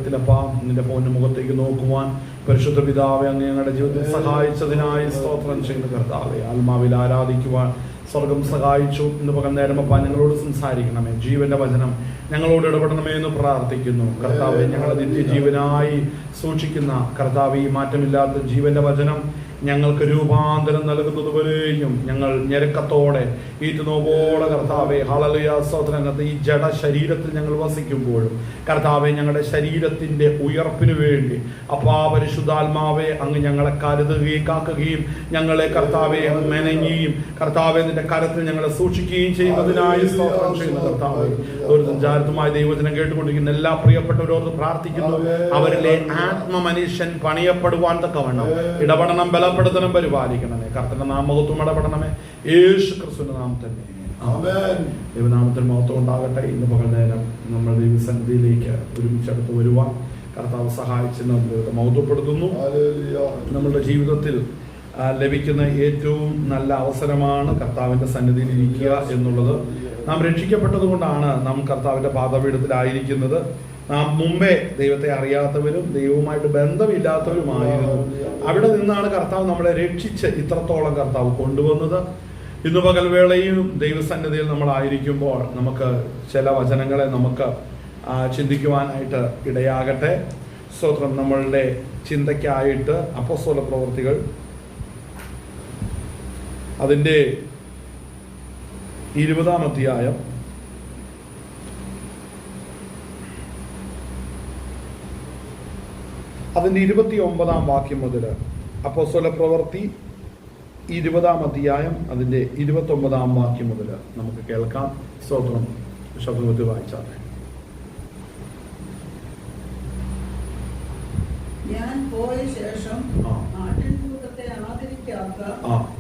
സമയത്തിനപ്പാ നിന്റെ ഫോണിന്റെ മുഖത്തേക്ക് നോക്കുവാൻ പരിശുദ്ധ പിതാവെ അങ്ങ് ഞങ്ങളുടെ ജീവിതത്തിൽ സഹായിച്ചതിനായി സ്തോത്രം ചെയ്യുന്ന കർത്താവെ. ആത്മാവിൽ ആരാധിക്കുവാൻ സ്വർഗം സഹായിച്ചു. ഇന്ന് പകൽ നേരം അപ്പാ ഞങ്ങളോട് സംസാരിക്കണമേ. ജീവന്റെ വചനം ഞങ്ങളോട് ഇടപെടണമേ എന്ന് പ്രാർത്ഥിക്കുന്നു കർത്താവെ. ഞങ്ങളെ നിത്യജീവനായി സൂക്ഷിക്കുന്ന കർത്താവെ, ഈ മാറ്റമില്ലാത്ത ജീവന്റെ വചനം ഞങ്ങൾക്ക് രൂപാന്തരം നൽകുന്നതുവരെയും ഞങ്ങൾ ഞെരുക്കത്തോടെ ഈറ്റുനോവോടെ കർത്താവെ ഹല്ലേലൂയ സ്തോത്രങ്ങത്തെ ഈ ജഡ ശരീരത്തിൽ ഞങ്ങൾ വസിക്കുമ്പോഴും കർത്താവെ ഞങ്ങളുടെ ശരീരത്തിന്റെ ഉയർപ്പിനു വേണ്ടി അപ്പാ പരിശുദ്ധാത്മാവെ അങ്ങ് ഞങ്ങളെ കരുതുകയും കാക്കുകയും ഞങ്ങളെ കർത്താവെ മെനയുകയും കർത്താവെ നിന്റെ കരത്തിൽ ഞങ്ങളെ സൂക്ഷിക്കുകയും ചെയ്യുന്നതിനായി സ്തോത്രം ചെയ്യുന്ന കർത്താവെ. ഒരു സഞ്ചാരത്തുമായി ദൈവവചനം കേട്ടുകൊണ്ടിരിക്കുന്ന എല്ലാ പ്രിയപ്പെട്ടവരോട് പ്രാർത്ഥിക്കുന്നു. അവരിലെ ആത്മമനുഷ്യൻ പണിയപ്പെടുവാൻ തക്കവണ്ണം ഇടപെടണം, ബലപ്പെടുത്തണം, പരിപാലിക്കണമേ. കർത്തന്റെ നാമത്വം ഇടപെടണമേ. യേശു ക്രിസ്തുവിന്റെ നാമത്തിൽ ദൈവനാമത്തിൽ മഹത്വം ഉണ്ടാകട്ടെ. ഇന്ന് പകൽ നേരം നമ്മൾ ദൈവസന്നിധിയിലേക്ക് ഒരുമിച്ചെടുത്ത് വരുവാൻ കർത്താവ് സഹായിച്ച് നമ്മൾ മഹത്വപ്പെടുത്തുന്നു. നമ്മളുടെ ജീവിതത്തിൽ ലഭിക്കുന്ന ഏറ്റവും നല്ല അവസരമാണ് കർത്താവിന്റെ സന്നിധിയിൽ ഇരിക്കുക എന്നുള്ളത്. നാം രക്ഷിക്കപ്പെട്ടത് കൊണ്ടാണ് നാം കർത്താവിന്റെ പാദപീഠത്തിലായിരിക്കുന്നത്. നാം മുമ്പേ ദൈവത്തെ അറിയാത്തവരും ദൈവവുമായിട്ട് ബന്ധമില്ലാത്തവരുമായിരുന്നു. അവിടെ നിന്നാണ് കർത്താവ് നമ്മളെ രക്ഷിച്ച് ഇത്രത്തോളം കർത്താവ് കൊണ്ടുവന്നത്. ഇന്ന് പകൽവേളയും ദൈവസന്നിധിയിൽ നമ്മളായിരിക്കുമ്പോൾ നമുക്ക് ചില വചനങ്ങളെ നമുക്ക് ചിന്തിക്കുവാനായിട്ട് ഇടയാകട്ടെ. സ്തോത്രം. നമ്മളുടെ ചിന്തയ്ക്കായിട്ട് അപ്പോസ്തല പ്രവൃത്തികൾ അതിൻ്റെ 20-ാം അധ്യായം അതിൻ്റെ 29-ാം വാക്യം മുതൽ അപ്പോസ്തല പ്രവൃത്തി 20-ാം അധ്യായം അതിൻ്റെ 29-ാം വാക്യം മുതൽ നമുക്ക് കേൾക്കാം. സ്തോത്രം. ശബ്ദത്തിൽ വായിച്ചാട്ടെ. ഞാൻ പോയ ശേഷം ആട്ടിൻകൂട്ടത്തെ ആദരിക്കാത്ത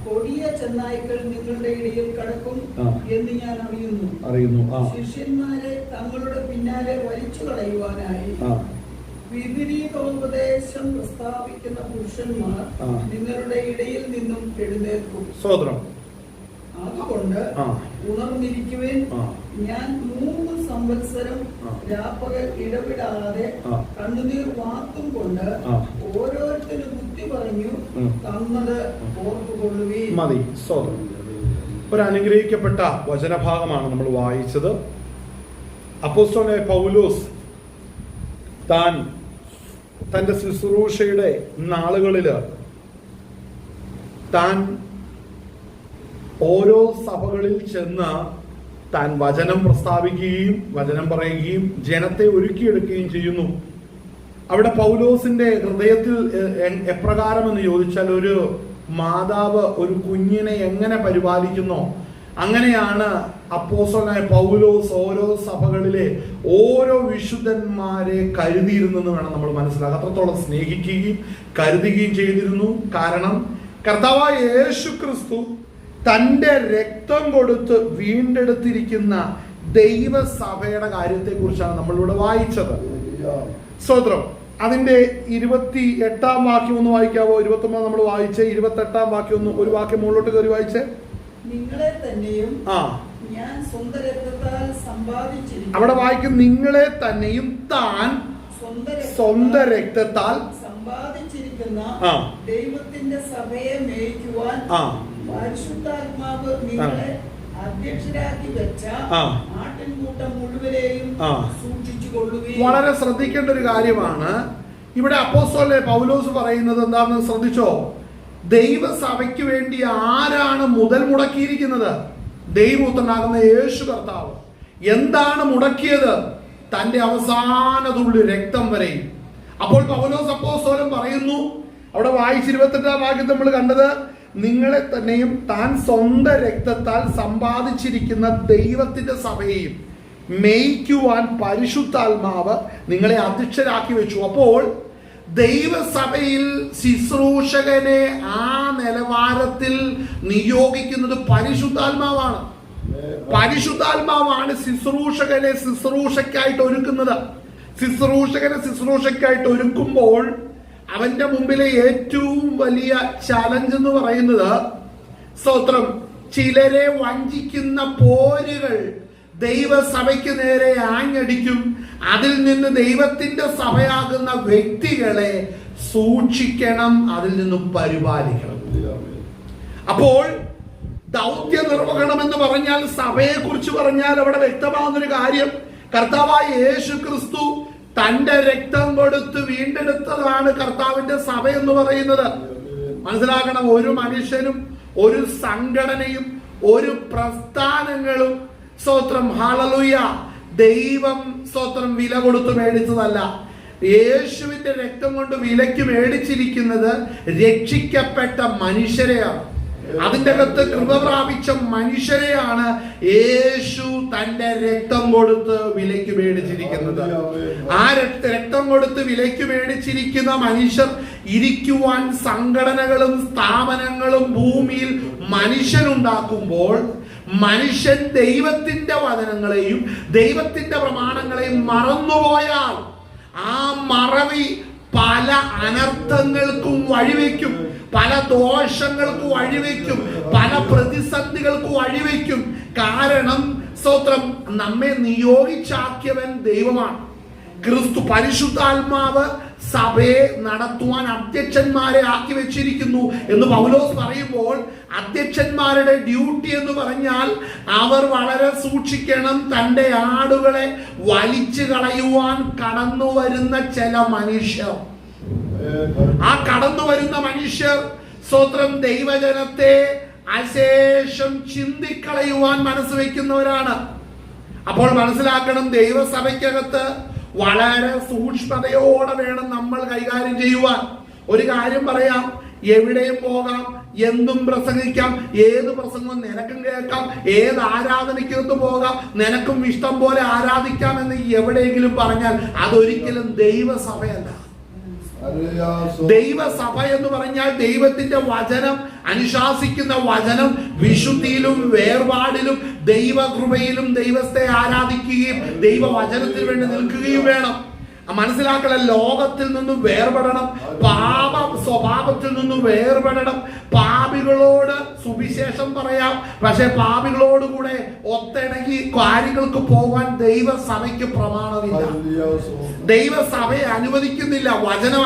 കൊടിയ ചെന്നായ്ക്കൾ നിങ്ങളുടെ ഇടയിൽ കടക്കും എന്ന് ഞാൻ അറിയുന്നു. ശിഷ്യന്മാരെ തങ്ങളുടെ പിന്നാലെ വലിച്ചു കളയുവാനായി വിപരീതോപദേശം പ്രസ്താവിക്കുന്ന പുരുഷന്മാർ നിങ്ങളുടെ ഇടയിൽ നിന്നും എഴുന്നേൽക്കും. അതുകൊണ്ട് ഉണർന്നിരിക്കുവേൻ. ഞാൻ 3 സംവത്സരം രാപ്പകൽ ഇടപെടാതെ കണ്ണുനീർ വാർത്തും കൊണ്ട് ഓരോരുത്തരും ബുദ്ധി പറഞ്ഞു തന്നത് ഓർത്തുകൊള്ളുകയും മതി. ഒരു അനുഗ്രഹിക്കപ്പെട്ട വചനഭാഗമാണ് നമ്മൾ വായിച്ചത്. അപ്പോസ്തലനായ പൗലോസ് താൻ തന്റെ ശുശ്രൂഷയുടെ നാളുകളില് താൻ ഓരോ സഭകളിൽ ചെന്ന് താൻ വചനം പ്രസ്താവിക്കുകയും വചനം പറയുകയും ജനത്തെ ഒരുക്കിയെടുക്കുകയും ചെയ്യുന്നു. അവിടെ പൗലോസിന്റെ ഹൃദയത്തിൽ എപ്രകാരം എന്ന് ചോദിച്ചാൽ, ഒരു മാതാവ് ഒരു കുഞ്ഞിനെ എങ്ങനെ പരിപാലിക്കുന്നോ അങ്ങനെയാണ് അപ്പോസ്തലനായ പൗലോസ് ഓരോ സഭകളിലെ ഓരോ വിശുദ്ധന്മാരെ കരുതിയിരുന്നെന്ന് വേണം നമ്മൾ മനസ്സിലാക്കാൻ. അത്രത്തോളം സ്നേഹിക്കുകയും കരുതുകയും ചെയ്തിരുന്നു. കാരണം കർത്താവായ യേശു ക്രിസ്തു തന്റെ രക്തം കൊടുത്ത് വീണ്ടെടുത്തിരിക്കുന്ന ദൈവസഭയുടെ കാര്യത്തെ കുറിച്ചാണ് നമ്മളിവിടെ വായിച്ചത്. സ്തോത്രം. അതിന്റെ 28-ാം വാക്യം ഒന്ന് വായിക്കാവോ? 29 നമ്മൾ വായിച്ചേ. 28-ാം വാക്യം ഒരു വാക്യം മുകളിലോട്ട് കയറി വായിച്ചേ. നിങ്ങളെ തന്നെയും ഞാൻ സ്വന്തം രക്തത്താൽ സമ്പാദിച്ചിരിക്കുന്നു. അവിടെ വായിക്കും, നിങ്ങളെ തന്നെയും താൻ സ്വന്തം രക്തത്താൽ സമ്പാദിച്ചിരിക്കുന്ന ദൈവത്തിന്റെ സഭയെ മേയ്ക്കുവാൻ പരിശുദ്ധാത്മാവ് നിങ്ങളെ അധ്യക്ഷരാക്കി വെച്ച ആട്ടിൻകൂട്ടം മുഴുവനെയും സൂക്ഷിച്ചുകൊള്ളുകയും. വളരെ ശ്രദ്ധിക്കേണ്ട ഒരു കാര്യമാണ് ഇവിടെ അപ്പോസ്തലൻ പൗലോസ് പറയുന്നത്. എന്താണെന്ന് ശ്രദ്ധിച്ചോ? ദൈവസഭയ്ക്ക് വേണ്ടി ആരാണ് മുതൽ മുടക്കിയിരിക്കുന്നത്? ദൈവപുത്രനാകുന്ന യേശു കർത്താവ്. എന്താണ് മുടക്കിയത്? തന്റെ അവസാന തുള്ളി രക്തം വരെയും. അപ്പോൾ പൗലോസ് അപ്പോസ്തലൻ പറയുന്നു, അവിടെ വായിച്ച് 28-ാം വാക്യം നമ്മൾ കണ്ടത്, നിങ്ങളെ തന്നെയും താൻ സ്വന്തം രക്തത്താൽ സമ്പാദിച്ചിരിക്കുന്ന ദൈവത്തിന്റെ സഭയെയും മേയ്ക്കുവാൻ പരിശുദ്ധാത്മാവ് നിങ്ങളെ അധ്യക്ഷരാക്കി വെച്ചു. അപ്പോൾ ദൈവസഭയിൽ ശുശ്രൂഷകനെ ആ നിലവാരത്തിൽ നിയോഗിക്കുന്നത് പരിശുദ്ധാത്മാവാണ്. പരിശുദ്ധാത്മാവാണ് ശുശ്രൂഷകനെ ശുശ്രൂഷയ്ക്കായിട്ട് ഒരുക്കുന്നത്. ശുശ്രൂഷയ്ക്കായിട്ട് ഒരുക്കുമ്പോൾ അവന്റെ മുമ്പിലെ ഏറ്റവും വലിയ ചലഞ്ച് എന്ന് പറയുന്നത്, സ്തോത്രം, ചിലരെ വഞ്ചിക്കുന്ന പോരുകൾ ദൈവസഭയ്ക്ക് നേരെ ആഞ്ഞടിക്കും. അതിൽ നിന്ന് ദൈവത്തിന്റെ സഭയാകുന്ന വ്യക്തികളെ സൂക്ഷിക്കണം, അതിൽ നിന്നും പരിപാലിക്കണം. അപ്പോൾ ദൗത്യ നിർവഹണം എന്ന് പറഞ്ഞാൽ, സഭയെ കുറിച്ച് പറഞ്ഞാൽ അവിടെ വ്യക്തമാകുന്നൊരു കാര്യം, കർത്താവായ യേശു ക്രിസ്തു തന്റെ രക്തം കൊടുത്ത് വീണ്ടെടുത്തതാണ് കർത്താവിന്റെ സഭ എന്ന് പറയുന്നത്. മനസ്സിലാക്കണം, ഒരു മനുഷ്യനും ഒരു സംഘടനയും ഒരു പ്രസ്ഥാനങ്ങളും സ്തോത്രം ഹല്ലേലൂയ ദൈവം സ്തോത്രം വില കൊടുത്ത് മേടിച്ചതല്ല. യേശുവിന്റെ രക്തം കൊണ്ട് വിലയ്ക്ക് മേടിച്ചിരിക്കുന്നത് രക്ഷിക്കപ്പെട്ട മനുഷ്യരെയാണ്. അതിൻ്റെ അകത്ത് കൃപ പ്രാപിച്ച മനുഷ്യരെയാണ് യേശു തന്റെ രക്തം കൊടുത്ത് വിലയ്ക്ക് മേടിച്ചിരിക്കുന്നത്. ആ രക്തം കൊടുത്ത് വിലയ്ക്ക് മേടിച്ചിരിക്കുന്ന മനുഷ്യർ ഇരിക്കുവാൻ സംഘടനകളും സ്ഥാപനങ്ങളും ഭൂമിയിൽ മനുഷ്യനുണ്ടാക്കുമ്പോൾ, മനുഷ്യൻ ദൈവത്തിന്റെ വചനങ്ങളെയും ദൈവത്തിന്റെ പ്രമാണങ്ങളെയും മറന്നുപോയാൽ ആ മറവി പല അനർത്ഥങ്ങൾക്കും വഴിവെക്കും, പല ദോഷങ്ങൾക്ക് വഴിവെക്കും, പല പ്രതിസന്ധികൾക്ക് വഴിവെക്കും. കാരണം സ്തോത്രം, നമ്മെ നിയോഗിച്ചാക്കിയവൻ ദൈവമാണ്. ക്രിസ്തു പരിശുദ്ധാത്മാവ് സഭയെ നടത്തുവാൻ അധ്യക്ഷന്മാരെ ആക്കി വെച്ചിരിക്കുന്നു എന്ന് പൗലോസ് പറയുമ്പോൾ, അധ്യക്ഷന്മാരുടെ ഡ്യൂട്ടി എന്ന് പറഞ്ഞാൽ അവർ വളരെ സൂക്ഷിക്കണം. തന്റെ ആടുകളെ വലിച്ചു കളയുവാൻ കടന്നു വരുന്ന ചില മനുഷ്യർ, ആ കടന്നു വരുന്ന മനുഷ്യർ സ്തോത്രം ദൈവജനത്തെ അശേഷം ചിന്തിക്കളയുവാൻ മനസ്സ് വയ്ക്കുന്നവരാണ്. അപ്പോൾ മനസ്സിലാക്കണം, ദൈവസഭയ്ക്കകത്ത് വളരെ സൂക്ഷ്മതയോടെ വേണം നമ്മൾ കൈകാര്യം ചെയ്യുവാൻ. ഒരു കാര്യം പറയാം, എവിടെയും പോകാം, എന്തും പ്രസംഗിക്കാം, ഏത് പ്രസംഗവും നിനക്കും കേൾക്കാം, ഏത് ആരാധനയ്ക്കകത്ത് പോകാം, നിനക്കും ഇഷ്ടം പോലെ ആരാധിക്കാം എന്ന് എവിടെയെങ്കിലും പറഞ്ഞാൽ അതൊരിക്കലും ദൈവസഭയല്ല. ദൈവസഭ എന്ന് പറഞ്ഞാൽ ദൈവത്തിന്റെ വചനം അനുശാസിക്കുന്ന വചനം വിശുദ്ധിയിലും വേർപാടിലും ദൈവകൃപയിലും ദൈവത്തെ ആരാധിക്കുകയും ദൈവവചനത്തിന് വേണ്ടി നിൽക്കുകയും വേണം. മനസ്സിലാക്കണം, ലോകത്തിൽ നിന്നും വേർപെടണം, പാപ സ്വഭാവത്തിൽ നിന്നും വേർപെടണം. പാപികളോട് സുവിശേഷം പറയാം, പക്ഷെ പാപികളോടുകൂടെ ഒത്തിണങ്ങി കാര്യങ്ങൾക്ക് പോകാൻ ദൈവസഭയ്ക്ക് പ്രമാണമില്ല. ദൈവസഭയെ അനുവദിക്കുന്നില്ല, വചനം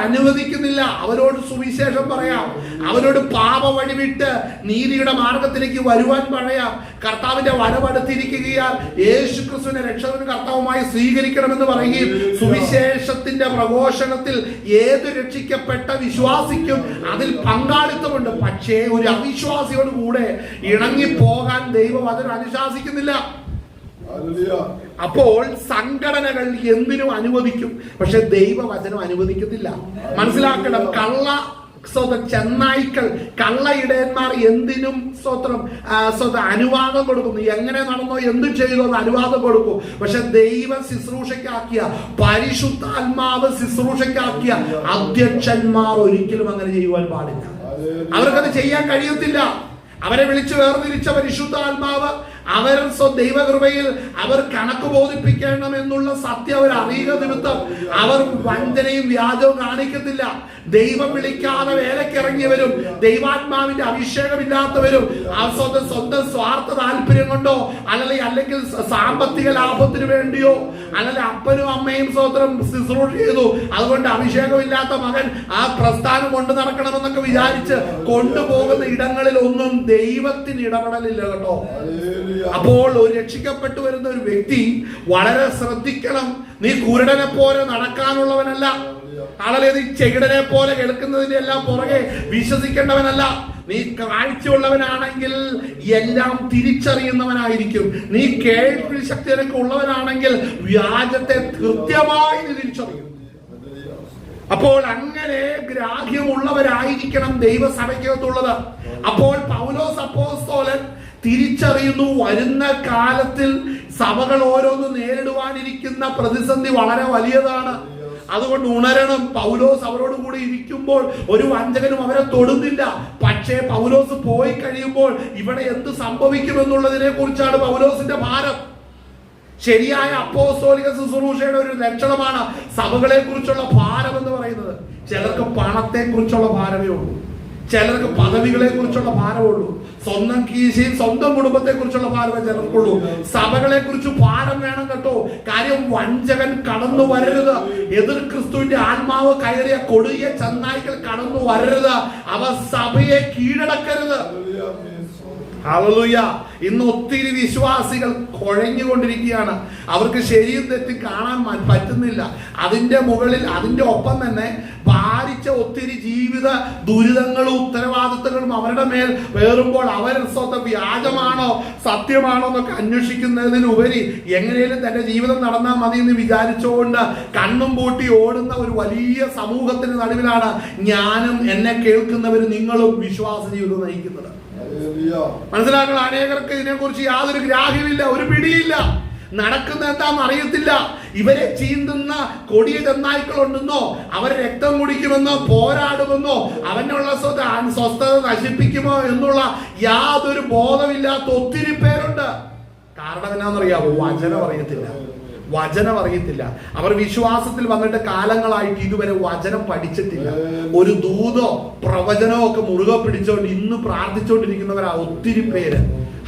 അനുവദിക്കുന്നില്ല. അവരോട് സുവിശേഷം പറയാം, അവരോട് പാപ വഴിവിട്ട് നീതിയുടെ മാർഗത്തിലേക്ക് വരുവാൻ പറയാം. കർത്താവിന്റെ വരവടുത്തിരിക്കുകയാൽ യേശു ക്രിസ്തുവിനെ രക്ഷകനും കർത്താവുമായി സ്വീകരിക്കണമെന്ന് പറയുകയും സുവിശേഷത്തിന്റെ പ്രഘോഷണത്തിൽ ഏത് രക്ഷിക്കപ്പെട്ട വിശ്വാസിക്കും അതിൽ പങ്കാളിത്തമുണ്ട്. പക്ഷേ ഒരു അവിശ്വാസിയോട് കൂടെ ഇണങ്ങിപ്പോകാൻ ദൈവവചനം അനുശാസിക്കുന്നില്ല. അപ്പോൾ സംഘടനകൾ എന്തിനും അനുവദിക്കും, പക്ഷെ ദൈവവചനം അനുവദിക്കത്തില്ല. മനസ്സിലാക്കണം, ചെന്നായ്ക്കൾ, കള്ളയിടയന്മാർ എന്തിനും അനുവാദം കൊടുക്കുന്നു. എങ്ങനെ നടന്നോ എന്തും ചെയ്തോ എന്ന് അനുവാദം കൊടുക്കും. പക്ഷെ ദൈവ ശുശ്രൂഷയ്ക്കാക്കിയ, പരിശുദ്ധാത്മാവ് ശുശ്രൂഷയ്ക്കാക്കിയ അധ്യക്ഷന്മാർ ഒരിക്കലും അങ്ങനെ ചെയ്യുവാൻ പാടില്ല. അവർക്കത് ചെയ്യാൻ കഴിയത്തില്ല. അവരെ വിളിച്ചു വേർതിരിച്ച പരിശുദ്ധാത്മാവ് അവർ ദൈവകൃപയിൽ അവർ കണക്ക് ബോധിപ്പിക്കണമെന്നുള്ള സത്യം അവർ അറിയുക നിമിത്തം അവർ വഞ്ചനയും വ്യാജവും കാണിക്കത്തില്ല. ദൈവം വിളിക്കാതെ വേലക്കിറങ്ങിയവരും ദൈവാത്മാവിന്റെ അഭിഷേകമില്ലാത്തവരും സ്വന്തം സ്വാർത്ഥ താല്പര്യം കൊണ്ടോ അല്ലെങ്കിൽ സാമ്പത്തിക ലാഭത്തിന് വേണ്ടിയോ അല്ലെങ്കിൽ അപ്പനും അമ്മയും സ്വന്തം ശുശ്രൂഷ ചെയ്തു, അതുകൊണ്ട് അഭിഷേകമില്ലാത്ത മകൻ ആ പ്രസ്ഥാനം കൊണ്ടു നടക്കണമെന്നൊക്കെ വിചാരിച്ച് കൊണ്ടുപോകുന്ന ഇടങ്ങളിൽ ഒന്നും ദൈവത്തിന് ഇടപെടലില്ല കേട്ടോ. അപ്പോൾ ഒരു രക്ഷിക്കപ്പെട്ടു വരുന്ന ഒരു വ്യക്തി വളരെ ശ്രദ്ധിക്കണം. നീ കുരുടനെ പോലെ നടക്കാനുള്ളവനല്ല, ആളെ നീ ചെകിടനെ പോലെ കേൾക്കുന്നതിന്റെ എല്ലാം പുറകെ വിശ്വസിക്കേണ്ടവനല്ല. നീ കാഴ്ചയുള്ളവനാണെങ്കിൽ എല്ലാം തിരിച്ചറിയുന്നവനായിരിക്കും. നീ കേൾവി ശക്തി നിനക്ക് ഉള്ളവനാണെങ്കിൽ വ്യാജത്തെ കൃത്യമായി തിരിച്ചറിയും. അപ്പോൾ അങ്ങനെ ഗ്രാഹ്യമുള്ളവരായിരിക്കണം ദൈവസഭയ്ക്കകത്തുള്ളത്. അപ്പോൾ പൗലോസ് അപ്പോസ്തലൻ തിരിച്ചറിയുന്നു, വരുന്ന കാലത്തിൽ സഭകൾ ഓരോന്ന് നേരിടുവാനിരിക്കുന്ന പ്രതിസന്ധി വളരെ വലിയതാണ്. അതുകൊണ്ട് ഉണരണം. പൗലോസ് അവരോട് കൂടി ഇരിക്കുമ്പോൾ ഒരു വഞ്ചകനും അവരെ തൊടുന്നില്ല. പക്ഷേ പൗലോസ് പോയി കഴിയുമ്പോൾ ഇവിടെ എന്ത് സംഭവിക്കുമെന്നുള്ളതിനെ കുറിച്ചാണ് പൗലോസിന്റെ ഭാരം. ശരിയായ അപ്പോസ്തോലിക ശുശ്രൂഷയുടെ ഒരു ലക്ഷണമാണ് സഭകളെ കുറിച്ചുള്ള ഭാരം എന്ന് പറയുന്നത്. ചിലർക്ക് പണത്തെ കുറിച്ചുള്ള ഭാരമേ ഉള്ളൂ, ചിലർക്ക് പദവികളെ കുറിച്ചുള്ള ഭാരമുള്ളൂ. സ്വന്തം കീശയും സ്വന്തം കുടുംബത്തെ കുറിച്ചുള്ള ഭാരമേ ചിലർക്കുള്ളൂ. സഭകളെ കുറിച്ച് ഭാരം വേണം കേട്ടോ. കാര്യം വഞ്ചകൻ കടന്നു വരരുത്. എതിർ ക്രിസ്തുവിന്റെ ആത്മാവ് കയറിയ കൊടിയ ചെന്നായ്ക്കൾ കടന്നു വരരുത്. അവ സഭയെ കീഴടക്കരുത്. ഹല്ലേലൂയ. ഇന്ന് ഒത്തിരി വിശ്വാസികൾ കുഴഞ്ഞുകൊണ്ടിരിക്കുകയാണ്. അവർക്ക് ശരിയും തെറ്റും കാണാൻ പറ്റുന്നില്ല. അതിന്റെ മുകളിൽ അതിന്റെ ഒപ്പം തന്നെ ഭാരിച്ച ഒത്തിരി ജീവിത ദുരിതങ്ങളും ഉത്തരവാദിത്തങ്ങളും അവരുടെ മേൽ വേറുമ്പോൾ അവർ സ്വന്തം വ്യാജമാണോ സത്യമാണോ എന്നൊക്കെ അന്വേഷിക്കുന്നതിനുപരി എങ്ങനെയും തന്റെ ജീവിതം നടന്നാൽ മതി എന്ന് വിചാരിച്ചുകൊണ്ട് കണ്ണും പൂട്ടി ഓടുന്ന ഒരു വലിയ സമൂഹത്തിന് നടുവിലാണ് ഞാനും എന്നെ കേൾക്കുന്നവരും നിങ്ങളും വിശ്വാസ ജീവിതം നയിക്കുന്നത്. മനസ്സിലാക്കണം. അനേകർക്ക് ഇതിനെക്കുറിച്ച് യാതൊരു ഗ്രാഹ്യമില്ല, ഒരു പിടിയില്ല. നടക്കുന്ന എന്താണെന്ന് അറിയത്തില്ല. ഇവരെ ചീന്തുന്ന കൊടിയ ചെന്നായ്ക്കളുണ്ടെന്നോ അവർ രക്തം കുടിക്കുമെന്നോ പോരാടുമെന്നോ അവനുള്ള സ്വസ്ഥത നശിപ്പിക്കുമോ എന്നുള്ള യാതൊരു ബോധമില്ലാത്ത ഒത്തിരി പേരുണ്ട്. കാരണം എന്നാണെന്നറിയാമോ? വചനം അറിയത്തില്ല. അവർ വിശ്വാസത്തിൽ വന്നിട്ട് കാലങ്ങളായിട്ട് ഇതുവരെ വചനം പഠിച്ചിട്ടില്ല. ഒരു ദൂതോ പ്രവചനമോ ഒക്കെ മുറുകെ പിടിച്ചോണ്ട് ഇന്ന് പ്രാർത്ഥിച്ചുകൊണ്ടിരിക്കുന്നവരാ ഒത്തിരി പേര്.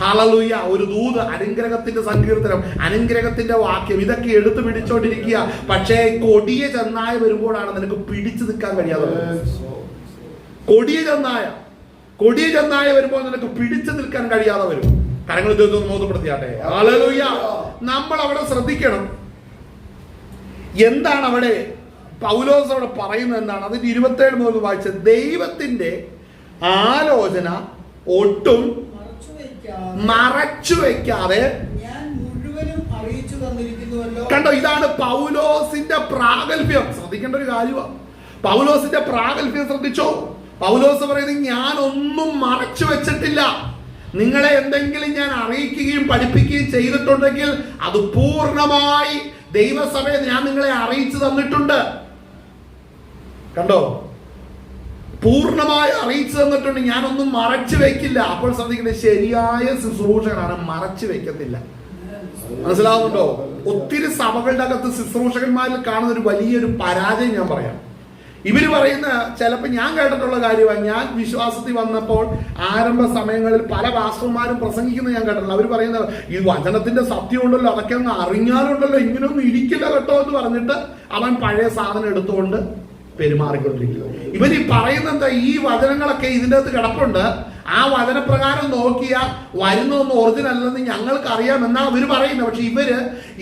ഹല്ലേലൂയ. ഒരു ദൂത്, അനുഗ്രഹത്തിന്റെ സങ്കീർത്തനം, അനുഗ്രഹത്തിന്റെ വാക്യം, ഇതൊക്കെ എടുത്തു പിടിച്ചോണ്ടിരിക്കുക. പക്ഷേ കൊടിയ ചെന്നായ വരുമ്പോഴാണ് നിനക്ക് പിടിച്ചു നിൽക്കാൻ കഴിയാതെ. കൊടിയ ചെന്നായ വരുമ്പോൾ നിനക്ക് പിടിച്ചു നിൽക്കാൻ കഴിയാതെ വരും. കരങ്ങൾ ദൈവത്തെ ബോധപ്പെടുത്തിയാട്ടെ. ഹല്ലേലൂയ. നമ്മൾ അവിടെ ശ്രദ്ധിക്കണം. എന്താണ് അവിടെ പൗലോസ് അവിടെ പറയുന്നത്? എന്താണ് അതിന്റെ 27 മുതൽ വായിച്ചത്? ദൈവത്തിന്റെ ആലോചന ഒട്ടും മറച്ചു വെക്കാതെ കണ്ടോ. ഇതാണ് പൗലോസിന്റെ പ്രാഗൽഭ്യം. ശ്രദ്ധിക്കേണ്ട ഒരു കാര്യമാണ്. പൗലോസിന്റെ പ്രാഗൽഭ്യം ശ്രദ്ധിച്ചോ. പൗലോസ് പറയുന്നത് ഞാൻ ഒന്നും മറച്ചു വെച്ചിട്ടില്ല. നിങ്ങളെ എന്തെങ്കിലും ഞാൻ അറിയിക്കുകയും പഠിപ്പിക്കുകയും ചെയ്തിട്ടുണ്ടെങ്കിൽ അത് പൂർണ്ണമായി ദൈവസഭയെ ഞാൻ നിങ്ങളെ അറിയിച്ചു തന്നിട്ടുണ്ട്. കണ്ടോ, പൂർണ്ണമായി അറിയിച്ചു തന്നിട്ടുണ്ട്. ഞാനൊന്നും മറച്ചു വെക്കില്ല. അപ്പോൾ ശ്രദ്ധിക്കുന്നത് ശരിയായ ശുശ്രൂഷകനാണ്, മറച്ചു വെക്കത്തില്ല. മനസ്സിലാവുന്നുണ്ടോ? ഒത്തിരി സഭകളുടെ അകത്ത് ശുശ്രൂഷകന്മാരിൽ കാണുന്ന ഒരു വലിയൊരു പരാജയം ഞാൻ പറയാം. ഇവര് പറയുന്ന ചിലപ്പോൾ ഞാൻ കേട്ടിട്ടുള്ള കാര്യമാണ്. ഞാൻ വിശ്വാസത്തിൽ വന്നപ്പോൾ ആരംഭ സമയങ്ങളിൽ പല പാസ്റ്റർമാരും പ്രസംഗിക്കുന്നത് ഞാൻ കേട്ടിട്ടുണ്ട്. അവർ പറയുന്നത് ഈ വചനത്തിന്റെ സത്യം ഉണ്ടല്ലോ, അതൊക്കെ അങ്ങ് അറിഞ്ഞാലുണ്ടല്ലോ ഇങ്ങനെയൊന്നും ഇരിക്കില്ല കേട്ടോ എന്ന് പറഞ്ഞിട്ട് അവൻ പഴയ സാധനം എടുത്തുകൊണ്ട് പെരുമാറിക്കൊണ്ടിരിക്കുന്നു. ഇവർ ഈ പറയുന്ന എന്താ? ഈ വചനങ്ങളൊക്കെ ഇതിൻ്റെ അകത്ത് കിടപ്പുണ്ട്. ആ വചനപ്രകാരം നോക്കിയാൽ വരുന്നതൊന്നും ഒറിജിനൽ അല്ലെന്ന് ഞങ്ങൾക്ക് അറിയാമെന്നാണ് അവർ പറയുന്നത്. പക്ഷെ ഇവര്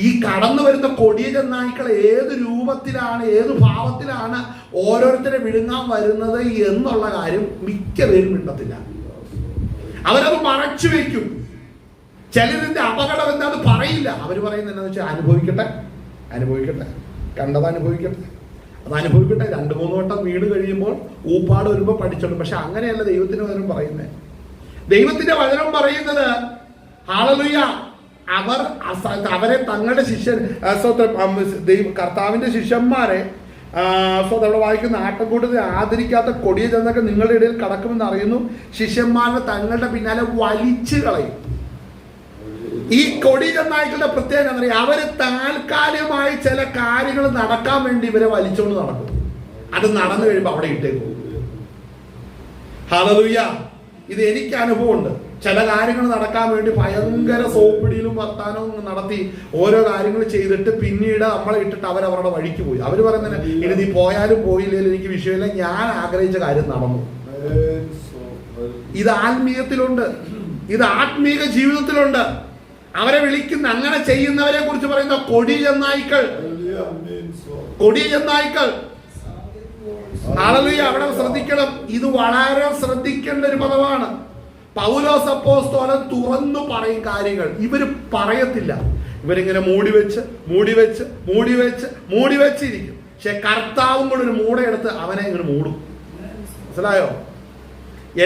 ഈ കടന്നു വരുന്ന കൊടിയ ചെന്നായ്ക്കൾ ഏത് രൂപത്തിലാണ്, ഏത് ഭാവത്തിലാണ് ഓരോരുത്തരെ വിഴുങ്ങാൻ വരുന്നത് എന്നുള്ള കാര്യം മിക്ക പേരും മിണ്ടത്തില്ല. അവരത് മറച്ചു വെക്കും. ചിലരിന്റെ അപകടം എന്താന്ന് പറയില്ല. അവർ പറയുന്നത് എന്താണെന്ന് വെച്ചാൽ അനുഭവിക്കട്ടെ, കണ്ടത് അനുഭവിക്കട്ടെ, അത് അനുഭവിക്കട്ടെ. 2-3 വട്ടം വീട് കഴിയുമ്പോൾ ഊപ്പാട് വരുമ്പോൾ പഠിച്ചോളും. പക്ഷെ അങ്ങനെയല്ല ദൈവത്തിന്റെ വചനം പറയുന്നത്. ദൈവത്തിന്റെ വചനം പറയുന്നത് ഹല്ലേലൂയ, അവരെ തങ്ങളുടെ കർത്താവിന്റെ ശിഷ്യന്മാരെ അവിടെ വായിക്കുന്ന ആട്ടക്കൂട്ടത്തിൽ ആദരിക്കാത്ത കൊടിയ ചെന്നൊക്കെ നിങ്ങളുടെ ഇടയിൽ കടക്കുമെന്ന് അറിയുന്നു. ശിഷ്യന്മാരെ തങ്ങളുടെ പിന്നാലെ വലിച്ചു കളയും. ഈ കൊടി ചെന്നായ്ക്കളുടെ പ്രത്യേകത എന്താ പറയുക? അവര് താൽക്കാലികമായി ചില കാര്യങ്ങൾ നടക്കാൻ വേണ്ടി ഇവരെ വലിച്ചോണ്ട് നടക്കും. അത് നടന്നു കഴിയുമ്പോൾ അവിടെ ഇട്ടേക്കും. ഹല്ലേലൂയ. ഇത് എനിക്ക് അനുഭവമുണ്ട്. ചില കാര്യങ്ങൾ നടക്കാൻ വേണ്ടി ഭയങ്കര സോപ്പിടിയിലും വർത്താനവും നടത്തി ഓരോ കാര്യങ്ങൾ ചെയ്തിട്ട് പിന്നീട് നമ്മളെ ഇട്ടിട്ട് അവരവരുടെ വഴിക്ക് പോയി. അവർ പറയുന്നത് ഇനി നീ പോയാലും പോയില്ലേലും എനിക്ക് വിഷയമില്ല, ഞാൻ ആഗ്രഹിച്ച കാര്യം നടന്നു. ഇത് ആത്മീയത്തിലുണ്ട്, ഇത് ആത്മീക ജീവിതത്തിലുണ്ട്. അവരെ വിളിക്കുന്ന, അങ്ങനെ ചെയ്യുന്നവരെ കുറിച്ച് പറയുന്ന കൊടി ചെന്നായ്ക്കൾ. ഹല്ലേലൂയ. അവിടെ ശ്രദ്ധിക്കണം. ഇത് വളരെ ശ്രദ്ധിക്കേണ്ട ഒരു പദമാണ്. പൗലോസ് അപ്പോസ്തലൻ തുറന്നു പറയും കാര്യങ്ങൾ. ഇവര് പറയത്തില്ല. ഇവരിങ്ങനെ മൂടി വെച്ചിരിക്കും. പക്ഷെ കർത്താവും കൂടെ ഒരു മൂടയെടുത്ത് അവനെ ഇങ്ങനെ മൂടും. മനസ്സിലായോ?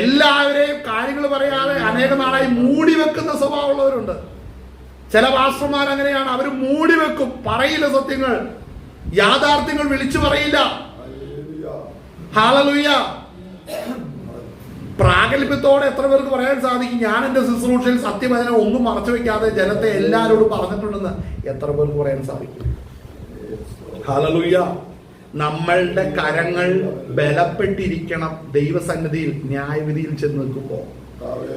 എല്ലാവരെയും കാര്യങ്ങൾ പറയാതെ അനേക നാളായി മൂടി വെക്കുന്ന സ്വഭാവമുള്ളവരുണ്ട്. ചില പാസ്റ്റർമാർ അങ്ങനെയാണ്. അവർ മൂടി വെക്കും, പറയില്ല സത്യങ്ങൾ, യാഥാർത്ഥ്യങ്ങൾ വിളിച്ചു പറയില്ല. ഹല്ലേലൂയ. പ്രാഗൽഭ്യത്തോടെ എത്ര പേർക്ക് പറയാൻ സാധിക്കും? ഞാൻ എന്റെ ശുശ്രൂഷയിൽ സത്യവചനം ഒന്നും മറച്ചു വെക്കാതെ ജനത്തെ എല്ലാവരോടും പറഞ്ഞിട്ടുണ്ടെന്ന് എത്ര പേർക്ക് പറയാൻ സാധിക്കും? ഹല്ലേലൂയ. നമ്മളുടെ കരങ്ങൾ ബലപ്പെട്ടിരിക്കണം. ദൈവസന്നിധിയിൽ ന്യായവിധിയിൽ ചെന്ന് നിൽക്കുമ്പോൾ,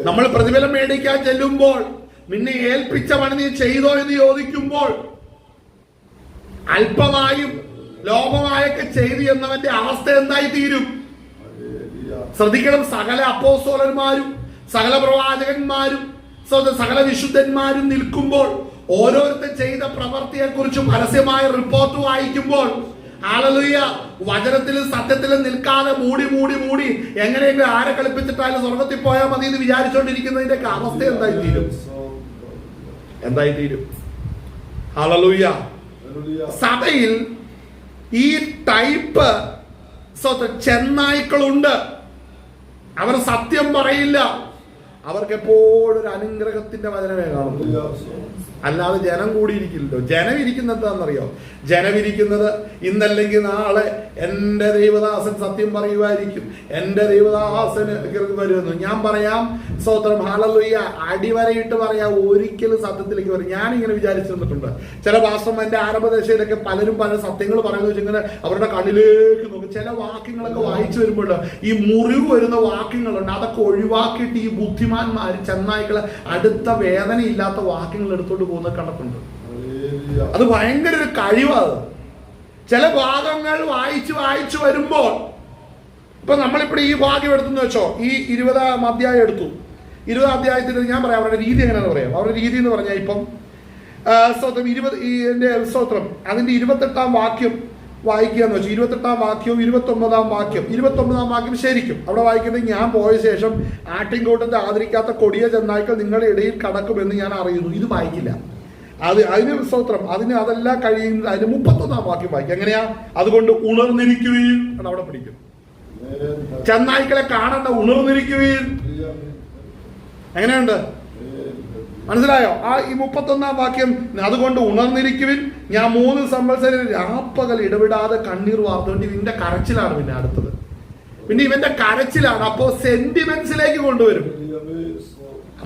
നമ്മൾ പ്രതിഫലം മേടിക്കാൻ ചെല്ലുമ്പോൾ, നിന്നെ ഏൽപ്പിച്ച പണി നീ ചെയ്തോ എന്ന് ചോദിക്കുമ്പോൾ, അല്പമായും ലോപമായൊക്കെ ചെയ്തു എന്നവന്റെ അവസ്ഥ എന്തായി തീരും? ശ്രദ്ധിക്കണം. സകല അപ്പോസ്തലന്മാരും സകല പ്രവാചകന്മാരും സകല വിശുദ്ധന്മാരും നിൽക്കുമ്പോൾ, ഓരോരുത്തർ ചെയ്ത പ്രവൃത്തിയെ കുറിച്ച് പരസ്യമായ റിപ്പോർട്ട് വായിക്കുമ്പോൾ, ഹല്ലേലൂയ, വചനത്തിലും സത്യത്തിലും നിൽക്കാതെ മൂടി മൂടി മൂടി എങ്ങനെയെങ്കിലും ആരെ കളിപ്പിച്ചിട്ടാലും സ്വർഗത്തിൽ പോയാൽ മതി എന്ന് വിചാരിച്ചുകൊണ്ടിരിക്കുന്നതിന്റെ അവസ്ഥ എന്തായി തീരും? എന്തായി തീരും? ഹല്ലേലൂയ. സഭയിൽ ഈ ടൈപ്പ് ചെന്നായ്ക്കളുണ്ട്. അവർ സത്യം പറയില്ല. അവർക്ക് എപ്പോഴും ഒരു അനുഗ്രഹത്തിന്റെ വചനമേ കാണുന്നു, അല്ലാതെ ജനം കൂടിയിരിക്കില്ലല്ലോ. ജനം ഇരിക്കുന്നത് എന്താണെന്നറിയോ? ജനം ഇരിക്കുന്നത് ഇന്നല്ലെങ്കിൽ നാളെ എൻ്റെ ദൈവദാസൻ സത്യം പറയുമായിരിക്കും, എൻ്റെ ദൈവദാസന് വരുമെന്ന്. ഞാൻ പറയാം, സ്തോത്രം, ഹല്ലേലൂയ, അടിവരയിട്ട് പറയാം, ഒരിക്കലും സത്യത്തിലേക്ക് വരും. ഞാനിങ്ങനെ വിചാരിച്ചു നിന്നിട്ടുണ്ട്. ചില പാസ്റ്റർമാർ എൻ്റെ ആരംഭദശയിലൊക്കെ പലരും പല സത്യങ്ങൾ പറയുന്നത് വെച്ച് ഇങ്ങനെ അവരുടെ കണ്ണിലേക്ക് നോക്കും. ചില വാക്യങ്ങളൊക്കെ വായിച്ചു വരുമ്പോൾ ഈ മുറിവ് വരുന്ന വാക്യങ്ങളുണ്ട്. അതൊക്കെ ഒഴിവാക്കിയിട്ട് ഈ ബുദ്ധിമാന്മാർ ചെന്നായ്ക്കളെ അടുത്ത വേദന ഇല്ലാത്ത വാക്യങ്ങൾ എടുത്തോണ്ട് പോകുന്നത് കണ്ടിട്ടുണ്ട്. അത് ഭയങ്കര ഒരു കഴിവാണ്. ചില ഭാഗങ്ങൾ വായിച്ചു വായിച്ചു വരുമ്പോൾ, ഇപ്പൊ നമ്മളിപ്പോൾ ഈ ഭാഗ്യം എടുത്തെന്ന് വെച്ചോ, ഈ 20-ാം അധ്യായം എടുത്തു. 20-ാം അധ്യായത്തിൽ ഞാൻ പറയാം അവരുടെ രീതി എങ്ങനെയാണെന്ന് പറയാം. അവരുടെ രീതി എന്ന് പറഞ്ഞാൽ ഇപ്പം സ്തോത്രം അതിന്റെ 28-ാം വാക്യം വായിക്കുക എന്ന് വെച്ചു. 28-ാം വാക്യവും 29-ാം വാക്യം. 29-ാം വാക്യം ശരിക്കും അവിടെ വായിക്കുന്നത്, ഞാൻ പോയ ശേഷം ആട്ടിൻകൂട്ടത്തെ ആദരിക്കാത്ത കൊടിയ ചെന്നായ്ക്കൾ നിങ്ങളുടെ ഇടയിൽ കടക്കുമെന്ന് ഞാൻ അറിയുന്നു. ഇത് വായിക്കില്ല. അതിന് സ്തോത്രം, അതെല്ലാം കഴിയുന്നത് അതിന് 31-ാം വാക്യം വായിക്കും. എങ്ങനെയാ? അതുകൊണ്ട് ഉണർന്നിരിക്കുകയും അവിടെ പിടിക്കും. ചെന്നായ്ക്കളെ കാണണ്ട, ഉണർന്നിരിക്കുകയും. എങ്ങനെയുണ്ട്? മനസ്സിലായോ? ഈ 31-ാം വാക്യം, അതുകൊണ്ട് ഉണർന്നിരിക്കുവിൻ, ഞാൻ 3 സംവത്സരം രാപ്പകൽ ഇടവിടാതെ കണ്ണീർ വാർത്തുകൊണ്ട്. ഇവന്റെ കരച്ചിലാണ് പിന്നെ അടുത്തത്. പിന്നെ ഇവന്റെ കരച്ചിലാണ്. അപ്പോ സെന്റിമെന്റ്സിലേക്ക് കൊണ്ടുവരും.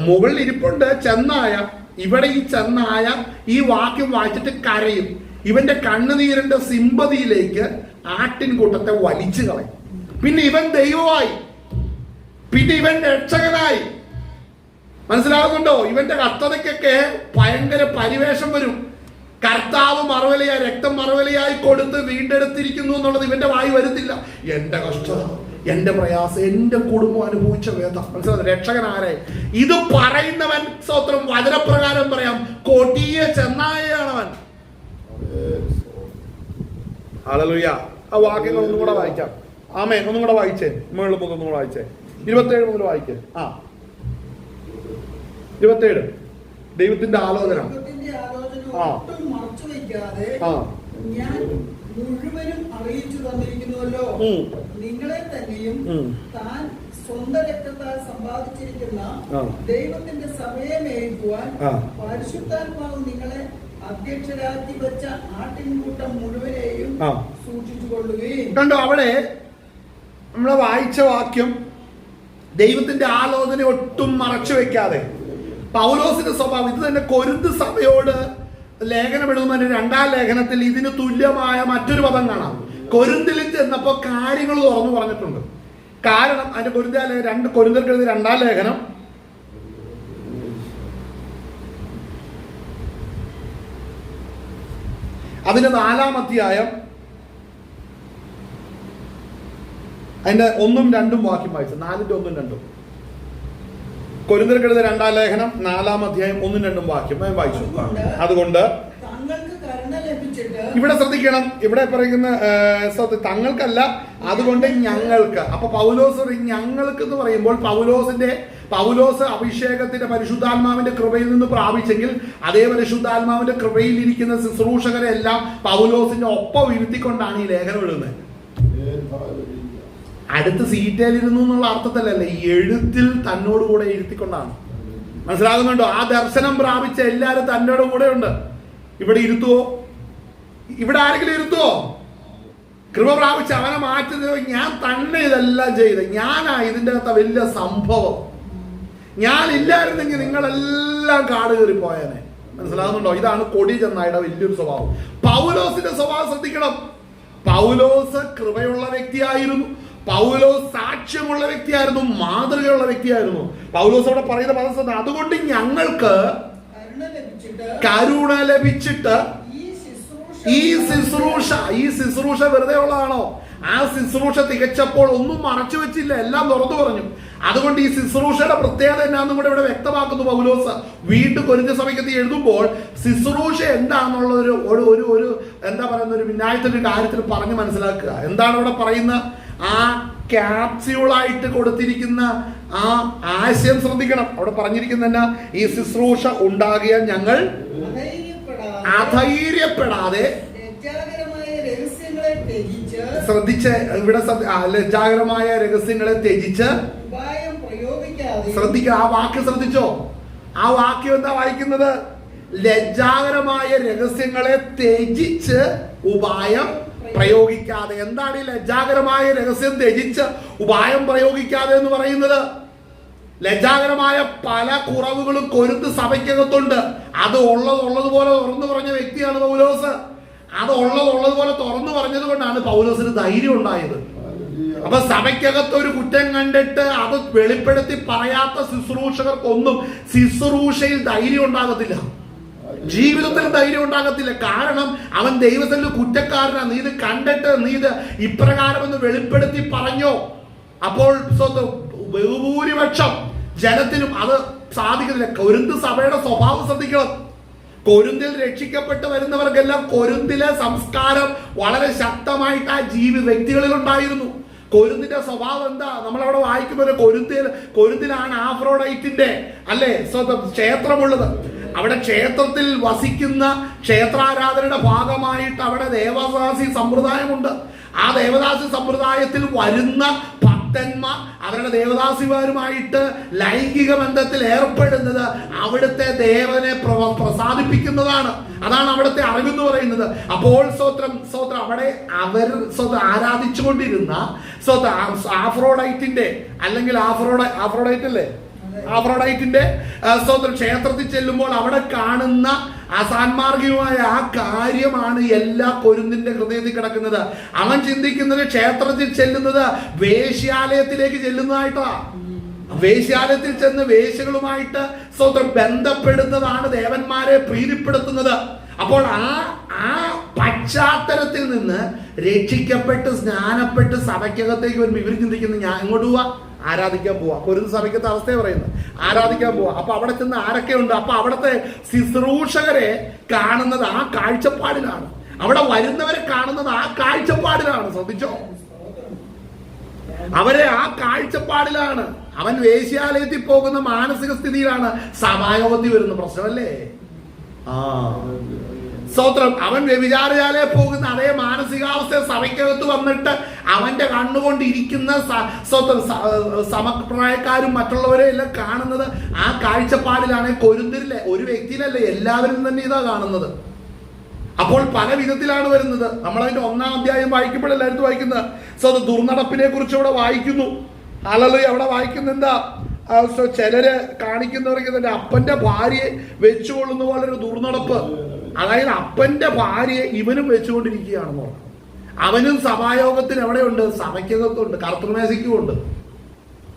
മുകളിൽ ഇരിപ്പുണ്ട് ചെന്നായ. ഇവിടെ ഈ ചെന്നായ ഈ വാക്യം വായിച്ചിട്ട് കരയും. ഇവന്റെ കണ്ണുനീരിന്റെ സിമ്പതിയിലേക്ക് ആട്ടിൻകൂട്ടത്തെ വലിച്ചു കളയും. പിന്നെ ഇവൻ ദൈവമായി, പിന്നെ ഇവൻ രക്ഷകനായി. മനസ്സിലാകുന്നുണ്ടോ? ഇവന്റെ കഷ്ടതയ്ക്കൊക്കെ ഭയങ്കര പരിവേഷം വരും. കർത്താവ് മറുവലയായി, രക്തം മറുവലയായി കൊടുത്ത് വീണ്ടെടുത്തിരിക്കുന്നു എന്നുള്ളത് ഇവന്റെ വായി വരുന്നില്ല. എന്റെ കഷ്ടത, എന്റെ പ്രയാസം, എന്റെ കുടുംബം അനുഭവിച്ച വേദന. മനസ്സിലാകുന്നു? രക്ഷകൻ ആരായി? ഇത് പറയുന്നവൻ സ്തോത്രം വചനപ്രകാരം പറയാം, കൊടിയ ചെന്നായയാണവൻ. ഹല്ലേലൂയ. ആ വാക്യങ്ങൾ ഒന്നും കൂടെ വായിക്കാം. ആമേൻ. ഒന്നും കൂടെ വായിച്ചേ. മുകളിൽ ഒന്നും കൂടെ വായിച്ചേ. 27 മുതൽ വായിക്കേ. 27 ദൈവത്തിന്റെ ആലോചന. ഞാൻ മുഴുവനും അറിയിച്ചു തന്നിരിക്കുന്നുവല്ലോ, നിങ്ങളെ തന്നെയും താൻ സ്വന്തം രക്തത്താൽ സമ്പാദിച്ചിരിക്കുന്ന ദൈവത്തിന്റെ സഭയെ മേയിക്കുവാൻ പരിശുദ്ധാത്മാവ് നിങ്ങളെ അധ്യക്ഷരാക്കി വെച്ച ആട്ടിൻകൂട്ടം മുഴുവനെയും സൂക്ഷിച്ചു കൊള്ളുകയും. കണ്ടോ? അവിടെ നമ്മളെ വായിച്ച വാക്യം ദൈവത്തിന്റെ ആലോചന ഒട്ടും മറച്ചു വെക്കാതെ പൗലോസിന്റെ സ്വഭാവം. ഇത് തന്നെ കൊരിന്ത് സഭയോട് ലേഖനം എഴുതുന്നതിന്റെ 2-ാം ലേഖനത്തിൽ ഇതിന് തുല്യമായ മറ്റൊരു പദം കാണാം. കൊരിന്തിൽ ചെന്നപ്പോ കാര്യങ്ങൾ തുറന്നു പറഞ്ഞിട്ടുണ്ട്. കാരണം അതിന്റെ കൊരിന്ത്യർക്ക് എഴുതിയ 2-ാം ലേഖനം അതിന്റെ 4-ാം അധ്യായം അതിന്റെ 1ഉം 2ഉം വാക്യം വായിച്ചു. 4-ന്റെ 1ഉം 2ഉം. കൊരിന്ത്യർക്ക് എഴുതിയ 2-ാം ലേഖനം 4-ാം അധ്യായം 1ഉം 2ഉം വാക്യം വായിച്ചു. അതുകൊണ്ട് ഇവിടെ ശ്രദ്ധിക്കണം. ഇവിടെ പറയുന്ന തങ്ങൾക്കല്ല, അതുകൊണ്ട് ഞങ്ങൾക്ക്. അപ്പൊ പൗലോസ് ഞങ്ങൾക്ക് എന്ന് പറയുമ്പോൾ പൗലോസ് അഭിഷേകത്തിന്റെ പരിശുദ്ധാത്മാവിന്റെ കൃപയിൽ നിന്ന് പ്രാപിച്ചെങ്കിൽ അതേ പരിശുദ്ധാത്മാവിന്റെ കൃപയിൽ ഇരിക്കുന്ന ശുശ്രൂഷകരെ എല്ലാം പൗലോസിന്റെ ഒപ്പം ഇരുത്തിക്കൊണ്ടാണ് ഈ ലേഖനം എഴുതുന്നത്. അടുത്ത് സീറ്റേലിരുന്നു എന്നുള്ള അർത്ഥത്തിലല്ലേ, എഴുത്തിൽ തന്നോടുകൂടെ ഇരുത്തിക്കൊണ്ടാണ്. മനസ്സിലാകുന്നുണ്ടോ? ആ ദർശനം പ്രാപിച്ച എല്ലാവരും തന്നോട് കൂടെ ഉണ്ട്. ഇവിടെ ഇരുത്തുവോ? ഇവിടെ ആരെങ്കിലും ഇരുത്തുവോ? കൃപ പ്രാപിച്ച് അവനെ മാറ്റുന്നത് ഞാൻ തന്നെ ഇതെല്ലാം ചെയ്ത്, ഞാനാ ഇതിൻ്റെ അകത്ത് വലിയ സംഭവം. ഞാൻ ഇല്ലായിരുന്നെങ്കിൽ നിങ്ങളെല്ലാം കാട് കയറി പോയേനെ. മനസ്സിലാകുന്നുണ്ടോ? ഇതാണ് കൊടി ചെന്നായുടെ വലിയൊരു സ്വഭാവം. പൗലോസിന്റെ സ്വഭാവം ശ്രദ്ധിക്കണം. പൗലോസ് കൃപയുള്ള വ്യക്തിയായിരുന്നു. പൗലോസ് സാക്ഷ്യമുള്ള വ്യക്തിയായിരുന്നു, മാതൃകയുള്ള വ്യക്തിയായിരുന്നു. പൗലോസ് അവിടെ പറയുന്ന പദം, അതുകൊണ്ട് ഞങ്ങൾക്ക് കരുണ ലഭിച്ചിട്ട് ഈ ശുശ്രൂഷ വെറുതെ ഉള്ളതാണോ? ആ ശുശ്രൂഷ തികച്ചപ്പോൾ ഒന്നും മറച്ചു വെച്ചില്ല, എല്ലാം തുറന്നു പറഞ്ഞു. അതുകൊണ്ട് ഈ ശുശ്രൂഷയുടെ പ്രത്യേകത എന്നാന്നും കൂടെ ഇവിടെ വ്യക്തമാക്കുന്നു പൗലോസ്. വീണ്ടും കൊരിന്ത്യ സഭയ്ക്ക് എഴുതുമ്പോൾ ശുശ്രൂഷ എന്താണെന്നുള്ള ഒരു എന്താ പറയുന്ന ഒരു വിനായത്തിന്റെ കാര്യത്തിൽ പറഞ്ഞ് മനസ്സിലാക്കുക. എന്താണ് ഇവിടെ പറയുന്ന ആ ക്യാപ്സ്യൂളായിട്ട് കൊടുത്തിരിക്കുന്ന ആ ആശയം ശ്രദ്ധിക്കണം. അവിടെ പറഞ്ഞിരിക്കുന്ന ഈ ശുശ്രൂഷ ഉണ്ടാകിയാൽ ഞങ്ങൾ അധൈര്യപ്പെടാതെ, ശ്രദ്ധിച്ച് ഇവിടെ ലജ്ജാകരമായ രഹസ്യങ്ങളെ ത്യജിച്ച്, ശ്രദ്ധിക്കുക, ആ വാക്ക് ശ്രദ്ധിച്ചോ? ആ വാക്യം എന്താ വായിക്കുന്നത്? ലജ്ജാകരമായ രഹസ്യങ്ങളെ ത്യജിച്ച് ഉപായം പ്രയോഗിക്കാതെ. എന്താണ് ഈ ലജ്ജാകരമായ രഹസ്യം ത്യജിച്ച് ഉപായം പ്രയോഗിക്കാതെ എന്ന് പറയുന്നത്? ലജ്ജാകരമായ പല കുറവുകളും കൊരിന്ത് സഭയ്ക്കകത്തുണ്ട്. അത് ഉള്ളതുപോലെ തുറന്നു പറഞ്ഞ വ്യക്തിയാണ് പൗലോസ്. അത് ഉള്ളതുപോലെ തുറന്നു പറഞ്ഞത് കൊണ്ടാണ് പൗലോസിന് ധൈര്യം ഉണ്ടായത്. അപ്പൊ സഭയ്ക്കകത്ത് ഒരു കുറ്റം കണ്ടിട്ട് അത് വെളിപ്പെടുത്തി പറയാത്ത ശുശ്രൂഷകർക്കൊന്നും ശുശ്രൂഷയിൽ ധൈര്യം ഉണ്ടാകത്തില്ല, ജീവിതത്തിൽ ധൈര്യം ഉണ്ടാകത്തില്ല. കാരണം അവൻ ദൈവത്തിൽ കുറ്റക്കാരനാണ്. നീ ഇത് കണ്ടിട്ട് നീ ഇത് ഇപ്രകാരം എന്ന് വെളിപ്പെടുത്തി പറഞ്ഞോ? അപ്പോൾ ബഹുഭൂരിപക്ഷം ജനത്തിനും അത് സാധിക്കുന്നില്ല. കൊരിന്ത് സഭയുടെ സ്വഭാവം ശ്രദ്ധിക്കണം. കൊരിന്തിൽ രക്ഷിക്കപ്പെട്ട് വരുന്നവർക്കെല്ലാം കൊരിന്തിലെ സംസ്കാരം വളരെ ശക്തമായിട്ട് ആ വ്യക്തികളിൽ ഉണ്ടായിരുന്നു. കൊരിന്തിന്റെ സ്വഭാവം എന്താ? നമ്മളവിടെ വായിക്കുമ്പോൾ കൊരിന്തിലാണ് ആഫ്രോഡൈറ്റിന്റെ അല്ലെ ക്ഷേത്രമുള്ളത്. അവിടെ ക്ഷേത്രത്തിൽ വസിക്കുന്ന ക്ഷേത്രാരാധനയുടെ ഭാഗമായിട്ട് അവിടെ ദേവദാസി സമ്പ്രദായമുണ്ട്. ആ ദേവദാസി സമ്പ്രദായത്തിൽ വരുന്ന ഭക്തന്മാർ അവരുടെ ദേവദാസിമാരുമായിട്ട് ലൈംഗിക ബന്ധത്തിൽ ഏർപ്പെടുന്നത് അവിടുത്തെ ദേവനെ പ്രസാദിപ്പിക്കുന്നതാണ്. അതാണ് അവിടുത്തെ അറിവെന്ന് പറയുന്നത്. അപ്പോൾ സ്വത്രം അവിടെ അവർ ആരാധിച്ചുകൊണ്ടിരുന്ന ആഫ്രോഡൈറ്റിന്റെ അല്ലെങ്കിൽ ആഫ്രോഡൈറ്റ് അല്ലേ, ആഫ്രോഡൈറ്റിന്റെ ക്ഷേത്രത്തിൽ ചെല്ലുമ്പോൾ അവിടെ കാണുന്ന അസാൻമാർഗികമായ ആ കാര്യമാണ് എല്ലാ കൊരിന്തിന്റെ ഹൃദയത്തിൽ കിടക്കുന്നത്. അവൻ ചിന്തിക്കുന്നത് ക്ഷേത്രത്തിൽ ചെല്ലുന്നത് വേശ്യാലയത്തിലേക്ക് ചെല്ലുന്നതായിട്ടാ. വേശ്യാലയത്തിൽ ചെന്ന് വേശ്യകളുമായിട്ട് ബന്ധപ്പെടുന്നതാണ് ദേവന്മാരെ പ്രീതിപ്പെടുത്തുന്നത്. അപ്പോൾ ആ പശ്ചാത്തലത്തിൽ നിന്ന് രക്ഷിക്കപ്പെട്ട് സ്നാനപ്പെട്ട് സഭയ്ക്കകത്തേക്ക് വരുമ്പോൾ ഇവർ ചിന്തിക്കുന്നത് ഞാൻ എങ്ങോട്ട് പോവാ? ആരാധിക്കാൻ പോവാ. കൊരിന്ത് സഭയ്ക്കത്തെ അവസ്ഥയെ പറയുന്നത് ആരാധിക്കാൻ പോവാ. അപ്പൊ അവിടെ ചെന്ന് ആരൊക്കെ ഉണ്ട്? അപ്പൊ അവിടുത്തെ ശുശ്രൂഷകരെ കാണുന്നത് ആ കാഴ്ചപ്പാടിലാണ്. അവിടെ വരുന്നവരെ കാണുന്നത് ആ കാഴ്ചപ്പാടിലാണ്. ശ്രദ്ധിച്ചോ? അവരെ ആ കാഴ്ചപ്പാടിലാണ്. അവൻ വേശ്യാലയത്തിൽ പോകുന്ന മാനസിക സ്ഥിതിയിലാണ് സഭായോഗത്തിൽ വരുന്ന പ്രശ്നമല്ലേ? സ്തോത്രം. അവൻ വ്യഭിചാരശാലയിൽ പോകുന്ന അതേ മാനസികാവസ്ഥ സഭയ്ക്കകത്ത് വന്നിട്ട് അവന്റെ കണ്ണുകൊണ്ടിരിക്കുന്ന സമപ്രായക്കാരും മറ്റുള്ളവരെ എല്ലാം കാണുന്നത് ആ കാഴ്ചപ്പാടിലാണ്. കൊരിന്തിലെ ഒരു വ്യക്തിയിലല്ലേ, എല്ലാവരും തന്നെ ഇതാ കാണുന്നത്. അപ്പോൾ പല വിധത്തിലാണ് വരുന്നത്. നമ്മളതിന്റെ 1-ാം അധ്യായം വായിക്കുമ്പോൾ എല്ലാവരും വായിക്കുന്നത് ദുർനടപ്പിനെ കുറിച്ച് ഇവിടെ വായിക്കുന്നു. ഹല്ലേലൂയ. അവിടെ വായിക്കുന്ന എന്താ? ചിലര് കാണിക്കുന്നവർക്ക് തന്നെ അപ്പന്റെ ഭാര്യയെ വെച്ചുകൊള്ളുന്ന പോലെ ഒരു ദുർനടപ്പ്. അതായത് അപ്പന്റെ ഭാര്യയെ ഇവനും വെച്ചുകൊണ്ടിരിക്കുകയാണെന്ന് പറഞ്ഞു. അവനും സഭായോഗത്തിന് എവിടെയുണ്ട്? സഭയ്ക്കകത്തുണ്ട്, കർത്തൃമേശയ്ക്കുമുണ്ട്.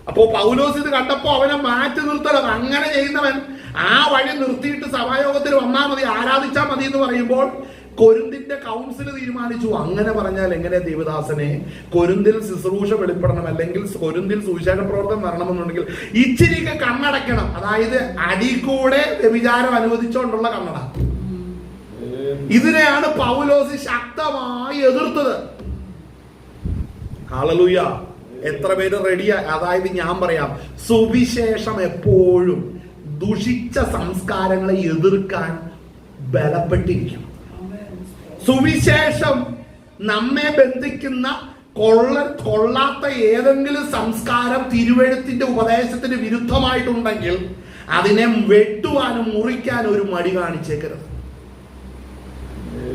അപ്പോ പൗലോസ് ഇത് കണ്ടപ്പോ അവനെ മാറ്റി നിർത്തണം. അങ്ങനെ ചെയ്യുന്നവൻ ആ വഴി നിർത്തിയിട്ട് സഭായോഗത്തിൽ വന്നാൽ മതി, ആരാധിച്ചാൽ മതി എന്ന് പറയുമ്പോൾ കൊരിന്തിന്റെ കൗൺസിൽ തീരുമാനിച്ചു. അങ്ങനെ പറഞ്ഞാൽ എങ്ങനെ ദേവദാസനെ? കൊരിന്തിൽ ശുശ്രൂഷ വെളിപ്പെടണം, അല്ലെങ്കിൽ കൊരിന്തിൽ സുവിശേഷ പ്രവർത്തനം വരണമെന്നുണ്ടെങ്കിൽ ഇച്ചിരിക്ക് കണ്ണടയ്ക്കണം. അതായത് അടികൂടെ വ്യഭിചാരം അനുവദിച്ചുകൊണ്ടുള്ള കണ്ണട. ഇതിനെയാണ് പൗലോസ് ശക്തമായി എതിർത്തത്. ഹല്ലേലൂയ. എത്ര പേര് റെഡിയാ? അതായത് ഞാൻ പറയാം, സുവിശേഷം എപ്പോഴും ദുഷിച്ച സംസ്കാരങ്ങളെ എതിർക്കാൻ ബലപ്പെട്ടിരിക്കണം. സുവിശേഷം നമ്മെ ബന്ധിക്കുന്ന കൊള്ളാത്ത ഏതെങ്കിലും സംസ്കാരം തിരുവെഴുത്തിന്റെ ഉപദേശത്തിന് വിരുദ്ധമായിട്ടുണ്ടെങ്കിൽ അതിനെ വെട്ടുവാനും മുറിക്കാനും ഒരു മടി കാണിച്ചേക്കരുത്.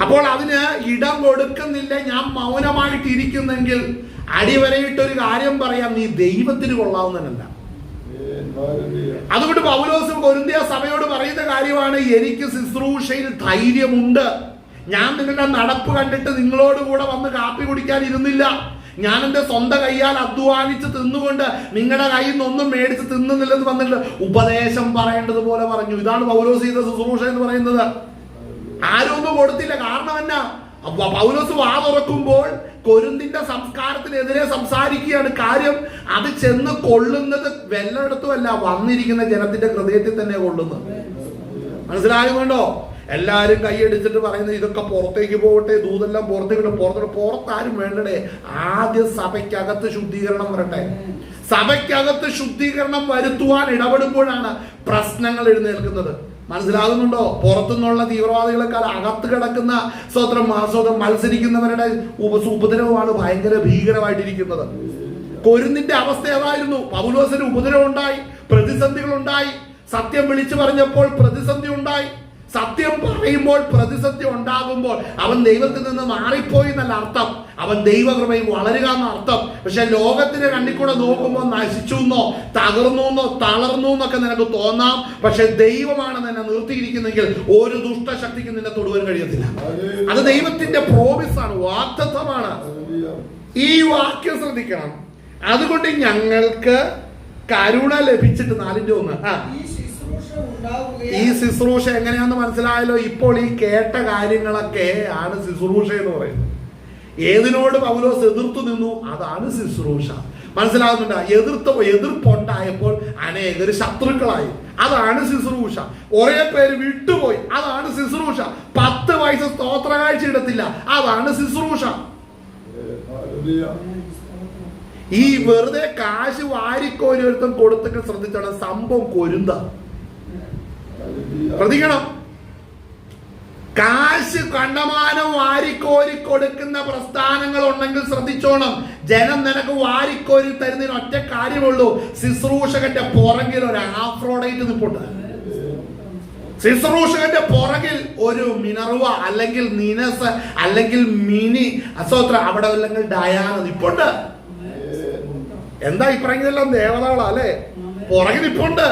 അപ്പോൾ അതിന് ഇടം കൊടുക്കുന്നില്ല, ഞാൻ മൗനമായിട്ട് ഇരിക്കുന്നെങ്കിൽ അടിവരയിട്ടൊരു കാര്യം പറയാം, നീ ദൈവത്തിന് കൊള്ളാവുന്നതല്ല. അതുകൊണ്ട് പൗലോസ് കൊരിന്ത്യ സഭയോട് പറയുന്ന കാര്യമാണ്, എനിക്ക് ശുശ്രൂഷയിൽ ധൈര്യമുണ്ട്, ഞാൻ നിങ്ങളുടെ നടപ്പ് കണ്ടിട്ട് നിങ്ങളോട് കൂടെ വന്ന് കാപ്പി കുടിക്കാൻ ഇരുന്നില്ല. ഞാൻ എന്റെ സ്വന്തം കൈയാൽ അധ്വാനിച്ച് തിന്നുകൊണ്ട് നിങ്ങളുടെ കയ്യിൽ നിന്നൊന്നും മേടിച്ച് തിന്നുന്നില്ലെന്ന് വന്നിട്ട് ഉപദേശം പറയേണ്ടതുപോലെ പറഞ്ഞു. ഇതാണ് പൗലോസ് ചെയ്ത ശുശ്രൂഷ എന്ന് പറയുന്നത്. ആരും ഒന്നും കൊടുത്തില്ല. കാരണം എന്നാ? പൗലോസ് വാ തുറക്കുമ്പോൾ കൊരിന്തിന്റെ സംസ്കാരത്തിനെതിരെ സംസാരിക്കുകയാണ്. കാര്യം അത് ചെന്ന് കൊള്ളുന്നത് വെല്ലയിടത്തുമല്ല, വന്നിരിക്കുന്ന ജനത്തിന്റെ ഹൃദയത്തിൽ തന്നെ കൊള്ളുന്നത്. മനസ്സിലാകുന്നുണ്ടോ? എല്ലാരും കൈയടിച്ചിട്ട് പറയുന്നത് ഇതൊക്കെ പുറത്തേക്ക് പോകട്ടെ, ദൂതെല്ലാം പുറത്താരും വേണ്ടടേ. ആദ്യം സഭയ്ക്കകത്ത് ശുദ്ധീകരണം വരട്ടെ. സഭയ്ക്കകത്ത് ശുദ്ധീകരണം വരുത്തുവാൻ ഇടപെടുമ്പോഴാണ് പ്രശ്നങ്ങൾ എഴുന്നേൽക്കുന്നത്. മനസ്സിലാകുന്നുണ്ടോ? പുറത്തുനിന്നുള്ള തീവ്രവാദികളെക്കാൾ അകത്ത് കിടക്കുന്ന സ്വത്രം മത്സരിക്കുന്നവരുടെ ഉപദ്രവമാണ് ഭയങ്കര ഭീകരമായിട്ടിരിക്കുന്നത്. കൊരിന്തിന്റെ അവസ്ഥ അതായിരുന്നു. പൗലോസിന് ഉപദ്രവം ഉണ്ടായി, പ്രതിസന്ധികൾ ഉണ്ടായി. സത്യം വിളിച്ചു പറഞ്ഞപ്പോൾ പ്രതിസന്ധി ഉണ്ടായി. സത്യം പറയുമ്പോൾ പ്രതിസന്ധി ഉണ്ടാകുമ്പോൾ അവൻ ദൈവത്തിൽ നിന്ന് മാറിപ്പോയി എന്നല്ല അർത്ഥം, അവൻ ദൈവകൃപയിൽ വളരുക എന്ന അർത്ഥം. പക്ഷെ ലോകത്തിന്റെ കണ്ണിൽ കൂടെ നോക്കുമ്പോൾ നശിച്ചു എന്നോ തകർന്നു എന്നോ തളർന്നു എന്നൊക്കെ നിനക്ക് തോന്നാം. പക്ഷെ ദൈവമാണ് നിന്നെ നിർത്തിയിരിക്കുന്നെങ്കിൽ ഒരു ദുഷ്ടശക്തിക്ക് നിന്നെ തൊടുവാൻ കഴിയത്തില്ല. അത് ദൈവത്തിന്റെ പ്രോമിസാണ്, വാഗ്ദത്തമാണ്. ഈ വാക്യം ശ്രദ്ധിക്കണം. അതുകൊണ്ട് ഞങ്ങൾക്ക് കരുണ ലഭിച്ചിട്ട് 4:1 ഈ ശുശ്രൂഷ എങ്ങനെയാന്ന് മനസ്സിലായല്ലോ. ഇപ്പോൾ ഈ കേട്ട കാര്യങ്ങളൊക്കെ ആണ് ശുശ്രൂഷ എന്ന് പറയുന്നത്. ഏതിനോട് പൗലോസ് എതിർത്തു നിന്നു, അതാണ് ശുശ്രൂഷ. മനസ്സിലാകുന്നുണ്ട്? എതിർപ്പുണ്ടായപ്പോൾ അനേകർ ശത്രുക്കളായി, അതാണ് ശുശ്രൂഷ. കുറെ പേര് വിട്ടുപോയി, അതാണ് ശുശ്രൂഷ. 10 വയസ്സ് സ്തോത്ര കാഴ്ച ഇടത്തില്ല, അതാണ് ശുശ്രൂഷ. ഈ വെറുതെ കാശ് വാരിക്കോരിയൊരുത്തം കൊടുത്തിട്ട് ശ്രദ്ധിച്ചാണ് സംഭവം കൊരുന്ത. ശ്രദ്ധിക്കണം. കാശ് കണ്ടമാനം വാരിക്കോരി കൊടുക്കുന്ന പ്രസ്ഥാനങ്ങൾ ഉണ്ടെങ്കിൽ ശ്രദ്ധിച്ചോണം. ജനം നിനക്ക് വാരിക്കോരി തരുന്നതിന് ഒറ്റ കാര്യമുള്ളൂ, ശുശ്രൂഷകന്റെ പുറകിൽ ഒരു ആഫ്രോഡൈറ്റ് നിൽപ്പുണ്ട്. ശുശ്രൂഷകന്റെ പുറകിൽ ഒരു മിനർവ അല്ലെങ്കിൽ നീനസ് അല്ലെങ്കിൽ മിനി അസോത്ര, അവിടെ അല്ലെങ്കിൽ ഡയാന നിൽപ്പുണ്ട്. എന്താ ഈ പറഞ്ഞതെല്ലാം ദേവതകളാ അല്ലെ? പുറകിൽ നിൽപ്പുണ്ട്.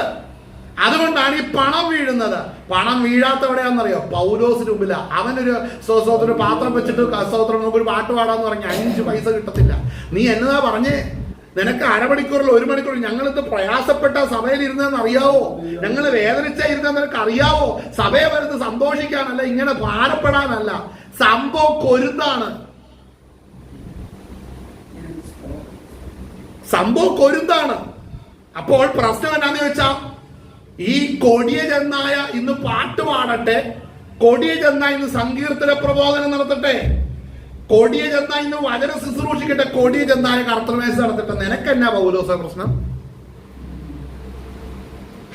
അതുകൊണ്ടാണ് ഈ പണം വീഴുന്നത്. പണം വീഴാത്ത എവിടെയാണെന്നറിയോ? പൗലോസിന് മുമ്പില. അവനൊരു സ്വസ്വത്തിന് പാത്രം വെച്ചിട്ട് സ്വത്രം നമുക്കൊരു പാട്ട് പാടാന്ന് പറഞ്ഞ 5 പൈസ കിട്ടത്തില്ല. നീ എന്നതാ പറഞ്ഞേ? നിനക്ക് അരമണിക്കൂറിൽ 1 മണിക്കൂർ ഞങ്ങളിത് പ്രയാസപ്പെട്ട സഭയിൽ ഇരുന്നതെന്ന് അറിയാവോ? ഞങ്ങൾ വേദനിച്ചായിരുന്നെന്ന് നിനക്ക് അറിയാവോ? സഭയെ വരുന്നത് സന്തോഷിക്കാനല്ല, ഇങ്ങനെ ഭാരപ്പെടാനല്ല. സംഭവം കൊരുന്താണ്. സംഭവം കൊരുന്താണ്. അപ്പോൾ പ്രശ്നം എന്നാന്ന് ചോദിച്ചാ, ഈ കൊടിയ ചെന്നായ ഇന്ന് പാട്ട് പാടട്ടെ, കൊടിയ ചെന്നായ ഇന്ന് സങ്കീർത്തന പ്രബോധനം നടത്തട്ടെ, കൊടിയ ചെന്നായ ഇന്ന് വചന ശുശ്രൂഷിക്കട്ടെ, കൊടിയ ചെന്നായ കർത്തൃമേശ നടത്തട്ടെ. നിനക്കെന്നാ പൗലോസ പ്രശ്നം?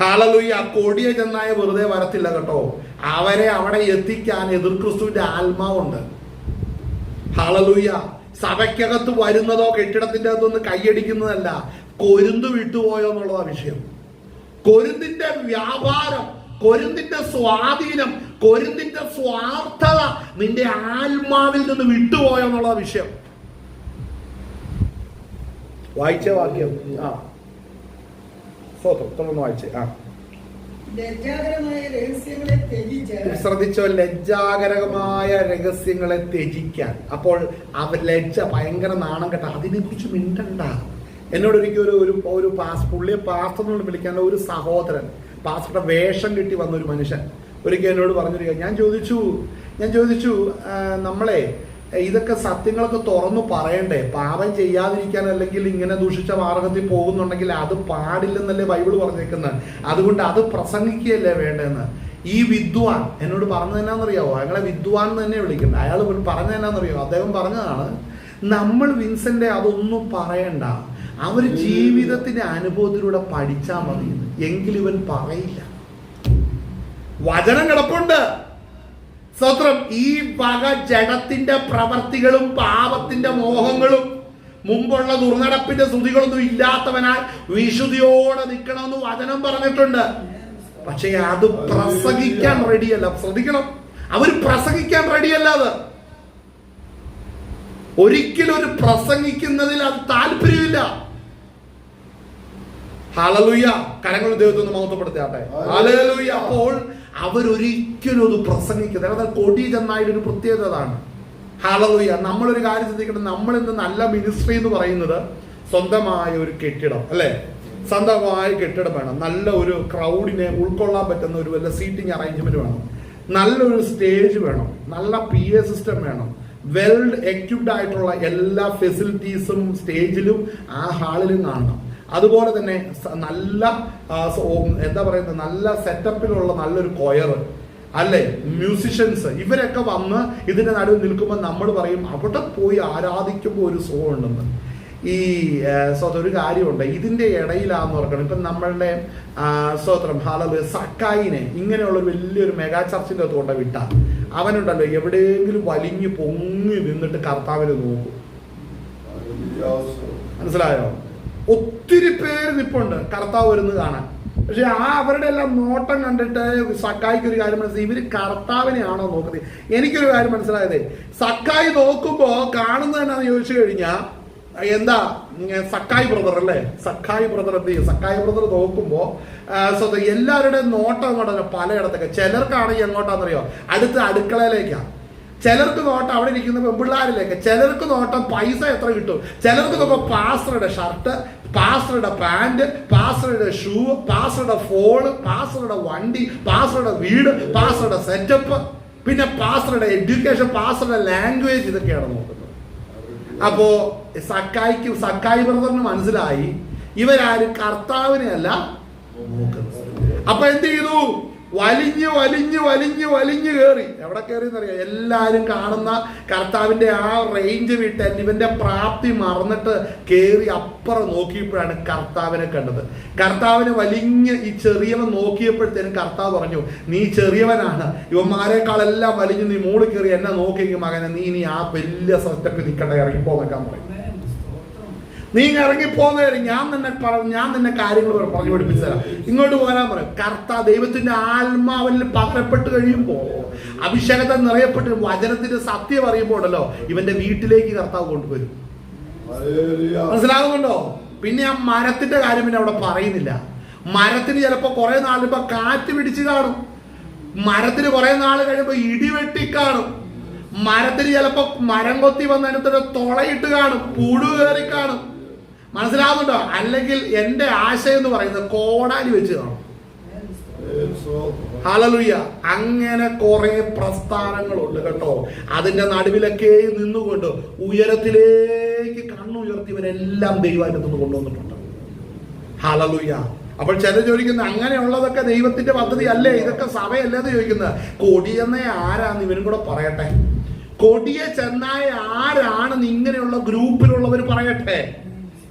ഹല്ലേലൂയ. കൊടിയ ചെന്നായ വെറുതെ വരത്തില്ല കേട്ടോ. അവരെ അവിടെ എത്തിക്കാൻ എതിർ ക്രിസ്തുവിന്റെ ആത്മാവുണ്ട്. ഹല്ലേലൂയ. സഭയ്ക്കകത്ത് വരുന്നതോ കെട്ടിടത്തിന്റെ അകത്തൊന്ന് കൈയടിക്കുന്നതല്ല, കൊരിന്ത് വിട്ടുപോയോ എന്നുള്ളതാ വിഷയം. കൊരിന്തിന്റെ വ്യാപാരം, കൊരിന്തിന്റെ സ്വാധീനം, കൊരിന്തിന്റെ സ്വാർത്ഥത നിന്റെ ആത്മാവിൽ നിന്ന് വിട്ടുപോയോ എന്നുള്ള വിഷയം. വായിച്ച വാക്യം തുടർന്ന് വായിച്ചേ. ശ്രദ്ധിച്ചോ, ലജ്ജാകരമായ രഹസ്യങ്ങളെ ത്യജിക്കാൻ. അപ്പോൾ അവർ ലജ്ജ ഭയങ്കര നാണം കേട്ട, അതിനെ കുറിച്ച് മിണ്ടണ്ട. എന്നോട് ഒരിക്കലും ഒരു പുള്ളിയെ പാസ്റ്റർ എന്ന് വിളിക്കാനുള്ള ഒരു സഹോദരൻ, പാസ്റ്ററുടെ വേഷം കിട്ടി വന്ന ഒരു മനുഷ്യൻ ഒരിക്കൽ എന്നോട് പറഞ്ഞിരിക്കുക. ഞാൻ ചോദിച്ചു നമ്മളെ ഇതൊക്കെ സത്യങ്ങളൊക്കെ തുറന്നു പറയണ്ടേ? പാപം ചെയ്യാതിരിക്കാൻ, അല്ലെങ്കിൽ ഇങ്ങനെ ദൂഷിച്ച മാർഗത്തിൽ പോകുന്നുണ്ടെങ്കിൽ അത് പാടില്ലെന്നല്ലേ ബൈബിൾ പറഞ്ഞേക്കുന്നത്. അതുകൊണ്ട് അത് പ്രസംഗിക്കുകയല്ലേ വേണ്ടെന്ന്. ഈ വിദ്വാൻ എന്നോട് പറഞ്ഞത് എന്നാന്നറിയാവോ? അയാളെ വിദ്വാൻ തന്നെ വിളിക്കണ്ട. അയാൾ പറഞ്ഞത് എന്നാന്നറിയാവോ? അദ്ദേഹം പറഞ്ഞതാണ്, നമ്മൾ വിൻസെന്റ് അതൊന്നും പറയണ്ട, അവർ ജീവിതത്തിന്റെ അനുഭവത്തിലൂടെ പഠിച്ചാൽ മതി. എങ്കിലും ഇവൻ പറയില്ല. വചനം കിടപ്പുണ്ട്. സ്വത്രം. ഈ വക ജഡത്തിന്റെ പ്രവർത്തികളും പാപത്തിന്റെ മോഹങ്ങളും മുമ്പുള്ള ദുർനടപ്പിന്റെ സ്തുതികളൊന്നും ഇല്ലാത്തവനാൽ വിശുദ്ധിയോടെ നിൽക്കണമെന്ന് വചനം പറഞ്ഞിട്ടുണ്ട്. പക്ഷെ അത് പ്രസംഗിക്കാൻ റെഡിയല്ല. ശ്രദ്ധിക്കണം, അവർ പ്രസംഗിക്കാൻ റെഡിയല്ല. അത് ഒരിക്കലും ഒരു പ്രസംഗിക്കുന്നതിൽ അത് താല്പര്യമില്ല. ഹല്ലേലൂയ. കരങ്ങൾ ദൈവത്തെ ഒന്ന് മഹത്വപ്പെടുത്താട്ടെ. ഹല്ലേലൂയ. അപ്പോൾ അവരൊരിക്കലും അത് പ്രസംഗിക്കുന്നത്. അതായത് കൊടി ചെന്നായിട്ടൊരു പ്രത്യേകത അതാണ്. ഹല്ലേലൂയ. നമ്മളൊരു കാര്യം ശ്രദ്ധിക്കണം, നമ്മളിന്ന് നല്ല മിനിസ്ട്രി എന്ന് പറയുന്നത് സ്വന്തമായ ഒരു കെട്ടിടം, അല്ലേ? സ്വന്തമായ കെട്ടിടം വേണം, നല്ല ഒരു ക്രൗഡിനെ ഉൾക്കൊള്ളാൻ പറ്റുന്ന ഒരു വല്ല സീറ്റിംഗ് അറേഞ്ച്മെന്റ് വേണം, നല്ലൊരു സ്റ്റേജ് വേണം, നല്ല PA സിസ്റ്റം വേണം, വെൽ എക്യുപ്ഡ് ആയിട്ടുള്ള എല്ലാ ഫെസിലിറ്റീസും സ്റ്റേജിലും ആ ഹാളിലും കാണണം. അതുപോലെ തന്നെ നല്ല എന്താ പറയുന്നത്, നല്ല സെറ്റപ്പിലുള്ള നല്ലൊരു കൊയർ, അല്ലെ, മ്യൂസിഷ്യൻസ്, ഇവരൊക്കെ വന്ന് ഇതിന്റെ നടുവിൽ നിൽക്കുമ്പോൾ നമ്മൾ പറയും അവിടെ പോയി ആരാധിക്കുമ്പോൾ ഒരു സുഖം ഉണ്ടെന്ന്. ഈ ഒരു കാര്യമുണ്ട്, ഇതിന്റെ ഇടയിലാന്ന് ഓർക്കണം. ഇപ്പം നമ്മളുടെ സ്തോത്രം ഹല്ലേലൂയ സക്കായിനെ ഇങ്ങനെയുള്ള ഒരു വലിയൊരു മെഗാ ചർച്ചിന്റെ അകത്ത് കൊണ്ട് വിട്ട അവനുണ്ടല്ലോ എവിടെയെങ്കിലും വലിഞ്ഞു പൊങ്ങി നിന്നിട്ട് കർത്താവിനെ നോക്കും. മനസ്സിലായോ? ഒത്തിരി പേര് നിപ്പുണ്ട് കർത്താവ് വരുന്നത് കാണാൻ. പക്ഷെ അവരുടെ എല്ലാം നോട്ടം കണ്ടിട്ട് സക്കായിക്ക് ഒരു കാര്യം മനസ്സിലായി, ഇവര് കർത്താവിനെയാണോ നോക്കുന്നത്? എനിക്കൊരു കാര്യം മനസ്സിലായതേ, സക്കായി നോക്കുമ്പോ കാണുന്നത് എന്നാന്ന് ചോദിച്ചു കഴിഞ്ഞാൽ എന്താ, സക്കായി ബ്രദർ അല്ലേ, സക്കായി ബ്രദർ എന്ത് ചെയ്യും? സക്കായി ബ്രദർ നോക്കുമ്പോ എല്ലാവരുടെയും നോട്ടം അങ്ങോട്ടല്ല, പലയിടത്തൊക്കെ. ചിലർക്കാണെങ്കിൽ എങ്ങോട്ടാണെന്നറിയോ? അടുത്ത അടുക്കളയിലേക്കാ. ചിലർക്ക് നോട്ടം അവിടെ ഇരിക്കുന്ന പെൺപിള്ളാരിലേക്ക്, ചിലർക്ക് നോട്ടം പൈസ എത്ര കിട്ടും, ചിലർക്ക് നോക്കാം പാസ്റ്ററുടെ ഷർട്ട്, പാസ്റ്ററുടെ പാന്റ്, പാസ്റ്ററുടെ ഷൂ, പാസ്റ്ററുടെ ഫോണ്, പാസ്റ്ററുടെ വണ്ടി, പാസ്റ്ററുടെ വീട്, പാസ്റ്ററുടെ സെറ്റപ്പ്, പിന്നെ പാസ്റ്ററുടെ എഡ്യൂക്കേഷൻ, പാസ്റ്ററുടെ ലാംഗ്വേജ്, ഇതൊക്കെയാണ് നോക്കുന്നത്. അപ്പോ സക്കായി ബ്രദറിന് മനസ്സിലായി ഇവരാരും കർത്താവിനെ അല്ല നോക്കുന്നത്. അപ്പൊ എന്ത് ചെയ്തു? വലിഞ്ഞു വലിഞ്ഞു വലിഞ്ഞു വലിഞ്ഞു കയറി. എവിടെ കയറിയെന്നറിയാം? എല്ലാരും കാണുന്ന കർത്താവിന്റെ ആ റേഞ്ച് വിട്ട് ഇവന്റെ പ്രാപ്തി മറന്നിട്ട് കയറി അപ്പുറം നോക്കിയപ്പോഴാണ് കർത്താവിനെ കണ്ടത്. കർത്താവിനെ വലിഞ്ഞ് ഈ ചെറിയവൻ നോക്കിയപ്പോഴത്തേനും കർത്താവ് പറഞ്ഞു, നീ ചെറിയവനാണ്, ഇവന്മാരെക്കാളെല്ലാം വലിഞ്ഞ് നീ മൂളി കയറി എന്നെ നോക്കിയെങ്കിൽ മകനെ, നീ ഇനി ആ വലിയ സത്യത്തിൽ നിൽക്കണ്ട, ഇറങ്ങിപ്പോന്നേക്കാൻ പറയും. നീ ഇറങ്ങിപ്പോന്നേരും, ഞാൻ നിന്നെ കാര്യങ്ങൾ പറഞ്ഞു പഠിപ്പിച്ചു തരാം, ഇങ്ങോട്ട് പോരാൻ പറയും. കർത്താവ് ദൈവത്തിന്റെ ആത്മാവിൽ പകരപ്പെട്ട് കഴിയുമ്പോ, അഭിഷേകത്തെ നിറയപ്പെട്ട് വചനത്തിന്റെ സത്യം അറിയുമ്പോഴല്ലോ ഇവന്റെ വീട്ടിലേക്ക് കർത്താവ് കൊണ്ടുവരും. മനസ്സിലാകുന്നുണ്ടോ? പിന്നെ ആ മരത്തിന്റെ കാര്യം പിന്നെ അവിടെ പറയുന്നില്ല. മരത്തിന് ചിലപ്പോ കുറെ നാളിപ്പോ കാറ്റ് പിടിച്ച് കാണും, മരത്തിന് കുറെ നാൾ കഴിയുമ്പോ ഇടിവെട്ടി കാണും, മരത്തിന് ചിലപ്പോ മരം കൊത്തി വന്നതിനകത്ത് തുളയിട്ട് കാണും, പുഴു കയറി കാണും. മനസ്സിലാവുന്നുണ്ടോ? അല്ലെങ്കിൽ എന്റെ ആശയം എന്ന് പറയുന്നത് കോടാലി വെച്ച് കാണും. ഹല്ലേലൂയ. അങ്ങനെ കുറെ പ്രസ്ഥാനങ്ങളുണ്ട് കേട്ടോ. അതിന്റെ നടുവിലൊക്കെ നിന്നുകൊണ്ട് ഉയരത്തിലേക്ക് കണ്ണുയർത്തിയവരെല്ലാം ദൈവാലയത്തിൽ കൊണ്ടുവന്നിട്ടുണ്ട്. ഹല്ലേലൂയ. അപ്പോൾ ചില ചോദിക്കുന്നത് അങ്ങനെയുള്ളതൊക്കെ ദൈവത്തിന്റെ പദ്ധതി അല്ലേ, ഇതൊക്കെ സഭയല്ലേ എന്ന് ചോദിക്കുന്നത്. കൊടിയെന്ന ആരാന്ന് ഇവനും കൂടെ പറയട്ടെ. കൊടിയെ ചെന്നായ ആരാണെന്ന് ഇങ്ങനെയുള്ള ഗ്രൂപ്പിലുള്ളവർ പറയട്ടെ,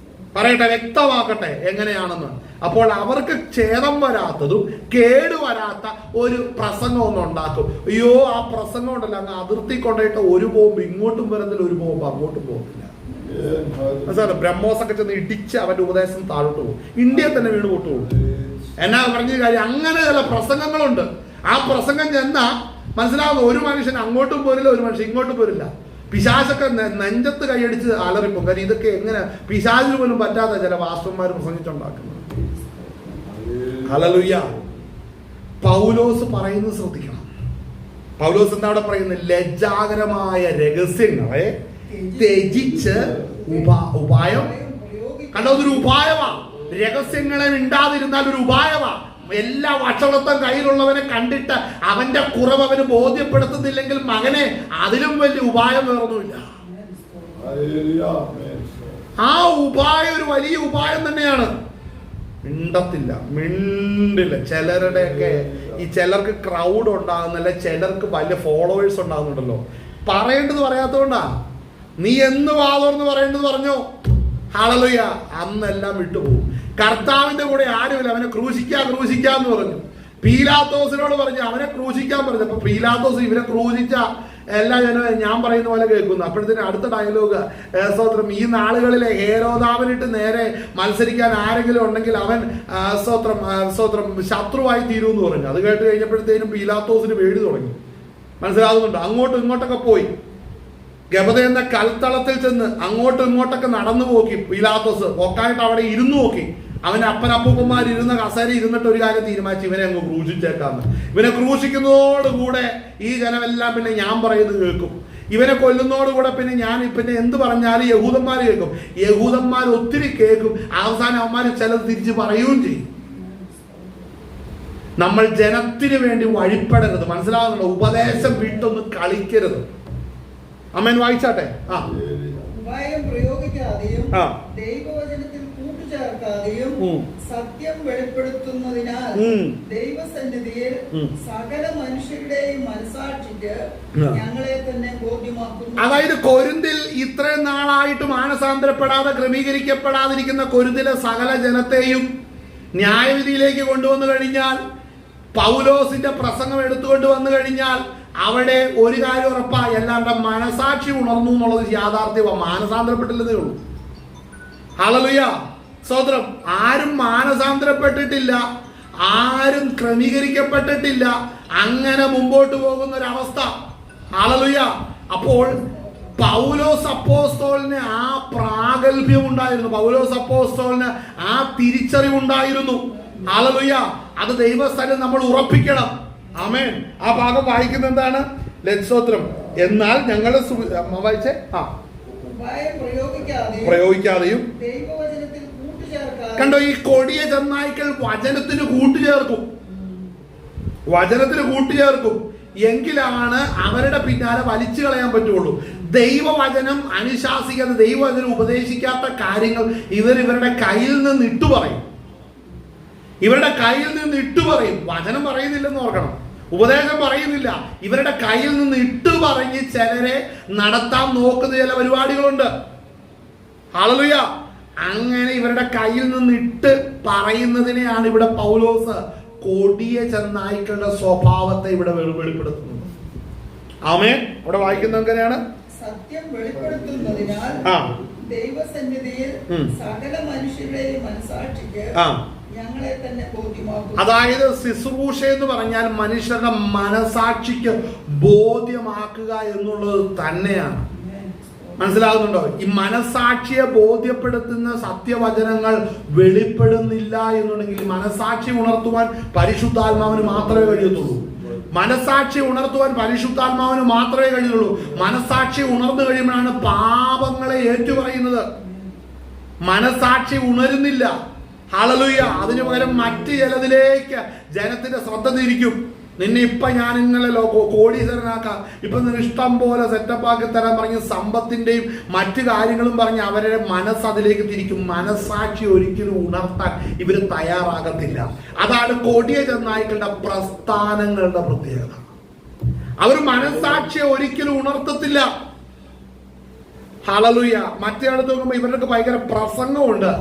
വ്യക്തമാക്കട്ടെ എങ്ങനെയാണെന്ന്. അപ്പോൾ അവർക്ക് ഛേദം വരാത്തതും കേടുവരാത്ത ഒരു പ്രസംഗം ഒന്നും ഉണ്ടാക്കും. അയ്യോ, ആ പ്രസംഗം ഉണ്ടല്ലോ അങ്ങ് അതിർത്തി കൊണ്ടുപോയിട്ട് ഒരു ബോംബ് ഇങ്ങോട്ടും വരുന്നില്ല, ഒരു ബോംബ് അങ്ങോട്ടും പോകുന്നില്ല. ബ്രഹ്മോസൊക്കെ ചെന്ന് ഇടിച്ച് അവന്റെ ഉപദേശം താഴോട്ട് പോകും, ഇന്ത്യയിൽ തന്നെ വീണ് പൊട്ടുപോകും. എന്നാ പറഞ്ഞ കാര്യം, അങ്ങനെ ചില പ്രസംഗങ്ങളുണ്ട്. ആ പ്രസംഗം ചെന്നാ മനസ്സിലാവുന്ന ഒരു മനുഷ്യൻ അങ്ങോട്ടും പോരില്ല, ഒരു മനുഷ്യൻ ഇങ്ങോട്ടും പോരില്ല. പിശാചൊക്കെ നെഞ്ചത്ത് കൈയടിച്ച് അലറിപ്പോ. കാര്യം ഇതൊക്കെ എങ്ങനെ പിശാചിന് പോലും പറ്റാത്ത ചില വാസ്തവന്മാർ പ്രസംഗിച്ചുണ്ടാക്കുന്നത്. ഹല്ലേലൂയ. പൗലോസ് പറയുന്നത് ശ്രദ്ധിക്കണം. പൗലോസ് എന്താ അവിടെ പറയുന്നത്? ലജ്ജാകരമായ രഹസ്യങ്ങളെ ത്യജിച്ച് ഉപായം. കണ്ടോ, അതൊരു ഉപായമാ. രഹസ്യങ്ങളെ മിണ്ടാതിരുന്നാൽ ഒരു ഉപായമാ. എല്ലാ വഷളത്വം കയ്യിലുള്ളവനെ കണ്ടിട്ട് അവന്റെ കുറവ് അവന് ബോധ്യപ്പെടുത്തുന്നില്ലെങ്കിൽ മകനെ, അതിലും വലിയ ഉപായം വേറൊന്നുമില്ല. ആ ഉപായം ഒരു വലിയ ഉപായം തന്നെയാണ്. മിണ്ടില്ല. ചിലരുടെയൊക്കെ ചിലർക്ക് ക്രൗഡ് ഉണ്ടാകുന്നല്ല, ചിലർക്ക് വലിയ ഫോളോവേഴ്സ് ഉണ്ടാകുന്നുണ്ടല്ലോ. പറയേണ്ടത് പറയാത്തതുകൊണ്ടാ. നീ എന്ന് വാതോർന്ന് പറയേണ്ടത് പറഞ്ഞോ. ഹല്ലേലൂയ. അന്നെല്ലാം വിട്ടുപോകും. കർത്താവിന്റെ കൂടെ ആരുമില്ല. അവനെ ക്രൂശിക്കാന്ന് പറഞ്ഞു. പീലാത്തോസിനോട് പറഞ്ഞു അവനെ ക്രൂശിക്കാൻ പറഞ്ഞു. അപ്പൊ പീലാത്തോസ് ഇവനെ ക്രൂശിച്ച എല്ലാ ജനവും ഞാൻ പറയുന്ന പോലെ കേൾക്കുന്നു. അപ്പോഴത്തേന് അടുത്ത ഡയലോഗ്, സ്തോത്രം, ഈ നാളുകളിലെ ഹേരോദാവിനിട്ട് നേരെ മത്സരിക്കാൻ ആരെങ്കിലും ഉണ്ടെങ്കിൽ അവൻ സ്തോത്രം ശത്രുവായി തീരുമെന്ന് പറഞ്ഞു. അത് കേട്ട് കഴിഞ്ഞപ്പോഴത്തേനും പീലാത്തോസിന് പേടി തുടങ്ങി. മനസ്സിലാകുന്നുണ്ട്? അങ്ങോട്ടും ഇങ്ങോട്ടൊക്കെ പോയി. ഗബദ കൽത്തളത്തിൽ ചെന്ന് അങ്ങോട്ടും ഇങ്ങോട്ടൊക്കെ നടന്നു നോക്കി. പീലാത്തോസ് ഒക്കായിട്ട് അവിടെ ഇരുന്നു നോക്കി. അവന്റെ അപ്പനപ്പൂപ്പന്മാർ ഇരുന്ന കസേര ഇരുന്നിട്ട് ഒരു കാര്യം തീരുമാനിച്ചു, ഇവനെ അങ്ങ് ക്രൂശിച്ചേക്കാന്ന്. ഇവനെ ക്രൂശിക്കുന്നതോടുകൂടെ ഈ ജനമെല്ലാം പിന്നെ ഞാൻ പറയുന്നത് കേൾക്കും. ഇവനെ കൊല്ലുന്നതോടുകൂടെ പിന്നെ എന്ത് പറഞ്ഞാലും യഹൂദന്മാർ കേൾക്കും. യഹൂദന്മാർ ഒത്തിരി കേൾക്കും. അവസാനം അവന്മാർ ചിലത് തിരിച്ച് പറയുകയും ചെയ്യും. നമ്മൾ ജനത്തിന് വേണ്ടി വഴിപ്പെടരുത്. മനസ്സിലാകുന്നുണ്ടോ? ഉപദേശം വിട്ടൊന്ന് കളിക്കരുത്. അമ്മേൻ വായിച്ചാട്ടെ. ഉപായം പ്രയോഗിക്കാതെയും ദൈവവചനത്തിൽ കൂട്ടുചേർക്കാതെയും സത്യം വെളിപ്പെടുത്തുന്നതിനാൽ ദൈവസന്നിധിയിൽ സകല മനുഷ്യരുടെയും മനസാക്ഷിക്ക് ഞങ്ങളെ തന്നെ ബോധ്യമാക്കുന്നു. അതായത് കൊരിന്തിൽ ഇത്രയും നാളായിട്ട് മാനസാന്തരപ്പെടാതെ ക്രമീകരിക്കപ്പെടാതിരിക്കുന്ന കൊരിന്തിലെ സകല ജനത്തെയും ന്യായവിധിയിലേക്ക് കൊണ്ടുവന്നു കഴിഞ്ഞാൽ, പൗലോസിന്റെ പ്രസംഗം എടുത്തുകൊണ്ട് വന്നു കഴിഞ്ഞാൽ അവിടെ ഒരു കാര്യം ഉറപ്പാ, എല്ലാവരുടെ മനസാക്ഷി ഉണർന്നു എന്നുള്ളത് യാഥാർത്ഥ്യമാണ്. മാനസാന്തരപ്പെട്ടില്ലെന്നേ ഉള്ളൂ. ഹല്ലേലൂയ, സ്തോത്രം. ആരും മാനസാന്തരപ്പെട്ടിട്ടില്ല, ആരും ക്രമീകരിക്കപ്പെട്ടിട്ടില്ല. അങ്ങനെ മുമ്പോട്ട് പോകുന്ന ഒരവസ്ഥ. ഹല്ലേലൂയ. അപ്പോൾ പൗലോസ് അപ്പോസ്തലന് ആ പ്രാഗൽഭ്യം ഉണ്ടായിരുന്നു. പൗലോസ് അപ്പോസ്തലന് ആ തിരിച്ചറിവുണ്ടായിരുന്നു. ഹല്ലേലൂയ. അത് ദൈവസ്ഥലം നമ്മൾ ഉറപ്പിക്കണം. ആമേൻ. ആ ഭാഗം വായിക്കുന്നത് എന്താണ്? സ്തോത്രം. എന്നാൽ ഞങ്ങളുടെ വായിച്ചേ. പ്രയോഗിക്കാതെയും കണ്ടോ, ഈ കൊടിയ ചെന്നായ്ക്കൾ വചനത്തിന് കൂട്ടുചേർക്കും. വചനത്തിന് കൂട്ടുചേർക്കും എങ്കിലാണ് അവരുടെ പിന്നാലെ വലിച്ചു കളയാൻ പറ്റുള്ളൂ. ദൈവവചനം അനുശാസിക്കാത്ത, ദൈവവചനം ഉപദേശിക്കാത്ത കാര്യങ്ങൾ ഇവരുടെ കയ്യിൽ നിന്ന് ഇട്ടുപറയും. ഇവരുടെ കയ്യിൽ നിന്ന് ഇട്ടുപറയും. വചനം പറയുന്നില്ലെന്ന് ഓർക്കണം, ഉപദേശം പറയുന്നില്ല. ഇവരുടെ കയ്യിൽ നിന്ന് ഇട്ടു പറഞ്ഞ് ചിലരെ നടത്താൻ നോക്കുന്ന ചില പരിപാടികളുണ്ട്. ഹല്ലേലൂയ. അങ്ങനെ ഇവരുടെ കയ്യിൽ നിന്ന് ഇട്ട് പറയുന്നതിനെയാണ് ഇവിടെ പൗലോസ് കൊടിയ ചെന്നായ്ക്കളുടെ സ്വഭാവത്തെ ഇവിടെ വെളിപ്പെടുത്തുന്നത്. ആമേൻ. അവിടെ വായിക്കുന്നത് എങ്ങനെയാണ്? സത്യം വെളിപ്പെടുത്തുന്നതിനാൽ ദൈവസന്നിധിയിൽ സകല മനുഷ്യരുടെയും മനസാക്ഷിക്ക് ഞങ്ങളെ തന്നെ ബോധ്യമാക്കും. അതായത് ശുശ്രൂഷ എന്ന് പറഞ്ഞാൽ മനുഷ്യരുടെ മനസാക്ഷിക്ക് ബോധ്യമാക്കുക എന്നുള്ളത് തന്നെയാണ്. മനസ്സിലാകുന്നുണ്ടോ? ഈ മനസാക്ഷിയെ ബോധ്യപ്പെടുത്തുന്ന സത്യവചനങ്ങൾ വെളിപ്പെടുന്നില്ല എന്നുണ്ടെങ്കിൽ മനസാക്ഷി ഉണർത്തുവാൻ പരിശുദ്ധാത്മാവിന് മാത്രമേ കഴിയത്തുള്ളൂ. മനസാക്ഷി ഉണർത്തുവാൻ പരിശുദ്ധാത്മാവിന് മാത്രമേ കഴിയുള്ളൂ. മനസാക്ഷി ഉണർന്നു കഴിയുമ്പോഴാണ് പാപങ്ങളെ ഏറ്റുപറയുന്നത്. മനസാക്ഷി ഉണരുന്നില്ല. ഹല്ലേലൂയ. അതിനു പകരം മറ്റു ചിലതിലേക്ക് ജനത്തിന്റെ ശ്രദ്ധ തിരിക്കും. നിന്നെ ഇപ്പൊ ഞാൻ ഇന്നലെ കോടീശ്വരനാക്കാം, ഇപ്പൊ നിന്നെ ഇഷ്ടം പോലെ സെറ്റപ്പാക്കി തരാൻ പറഞ്ഞ് സമ്പത്തിന്റെയും മറ്റു കാര്യങ്ങളും പറഞ്ഞ് അവരുടെ മനസ്സ് അതിലേക്ക് തിരിക്കും. മനസാക്ഷി ഒരിക്കലും ഉണർത്താൻ ഇവര് തയ്യാറാകത്തില്ല. അതാണ് കൊടിയ ചെന്നായ്ക്കളുടെ പ്രസ്ഥാനങ്ങളുടെ പ്രത്യേകത. അവർ മനസാക്ഷിയെ ഒരിക്കലും ഉണർത്തത്തില്ല. ഹല്ലേലൂയ. മറ്റേ അടുത്ത് നോക്കുമ്പോൾ ഇവർക്ക് ഭയങ്കര പ്രസംഗമുണ്ട്.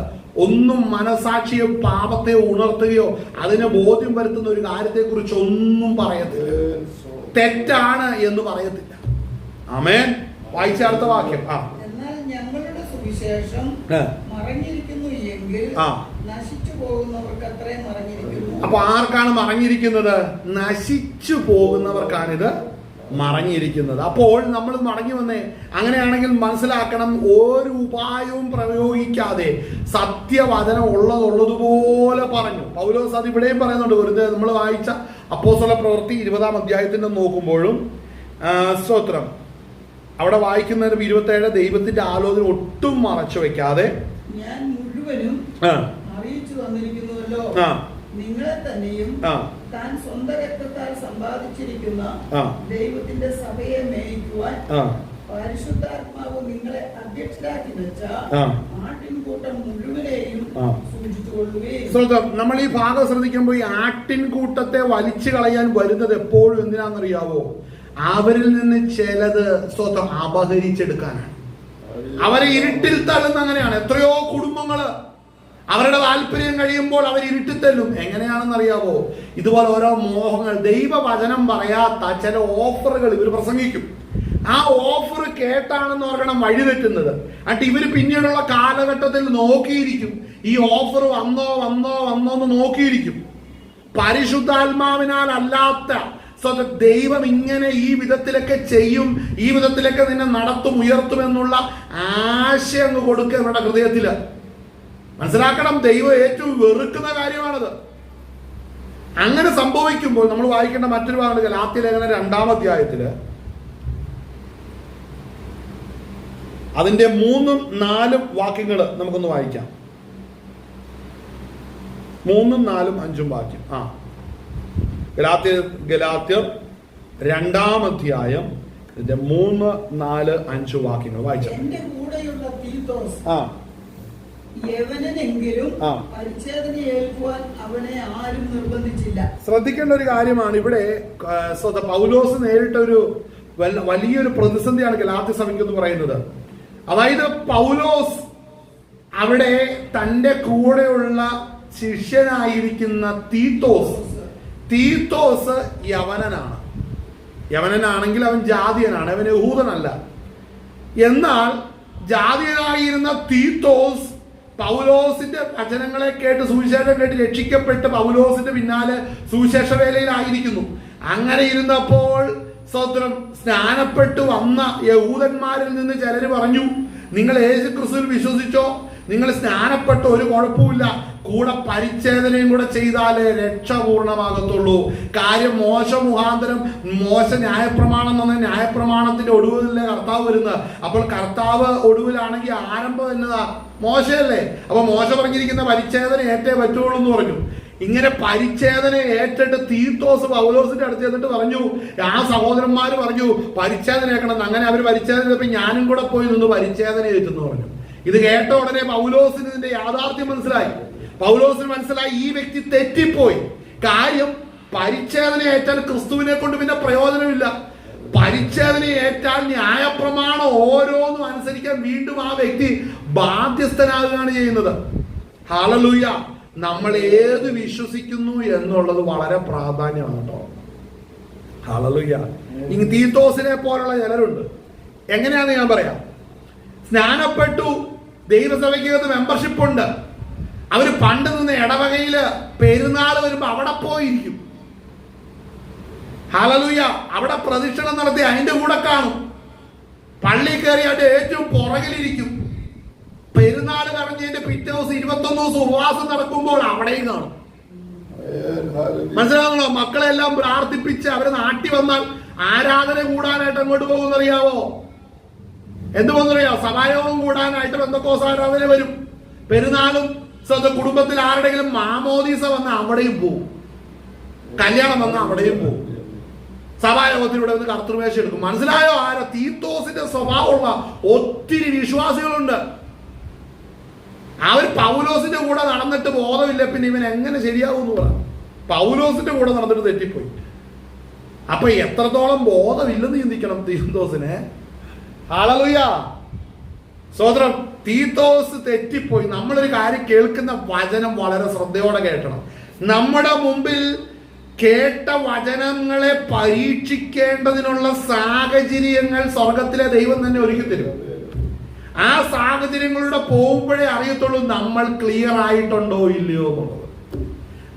ഒന്നും മനസാക്ഷിയോ പാപത്തെ ഉണർത്തുകയോ അതിനെ ബോധ്യം വരുത്തുന്ന ഒരു കാര്യത്തെ കുറിച്ച് ഒന്നും പറയത്തില്ല. തെറ്റാണ് എന്ന് പറയത്തില്ല. ആമേൻ. വായിച്ച അടുത്ത വാക്യം. എന്നാൽ ഞങ്ങളുടെ സുവിശേഷം മറഞ്ഞിരിക്കുന്നു എങ്കിൽ നശിച്ചു പോകുന്നവർക്ക് അത്രയും മറഞ്ഞിരിക്കുന്നു. അപ്പൊ ആർക്കാണ് മറഞ്ഞിരിക്കുന്നത്? നശിച്ചു പോകുന്നവർക്കാണിത് മറഞ്ഞിരിക്കുന്നത്. അപ്പോൾ നമ്മൾ മടങ്ങി വന്നേ. അങ്ങനെയാണെങ്കിൽ മനസ്സിലാക്കണം, ഒരു ഉപായവും പ്രയോഗിക്കാതെ സത്യവചനം ഉള്ളതുപോലെ പറഞ്ഞു. പൗലോസ് അത് ഇവിടെയും പറയുന്നുണ്ട്. വെറുതെ നമ്മൾ വായിച്ച അപ്പോസ്തല പ്രവൃത്തി 20-ാം അധ്യായത്തിന്റെ നോക്കുമ്പോഴും സ്തോത്രം അവിടെ വായിക്കുന്നതിന് 27 ദൈവത്തിന്റെ ആലോചന ഒട്ടും മറച്ചു വെക്കാതെ ഞാൻ മുഴുവനും അറിയിച്ചു തന്നിരിക്കുന്നുവല്ലോ, നിങ്ങളെ തന്നെയും താൻ സ്വന്തം രക്തത്താൽ സമ്പാദിച്ചിരിക്കുന്ന ദൈവത്തിന്റെ സഭയെ മേയിക്കുവാൻ പരിശുദ്ധാത്മാവ് നിങ്ങളെ അധ്യക്ഷരാക്കി വെച്ച ആട്ടിൻകൂട്ടം മുഴുവനെയും സൂക്ഷിച്ചുകൊള്ളുകയും. നമ്മൾ ഈ ഭാഗം ശ്രദ്ധിക്കുമ്പോൾ ഈ ആട്ടിൻകൂട്ടത്തെ വലിച്ചു കളയാൻ വരുന്നത് എപ്പോഴും എന്തിനാണെന്നറിയാവോ? അവരിൽ നിന്ന് ചിലത് സ്വന്തം അപഹരിച്ചെടുക്കാനാണ്. അവരെ ഇരുട്ടിൽ തള്ളുന്ന അങ്ങനെയാണ്. എത്രയോ കുടുംബങ്ങള് അവരുടെ താല്പര്യം കഴിയുമ്പോൾ അവർ ഇരുട്ടിത്തല്ലും. എങ്ങനെയാണെന്നറിയാവോ? ഇതുപോലെ ഓരോ മോഹങ്ങൾ, ദൈവവചനം പറയാത്ത ചില ഓഫറുകൾ ഇവർ പ്രസംഗിക്കും. ആ ഓഫർ കേട്ടാണെന്ന് ഓർക്കണം വഴിതെറ്റുന്നത്. എന്നിട്ട് ഇവര് പിന്നീടുള്ള കാലഘട്ടത്തിൽ നോക്കിയിരിക്കും, ഈ ഓഫർ വന്നോ എന്ന് നോക്കിയിരിക്കും. പരിശുദ്ധാത്മാവിനാൽ അല്ലാത്ത ദൈവം ഇങ്ങനെ ഈ വിധത്തിലൊക്കെ ചെയ്യും, ഈ വിധത്തിലൊക്കെ നിന്നെ നടത്തും, ഉയർത്തും എന്നുള്ള ആശയം അങ്ങ് കൊടുക്കുക ഇവരുടെ ഹൃദയത്തില്. മനസ്സിലാക്കണം, ദൈവം ഏറ്റവും വെറുക്കുന്ന കാര്യമാണത്. അങ്ങനെ സംഭവിക്കുമ്പോൾ നമ്മൾ വായിക്കേണ്ട മറ്റൊരു ഭാഗം ഗലാത്യ ലേഖനം 2-ാം അധ്യായത്തില് അതിന്റെ 3ഉം 4ഉം വാക്യങ്ങൾ നമുക്കൊന്ന് വായിക്കാം. 3ഉം 4ഉം 5ഉം വാക്യം. ഗലാത്യർ 2-ാം അധ്യായം ഇതിന്റെ 3, 4, 5 വാക്യങ്ങൾ വായിച്ചു. എന്റെ കൂടെയുള്ള തീത്തോസ് യവനെങ്കിലും പരിച്ഛേദന ഏൽക്കുവാൻ അവനെ ആരും നിർബന്ധിച്ചില്ല. ശ്രദ്ധിക്കേണ്ട ഒരു കാര്യമാണ് ഇവിടെ. പൗലോസ് നേരിട്ട ഒരു വലിയൊരു പ്രതിസന്ധിയാണ് ഗലാത്യ സഭയ്ക്ക് എന്ന് പറയുന്നത്. അതായത് പൗലോസ് അവിടെ തന്റെ കൂടെയുള്ള ശിഷ്യനായിരിക്കുന്ന തീത്തോസ് യവനനാണെങ്കിൽ അവൻ ജാതിയനാണ്, അവൻ യഹൂദനല്ല. എന്നാൽ ജാതിയനായിരുന്ന തീത്തോസ് പൗലോസിന്റെ വചനങ്ങളെ കേട്ട് സുവിശേഷം കേട്ട് രക്ഷിക്കപ്പെട്ട് പൗലോസിന്റെ പിന്നാലെ സുവിശേഷ വേലയിലായിരിക്കുന്നു. അങ്ങനെ ഇരുന്നപ്പോൾ സ്തോത്രം സ്നാനപ്പെട്ടു വന്ന യഹൂദന്മാരിൽ നിന്ന് ചിലര് പറഞ്ഞു, നിങ്ങൾ യേശു ക്രിസ്തുവിൽ വിശ്വസിച്ചോ, നിങ്ങൾ സ്നാനപ്പെട്ട ഒരു കുഴപ്പമില്ല, കൂടെ പരിച്ഛേദനയും കൂടെ ചെയ്താലേ രക്ഷ പൂർണ്ണമാകത്തുള്ളൂ. കാര്യം മോശ മുഖാന്തരം ന്യായപ്രമാണം എന്ന ന്യായപ്രമാണത്തിന്റെ ഒടുവിലല്ലേ കർത്താവ് വരുന്നത്. അപ്പോൾ കർത്താവ് ഒടുവിലാണെങ്കിൽ ആരംഭം എന്നതാ മോശയല്ലേ. അപ്പൊ മോശ പറഞ്ഞിരിക്കുന്ന പരിച്ഛേദന ഏറ്റേ പറ്റുള്ളൂ എന്ന് പറഞ്ഞു. ഇങ്ങനെ പരിച്ഛേദന ഏറ്റിട്ട് തീത്തോസ് പൗലോസിന്റെ അടുത്ത് ചെന്നിട്ട് പറഞ്ഞു, ആ സഹോദരന്മാര് പറഞ്ഞു പരിച്ഛേദന ഏക്കണം. അങ്ങനെ അവർ പരിച്ഛേദന ചെയ്തപ്പോ ഞാനും കൂടെ പോയി നിന്ന് പരിച്ഛേദന ഏറ്റെന്ന് പറഞ്ഞു. ഇത് കേട്ട ഉടനെ പൗലോസിന് ഇതിന്റെ യാഥാർത്ഥ്യം മനസ്സിലായി. പൗലോസിന് മനസ്സിലായി ഈ വ്യക്തി തെറ്റിപ്പോയി. കാര്യം പരിച്ഛേദന ഏറ്റാൽ ക്രിസ്തുവിനെ കൊണ്ട് പിന്നെ പ്രയോജനമില്ല. പരിച്ഛേദന ഏറ്റാൽ ന്യായപ്രമാണം ഓരോന്നും അനുസരിക്കാൻ വീണ്ടും ആ വ്യക്തി ബാധ്യസ്ഥനാകുകയാണ് ചെയ്യുന്നത്. ഹല്ലേലൂയ. നമ്മൾ ഏത് വിശ്വസിക്കുന്നു എന്നുള്ളത് വളരെ പ്രാധാന്യമാണ് കേട്ടോ. ഹല്ലേലൂയ. ഇനി തീത്തോസിനെ പോലുള്ള ചിലരുണ്ട്. എങ്ങനെയാന്ന് ഞാൻ പറയാം. സ്നാനപ്പെട്ടു, ദൈവസഭയ്ക്കകത്ത് മെമ്പർഷിപ്പ് ഉണ്ട്. അവര് പണ്ട് നിന്ന് ഇടവകയില് പെരുന്നാൾ വരുമ്പോ അവിടെ പോയിരിക്കും. ഹല്ലേലൂയ. അവിടെ പ്രദക്ഷിണം നടത്തി അതിന്റെ കൂടെ കാണും. പള്ളി കയറിയായിട്ട് ഏറ്റവും പുറകിലിരിക്കും. പെരുന്നാൾ കഴിഞ്ഞതിന്റെ പിറ്റേ ദിവസം 21 ദിവസം ഉപവാസം നടക്കുമ്പോൾ അവിടെയും കാണും. മനസ്സിലാകണോ? മക്കളെല്ലാം പ്രാർത്ഥിപ്പിച്ച് അവര് നാട്ടിൽ വന്നാൽ ആരാധന കൂടാനായിട്ട് അങ്ങോട്ട് പോകുന്നറിയാവോ? എന്തുവെന്നറിയാം? സഭായോഗം കൂടാനായിട്ട് ബന്ധക്കോസ് ആരാധന വരും. പെരുന്നാളും സ്വന്തം കുടുംബത്തിൽ ആരുടെങ്കിലും മാമോദീസ വന്ന അവിടെയും പോകും. കല്യാണം വന്ന അവിടെയും പോകും. സഭായോഗത്തിലൂടെ ഒന്ന് കർത്തൃമേശ എടുക്കും. മനസ്സിലായോ? ആരോ തീത്തോസിന്റെ സ്വഭാവമുള്ള ഒത്തിരി വിശ്വാസികളുണ്ട്. അവർ പൗലോസിന്റെ കൂടെ നടന്നിട്ട് ബോധമില്ല, പിന്നെ ഇവൻ എങ്ങനെ ശരിയാവും എന്ന് പറയാം. പൗലോസിന്റെ കൂടെ നടന്നിട്ട് തെറ്റിപ്പോയി. അപ്പൊ എത്രത്തോളം ബോധമില്ലെന്ന് ചിന്തിക്കണം തീത്തോസിനെ. ഹല്ലേലൂയ. സോദരം, തീത്തോസ് തെറ്റിപ്പോയി. നമ്മളൊരു കാര്യം കേൾക്കുന്ന വചനം വളരെ ശ്രദ്ധയോടെ കേൾക്കണം. നമ്മുടെ മുമ്പിൽ കേട്ട വചനങ്ങളെ പരീക്ഷിക്കേണ്ടതിനുള്ള സാഹചര്യങ്ങൾ സ്വർഗത്തിലെ ദൈവം തന്നെ ഒരുക്കി തരും. ആ സാഹചര്യങ്ങളിലൂടെ പോകുമ്പോഴേ അറിയത്തുള്ളൂ നമ്മൾ ക്ലിയർ ആയിട്ടുണ്ടോ ഇല്ലയോ എന്നുള്ളത്.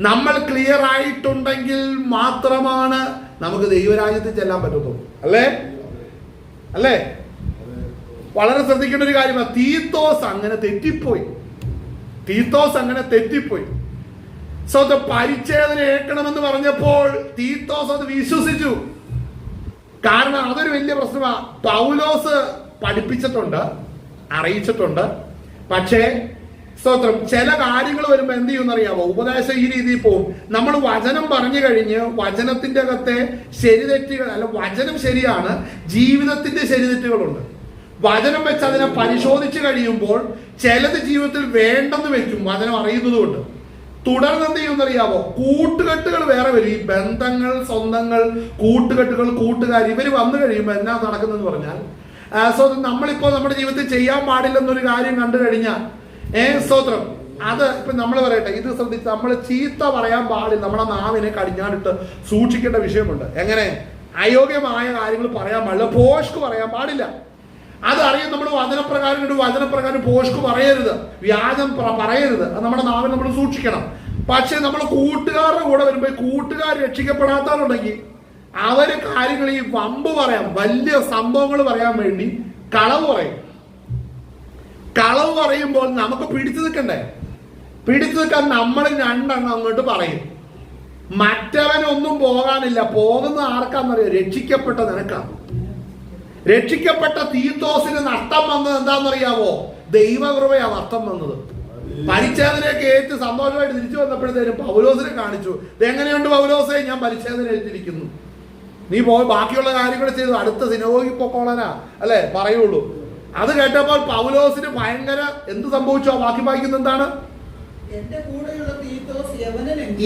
നമ്മൾ ക്ലിയർ ആയിട്ടുണ്ടെങ്കിൽ മാത്രമാണ് നമുക്ക് ദൈവരാജ്യത്തിൽ ചെല്ലാൻ പറ്റത്തുള്ളൂ. അല്ലേ? വളരെ ശ്രദ്ധിക്കേണ്ട ഒരു കാര്യമാണ്. തീത്തോസ് അങ്ങനെ തെറ്റിപ്പോയി. പരിച്ഛേദന ഏൽക്കണമെന്ന് പറഞ്ഞപ്പോൾ തീത്തോസ് അത് വിശ്വസിച്ചു. കാരണം അതൊരു വലിയ പ്രശ്നമാണ്. പൗലോസ് പഠിപ്പിച്ചിട്ടുണ്ട്, അറിയിച്ചിട്ടുണ്ട്. പക്ഷേ സ്തോത്രം, ചില കാര്യങ്ങൾ വരുമ്പോ എന്ത് ചെയ്യുമെന്നറിയാമോ? ഉപദേശം ഈ രീതിയിൽ പോകും. നമ്മൾ വചനം പറഞ്ഞു കഴിഞ്ഞ് വചനത്തിന്റെ അകത്തെ ശരിതെറ്റുകൾ, അല്ല വചനം ശരിയാണ്, ജീവിതത്തിന്റെ ശരിതെറ്റുകളുണ്ട്. വചനം വെച്ച് അതിനെ പരിശോധിച്ച് കഴിയുമ്പോൾ ചിലത് ജീവിതത്തിൽ വേണ്ടെന്ന് വെക്കും, വചനം അറിയുന്നത് കൊണ്ട്. തുടർന്ന് എന്ത് ചെയ്യുമെന്നറിയാമോ? കൂട്ടുകെട്ടുകൾ വേറെ വരും. ഈ ബന്ധങ്ങൾ, സ്വന്തങ്ങൾ, കൂട്ടുകെട്ടുകൾ, കൂട്ടുകാർ, ഇവര് വന്നു കഴിയുമ്പോൾ എന്നാ നടക്കുന്നതെന്ന് പറഞ്ഞാൽ നമ്മളിപ്പോ നമ്മുടെ ജീവിതത്തിൽ ചെയ്യാൻ പാടില്ലെന്നൊരു കാര്യം കണ്ടു കഴിഞ്ഞാൽ സ്തോത്രം, അത് ഇപ്പൊ നമ്മൾ പറയട്ടെ, ഇത് ശ്രദ്ധിച്ച് നമ്മൾ ചീത്ത പറയാൻ പാടില്ല. നമ്മളെ നാവിനെ കടിഞ്ഞാടിട്ട് സൂക്ഷിക്കേണ്ട വിഷയമുണ്ട്. എങ്ങനെ? അയോഗ്യമായ കാര്യങ്ങൾ പറയാൻ പാടില്ല, പോഷ്ക്ക് പറയാൻ പാടില്ല. അതറിയാം നമ്മൾ വചനപ്രകാരം പോഷ്ക്ക് പറയരുത്, വ്യാജം പറയരുത്. അത് നമ്മുടെ നാവിനെ നമ്മൾ സൂക്ഷിക്കണം. പക്ഷെ നമ്മൾ കൂട്ടുകാരുടെ കൂടെ വരുമ്പോൾ കൂട്ടുകാർ രക്ഷിക്കപ്പെടാത്തവരുണ്ടെങ്കിൽ അവര് കാര്യങ്ങൾ ഈ വമ്പ് പറയാം, വലിയ സംഭവങ്ങൾ പറയാൻ വേണ്ടി കളവ് പറയുമ്പോൾ നമുക്ക് പിടിച്ചു നിൽക്കണ്ടേ? പിടിച്ചു നിൽക്കാൻ നമ്മൾ രണ്ടെണ്ണം അങ്ങോട്ട് പറയും. മറ്റവനൊന്നും പോകാനില്ല. പോകുന്ന ആർക്കാന്നറിയോ? രക്ഷിക്കപ്പെട്ട നിനക്കാണ്. രക്ഷിക്കപ്പെട്ട തീത്തോസിന് നഷ്ടം വന്നത് എന്താണെന്നറിയാവോ? ദൈവകൃപയാ നഷ്ടം വന്നത്. പരിച്ഛേദനയൊക്കെ ഏറ്റ് സന്തോഷമായിട്ട് തിരിച്ചു വന്നപ്പോഴത്തേനും പൗലോസിനെ കാണിച്ചു. എങ്ങനെയുണ്ട് പൗലോസേ? ഞാൻ പരിച്ഛേദന ഏറ്റിരിക്കുന്നു. നീ പോയി ബാക്കിയുള്ള കാര്യങ്ങൾ ചെയ്തു, അടുത്ത സിനഗോഗിൽ പൊക്കോളനാ അല്ലെ പറയുള്ളൂ. അത് കേട്ടപ്പോൾ പൗലോസിന് ഭയങ്കര എന്ത് സംഭവിച്ചു? ആ ബാക്കി വായിക്കുന്ന എന്താണ്? എന്റെ കൂടെയുള്ള തീത്തോസ്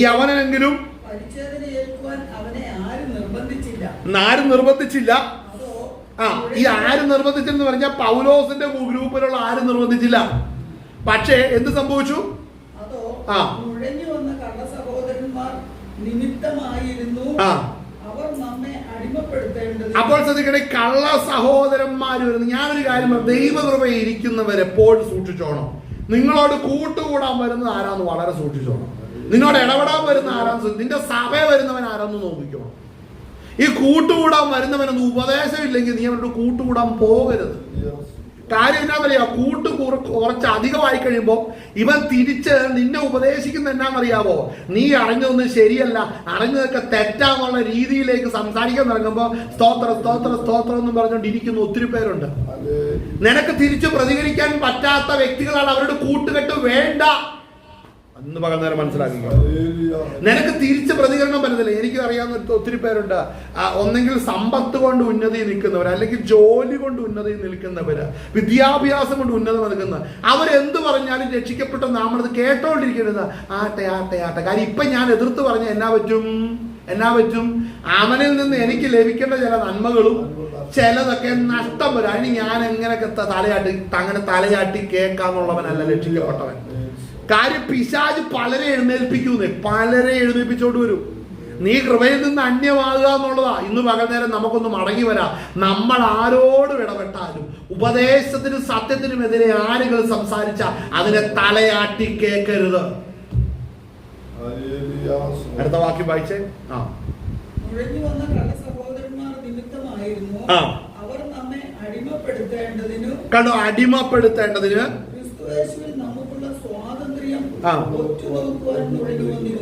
യവനെങ്കിലും പരിച്ഛേദന ഏൽക്കുവാൻ അവനെ ആരും നിർബന്ധിച്ചില്ല. ആരും നിർബന്ധിച്ചില്ല. ഈ ആരും നിർബന്ധിച്ചെന്ന് പറഞ്ഞാൽ പൗലോസിന്റെ ഗ്രൂപ്പിലുള്ള ആരും നിർബന്ധിച്ചില്ല. പക്ഷേ എന്ത് സംഭവിച്ചു? അതോ നുഴഞ്ഞു വന്ന കള്ള സഹോദരന്മാർ നിമിത്തമായിരുന്നു അവർ നമ്മെ അടിമപ്പെടുത്തേണ്ടത്. അപ്പോൾ ശ്രദ്ധിക്കണേ, കള്ള സഹോദരന്മാർ വരുന്നു. ഞാനൊരു കാര്യം, ദൈവകൃപയിൽ ഇരിക്കുന്നവരെപ്പോഴും സൂക്ഷിച്ചോണം. നിങ്ങളോട് കൂട്ടുകൂടാൻ വരുന്നത് ആരാന്ന് വളരെ സൂക്ഷിച്ചോണം. നിന്നോട് ഇടപെടാൻ വരുന്ന ആരാന്ന്, നിന്റെ സഭ വരുന്നവൻ ആരാന്ന് നോക്കിക്കോണം. ഈ കൂട്ടുകൂടാൻ വരുന്നവനൊന്നും ഉപദേശം ഇല്ലെങ്കിൽ നീ അവരുടെ കൂട്ടുകൂടാൻ പോകരുത്. കാര്യം എന്നാന്നറിയാമോ? കുറച്ച് അധികമായി കഴിയുമ്പോൾ ഇവൻ തിരിച്ച് നിന്നെ ഉപദേശിക്കുന്ന എന്നാന്നറിയാവോ? നീ അറിഞ്ഞതൊന്നും ശരിയല്ല, അറിഞ്ഞതൊക്കെ തെറ്റാന്നുള്ള രീതിയിലേക്ക് സംസാരിക്കാൻ തുടങ്ങുമ്പോൾ സ്തോത്രം സ്തോത്രം സ്തോത്രം എന്നും പറഞ്ഞുകൊണ്ടിരിക്കുന്ന ഒത്തിരി പേരുണ്ട്. നിനക്ക് തിരിച്ചു പ്രതികരിക്കാൻ പറ്റാത്ത വ്യക്തികളാണ്. അവരുടെ കൂട്ടുകെട്ട് വേണ്ട എന്ന് പകൽ നേരം മനസ്സിലാക്കുക. നിനക്ക് തിരിച്ച് പ്രതികരണം പറ്റത്തില്ല. എനിക്ക് അറിയാവുന്ന ഒത്തിരി പേരുണ്ട്. ഒന്നെങ്കിൽ സമ്പത്ത് കൊണ്ട് ഉന്നതി നിൽക്കുന്നവർ, അല്ലെങ്കിൽ ജോലി കൊണ്ട് ഉന്നതി നിൽക്കുന്നവര്, വിദ്യാഭ്യാസം കൊണ്ട് ഉന്നതി നിൽക്കുന്നവർ. അവരെന്ത് പറഞ്ഞാലും രക്ഷിക്കപ്പെട്ട നമ്മളത് കേട്ടോണ്ടിരിക്കരുത്. ആട്ടെ ആട്ടെ ആട്ടെ. കാര്യം ഇപ്പൊ ഞാൻ എതിർത്ത് പറഞ്ഞ എന്നാ പറ്റും? അവനിൽ നിന്ന് എനിക്ക് ലഭിക്കേണ്ട ചില നന്മകളും ചിലതൊക്കെ നഷ്ടം വരും. അതിന് ഞാൻ എങ്ങനെയൊക്കെ തലയാട്ടി കേൾക്കാന്നുള്ളവനല്ല രക്ഷിക്കപ്പെട്ടവൻ. കാര്യം പിശാച് പലരെ എഴുന്നേൽപ്പിച്ചോണ്ട് വരും. നീ കൃപയിൽ നിന്ന് അന്യമാകുക എന്നുള്ളതാ. ഇന്ന് പകൽ നേരം നമുക്കൊന്ന് മടങ്ങി വരാം. നമ്മൾ ആരോടും ഇടപെട്ടാലും ഉപദേശത്തിനും സത്യത്തിനുമെതിരെ ആരെങ്കിലും സംസാരിച്ച അതിനെ തലയാട്ടി കേൾക്കരുത്. അടുത്ത വാക്യം വായിച്ചേ. നുഴഞ്ഞു വന്ന കള്ള സഹോദരന്മാർ നിമിത്തമായിരുന്നു അവർ നമ്മെ അടിമപ്പെടുത്തേണ്ടതിന്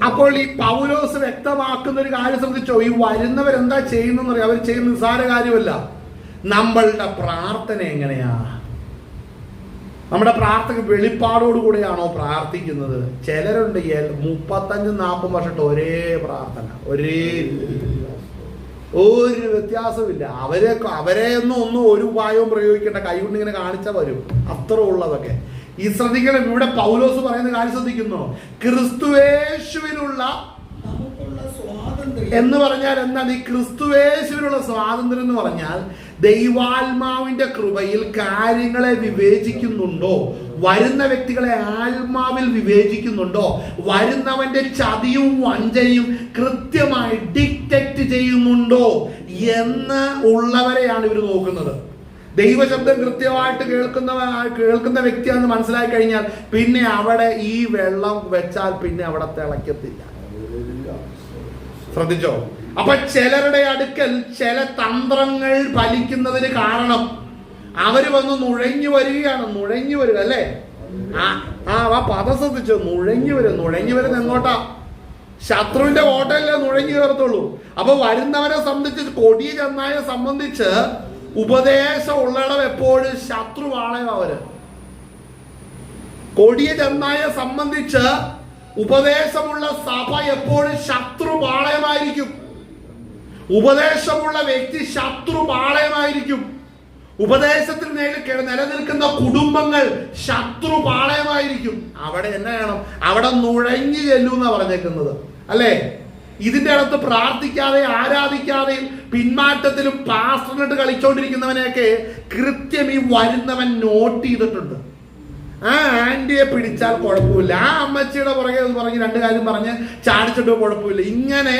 അപ്പോൾ ഈ പൗലോസ് വ്യക്തമാക്കുന്ന ഒരു കാര്യം ശ്രദ്ധിച്ചോ? ഈ വരുന്നവരെന്താ ചെയ്യുന്നറിയാം? അവർ ചെയ്യുന്ന നിസ്സാര കാര്യമല്ല. നമ്മളുടെ പ്രാർത്ഥന എങ്ങനെയാ? നമ്മുടെ പ്രാർത്ഥന വെളിപ്പാടോടുകൂടെയാണോ പ്രാർത്ഥിക്കുന്നത്? ചിലരുണ്ട് 35-40 വർഷത്തെ ഒരേ പ്രാർത്ഥന, ഒരു വ്യത്യാസമില്ല. അവരെ ഒന്നും ഒരു ഉപായവും പ്രയോഗിക്കേണ്ട, കൈകൊണ്ട് ഇങ്ങനെ കാണിച്ചാൽ വരും. അത്ര ഉള്ളതൊക്കെ ഈ ശ്രദ്ധിക്കണം. ഇവിടെ പൗലോസ് പറയുന്ന കാര്യം ശ്രദ്ധിക്കുന്നു. ക്രിസ്തുയേശുവിനുള്ള എന്ന് പറഞ്ഞാൽ എന്താണ്? ഈ ക്രിസ്തുയേശുവിനുള്ള സ്വാതന്ത്ര്യം എന്ന് പറഞ്ഞാൽ ദൈവാത്മാവിന്റെ കൃപയിൽ കാര്യങ്ങളെ വിവേചിക്കുന്നുണ്ടോ? വരുന്ന വ്യക്തികളെ ആത്മാവിൽ വിവേചിക്കുന്നുണ്ടോ? വരുന്നവന്റെ ചതിയും വഞ്ചനയും കൃത്യമായി ഡിറ്റക്ട് ചെയ്യുന്നുണ്ടോ എന്ന് ഉള്ളവരെയാണ് ഇവർ നോക്കുന്നത്. ദൈവശബ്ദം കൃത്യമായിട്ട് കേൾക്കുന്ന വ്യക്തിയാണെന്ന് മനസ്സിലാക്കി കഴിഞ്ഞാൽ പിന്നെ അവിടെ ഈ വെള്ളം വെച്ചാൽ പിന്നെ അവിടെ തിളക്കത്തില്ല. ശ്രദ്ധിച്ചോ? അപ്പൊ ചിലരുടെ അടുക്കൽ ചില തന്ത്രങ്ങൾ ഫലിക്കുന്നതിന് കാരണം അവര് വന്ന് നുഴഞ്ഞു വരിക അല്ലേ? പദം ശ്രദ്ധിച്ചോ? നുഴഞ്ഞു വരുന്ന എങ്ങോട്ടാ? ശത്രുവിന്റെ കോട്ടയല്ലേ നുഴഞ്ഞു കയറത്തുള്ളൂ. അപ്പൊ വരുന്നവരെ സംബന്ധിച്ച്, കൊടിയ ചെന്നായെ സംബന്ധിച്ച് ഉപദേശം ഉള്ളിടം എപ്പോഴും ശത്രുവാണ്. അവര് കൊടിയ ചെന്നായെ സംബന്ധിച്ച് ഉപദേശമുള്ള സഭ എപ്പോഴും ശത്രുപാളയമായിരിക്കും. ഉപദേശമുള്ള വ്യക്തി ശത്രുപാളയമായിരിക്കും. ഉപദേശത്തിൽ നിലനിൽക്കുന്ന കുടുംബങ്ങൾ ശത്രുപാളയമായിരിക്കും. അവിടെ എന്നാ വേണം? അവിടെ നുഴഞ്ഞു ചെല്ലുന്ന പറഞ്ഞേക്കുന്നത് അല്ലേ? ഇതിന്റെ അടുത്ത് പ്രാർത്ഥിക്കാതെ ആരാധിക്കാതെയും പിന്മാറ്റത്തിലും പാസ്റ്ററിനിട്ട് കളിച്ചോണ്ടിരിക്കുന്നവനെയൊക്കെ കൃത്യം ഈ വരുന്നവൻ നോട്ട് ചെയ്തിട്ടുണ്ട്. ആ ആന്റിയെ പിടിച്ചാൽ കുഴപ്പമില്ല, ആ അമ്മച്ചിയുടെ പുറകെ പറഞ്ഞ് 2 കാര്യം പറഞ്ഞ് ചാടിച്ചിട്ട് കുഴപ്പമില്ല. ഇങ്ങനെ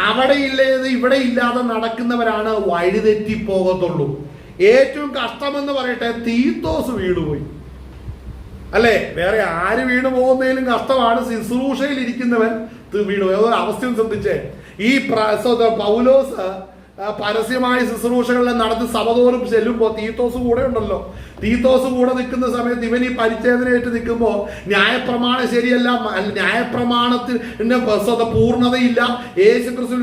അവിടെ ഇല്ലാതെ ഇവിടെ ഇല്ലാതെ നടക്കുന്നവരാണ് വഴിതെറ്റി പോകത്തുള്ളൂ. ഏറ്റവും കഷ്ടമെന്ന് പറയട്ടെ, തീത്തോസ് വീണുപോയി അല്ലേ? വേറെ ആര് വീണു പോകുന്നതിലും കഷ്ടമാണ് ശുശ്രൂഷയിൽ ഇരിക്കുന്നവൻ വീണുപോയി. അതൊരു അവസ്ഥയും ശ്രദ്ധിച്ചേ. ഈ പൗലോസ് പരസ്യമായ ശുശ്രൂഷകളെല്ലാം നടത്തി സഭതോറും ചെല്ലുമ്പോൾ തീത്തോസ് കൂടെ ഉണ്ടല്ലോ. തീത്തോസ് കൂടെ നിൽക്കുന്ന സമയത്ത് ഇവൻ ഈ പരിച്ഛേദനയായിട്ട് നിൽക്കുമ്പോൾ ന്യായപ്രമാണം ശരിയല്ല, ന്യായപ്രമാണത്തിന് പൂർണ്ണതയില്ല, യേശുക്രിസ്തു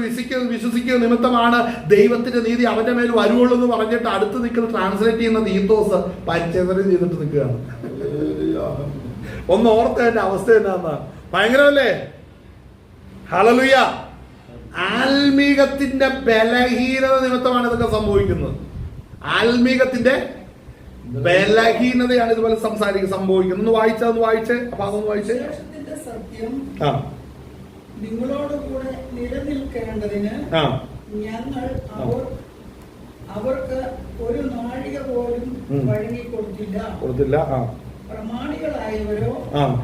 വിശ്വസിക്കുക നിമിത്തമാണ് ദൈവത്തിന്റെ നീതി അവന്റെ മേൽ വരുവുള്ളൂ എന്ന് പറഞ്ഞിട്ട് അടുത്ത് നിൽക്കുന്ന ട്രാൻസ്ലേറ്റ് ചെയ്യുന്ന തീത്തോസ് പരിച്ഛേദന ചെയ്തിട്ട് നിൽക്കുകയാണ്. ഒന്ന് ഓർത്ത എന്റെ അവസ്ഥ എന്നാ, ഭയങ്കരമല്ലേ? ഹല്ലേലൂയ. ആത്മീകത്തിന്റെ ബലഹീനത നിമിത്തമാണ് ഇതൊക്കെ സംഭവിക്കുന്നത്. ആത്മീകത്തിന്റെ ബലഹീനതയാണ് ഇതുപോലെ സംഭവിക്കുന്നത്. ഒന്ന് വായിച്ചേ. അപ്പൊ അതൊന്ന് വായിച്ചേ. സത്യം നിങ്ങളോട് കൂടെ നിലനിൽക്കേണ്ടതിന് ഞങ്ങൾ അവർക്ക് ഒരു നാഴിക പോലും വഴങ്ങി കൊടുത്തില്ല. പ്രമാണികളായവരോ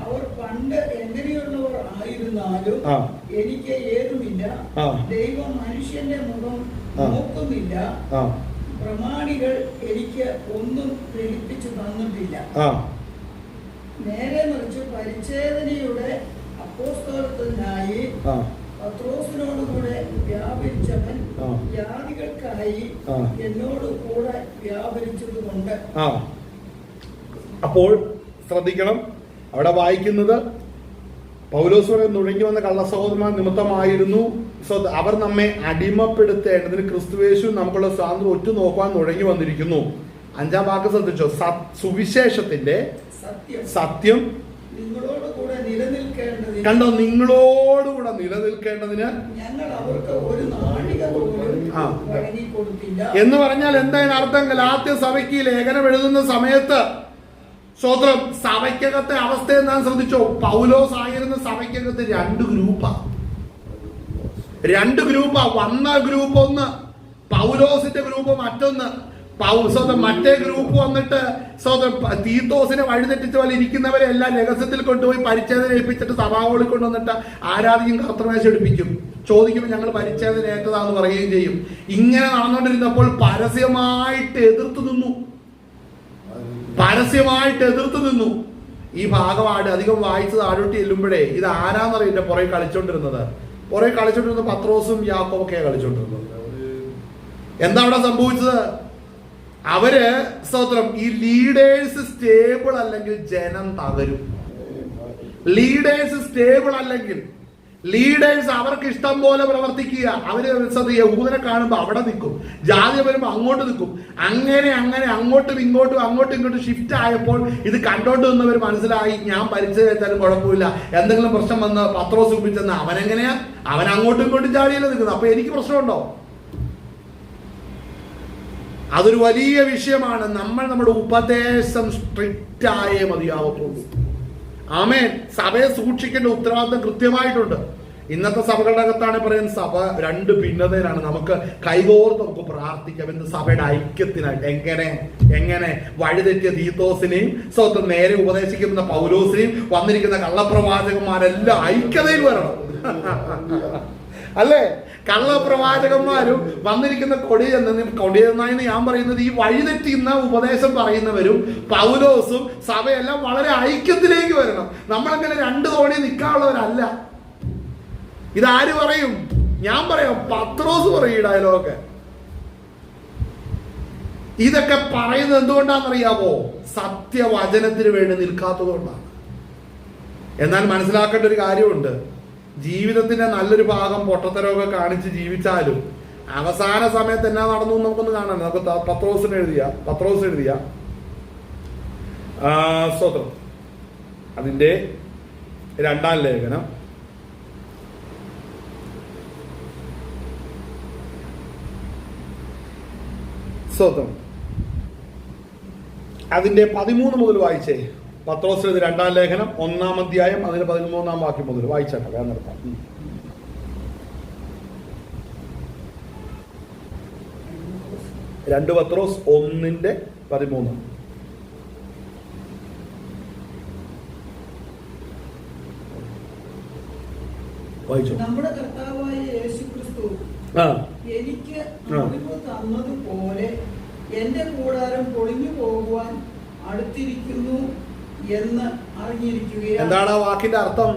അവർ പണ്ട് എങ്ങനെയുള്ളവർ ആയിരുന്നാലും എനിക്ക് ഏതുമില്ല. ദൈവം മനുഷ്യന്റെ മുഖം നോക്കുന്നില്ല. പ്രമാണികൾ എനിക്ക് ഒന്നും ഗ്രഹിപ്പിച്ചു തന്നിട്ടില്ല. നേരെ മറിച്ച് പരിച്ഛേദനയുടെ അപ്പോസ്തലത്തിനായി പത്രോസിനോടുകൂടെ വ്യാപരിച്ചവൻ ജാതികൾക്കായി എന്നോട് കൂടെ വ്യാപരിച്ചതുകൊണ്ട്. അപ്പോൾ ശ്രദ്ധിക്കണം, അവിടെ വായിക്കുന്നത് പൗലോസ് നുഴങ്ങി വന്ന കള്ളസഹോദരന്മാർ നിമിത്തമായിരുന്നു അവർ നമ്മെ അടിമപ്പെടുത്തേണ്ടതിന് ക്രിസ്തുവേശു നമുക്കുള്ള സ്വാതന്ത്ര്യം ഒറ്റ നോക്കുവാൻ നുഴങ്ങി വന്നിരിക്കുന്നു. 5-ാം വാക്ക് ശ്രദ്ധിച്ചോ? സുവിശേഷത്തിന്റെ സത്യം കണ്ടോ, നിങ്ങളോടുകൂടെ നിലനിൽക്കേണ്ടതിന് എന്ന് പറഞ്ഞാൽ എന്തായാലും അർത്ഥം? ഗലാത്യ സഭയ്ക്ക് ലേഖനം എഴുതുന്ന സമയത്ത് സ്വതന്ത്രം സഭയ്ക്കകത്തെ അവസ്ഥ എന്താണെന്ന് ശ്രദ്ധിച്ചോ? പൗലോസ് ആയിരുന്ന സഭയ്ക്കകത്ത് രണ്ട് ഗ്രൂപ്പാ. വന്ന ഗ്രൂപ്പ് ഒന്ന്, പൗലോസിന്റെ ഗ്രൂപ്പ് മറ്റൊന്ന്. മറ്റേ ഗ്രൂപ്പ് വന്നിട്ട് തീത്തോസിനെ വഴിതെറ്റിച്ച പോലെ ഇരിക്കുന്നവരെ എല്ലാം രഹസ്യത്തിൽ കൊണ്ടുപോയി പരിച്ഛേദന ഏൽപ്പിച്ചിട്ട് സഭാഹോളിൽ കൊണ്ടുവന്നിട്ട് ആരാധിക്കും, കർത്തൃമേശ എടുപ്പിക്കും. ചോദിക്കുമ്പോൾ ഞങ്ങൾ പരിച്ഛേദന ഏറ്റതാന്ന് പറയുകയും ചെയ്യും. ഇങ്ങനെ നടന്നുകൊണ്ടിരുന്നപ്പോൾ പരസ്യമായിട്ട് എതിർത്തു നിന്നു. ഈ ഭാഗമായിട്ട് അധികം വായിച്ചത് ആടോട്ടി ചെല്ലുമ്പോഴേ ഇത് ആരാന്നറിയില്ല പുറകെ കളിച്ചോണ്ടിരുന്നത് പത്രോസും യാക്കോബൊക്കെ കളിച്ചോണ്ടിരുന്നത്. എന്താ അവിടെ സംഭവിച്ചത്? അവര് സ്തോത്രം, ഈ ലീഡേഴ്സ് സ്റ്റേബിൾ അല്ലെങ്കിൽ ജനം തകരും. ലീഡേഴ്സ് അവർക്ക് ഇഷ്ടം പോലെ പ്രവർത്തിക്കുക. അവര് യഹൂദനെ കാണുമ്പോൾ അവിടെ നിൽക്കും, ജാതി വരുമ്പോൾ അങ്ങോട്ട് നിൽക്കും. അങ്ങനെ അങ്ങോട്ടും ഇങ്ങോട്ടും ഷിഫ്റ്റ് ആയപ്പോൾ ഇത് കണ്ടോണ്ട് നിന്നവർ മനസ്സിലായി, ഞാൻ പരിചയം വെച്ചാലും കുഴപ്പമില്ല, എന്തെങ്കിലും പ്രശ്നം വന്ന് പത്രോസ് ഉപയോഗിച്ചെന്ന് അവൻ അങ്ങോട്ടും ഇങ്ങോട്ടും ചാടിയല്ലേ നിൽക്കുന്നത്. അപ്പൊ എനിക്ക് പ്രശ്നമുണ്ടോ? അതൊരു വലിയ വിഷയമാണ്. നമ്മുടെ ഉപദേശം സ്ട്രിക്റ്റ് ആയേ മതിയാവത്തുള്ളൂ. ആമേൻ. സഭയെ സൂക്ഷിക്കേണ്ട ഉത്തരവാദിത്വം കൃത്യമായിട്ടുണ്ട്. ഇന്നത്തെ സഭകളുടെ അകത്താണ് പറയുന്നത് സഭ രണ്ട് ഭിന്നതയിലാണ്. നമുക്ക് കൈകോർത്ത് നമുക്ക് പ്രാർത്ഥിക്കാം. എന്ത്? സഭയുടെ ഐക്യത്തിനായിട്ട്. എങ്ങനെ വഴിതെറ്റിയ തീത്തോസിനെയും സ്വന്തം നേരെ ഉപദേശിക്കുന്ന പൗലോസിനെയും വന്നിരിക്കുന്ന കള്ളപ്രവാചകന്മാരെല്ലാം ഐക്യതയിൽ വരണം. അല്ലേ? കള്ളപ്രവാചകന്മാരും വന്നിരിക്കുന്ന കൊടിയെന്നാണ് ഞാൻ പറയുന്നത്. ഈ വഴിതെറ്റിക്കുന്ന ഉപദേശം പറയുന്നവരും പൗലോസും സഭയെല്ലാം വളരെ ഐക്യത്തിലേക്ക് വരണം. നമ്മളങ്ങനെ രണ്ട് തോണി നിൽക്കാനുള്ളവരല്ല. ഇതാര് പറയും? ഞാൻ പറയാം, പത്രോസ് പറയും ഈ ഡയലോഗ്. ഇതൊക്കെ പറയുന്നത് എന്തുകൊണ്ടാണെന്നറിയാമോ? സത്യവചനത്തിന് വേണ്ടി നിൽക്കാത്തത് കൊണ്ടാണ്. എന്നാൽ മനസ്സിലാക്കേണ്ട ഒരു കാര്യമുണ്ട്. ജീവിതത്തിന്റെ നല്ലൊരു ഭാഗം പൊട്ടത്തരമൊക്കെ കാണിച്ച് ജീവിച്ചാലും അവസാന സമയത്ത് എന്നാ നടന്നു നമുക്കൊന്ന് കാണാം. നമുക്ക് പത്രോസ് എഴുതിയ സ്തോത്രം അതിന്റെ 2-ാം ലേഖനം സ്തോത്രം അതിന്റെ 13 മുതൽ വായിച്ചേ. പത്രോസ് 2-ാം ലേഖനം 1-ാം അധ്യായം അതിന് 13-ാം വാക്യം മുതൽ വായിച്ചാട്ടെ. വേഗം നിർത്താം. 2 പത്രോസ് 1:13 വായിച്ചു. നമ്മുടെ കർത്താവായ യേശുക്രിസ്തു എനിക്ക് അറിവ് തന്നതുപോലെ എന്റെ കൂടാരം പൊളിഞ്ഞു പോകുവാൻ അടുത്തിരിക്കുന്നു എന്ന് അറിഞ്ഞിരിക്കുകയാണ്. എന്താണ് ആ വാക്കിന്റെ അർത്ഥം?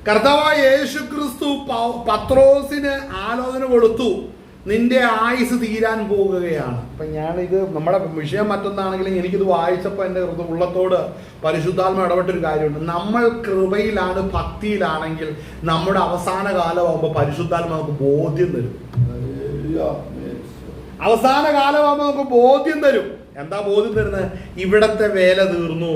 കർത്താവായ യേശുക്രിസ്തു പത്രോസിന് ആലോചന കൊടുത്തു. നിന്റെ ആയുസ് തീരാൻ പോകുകയാണ്. അപ്പൊ ഞാനിത് നമ്മുടെ വിഷയം മറ്റൊന്നാണെങ്കിലും എനിക്കിത് വായിച്ചപ്പോൾ എൻ്റെ ഉള്ളത്തോട് പരിശുദ്ധാത്മ ഇടപെട്ടൊരു കാര്യമുണ്ട്. നമ്മൾ കൃപയിലാണ്, ഭക്തിയിലാണെങ്കിൽ നമ്മുടെ അവസാന കാലമാകുമ്പോൾ പരിശുദ്ധാത്മ നമുക്ക് ബോധ്യം തരും. അവസാന കാലമാകുമ്പോൾ നമുക്ക് ബോധ്യം തരും. എന്താ ബോധ്യം തരുന്നത്? ഇവിടത്തെ വേല തീർന്നു,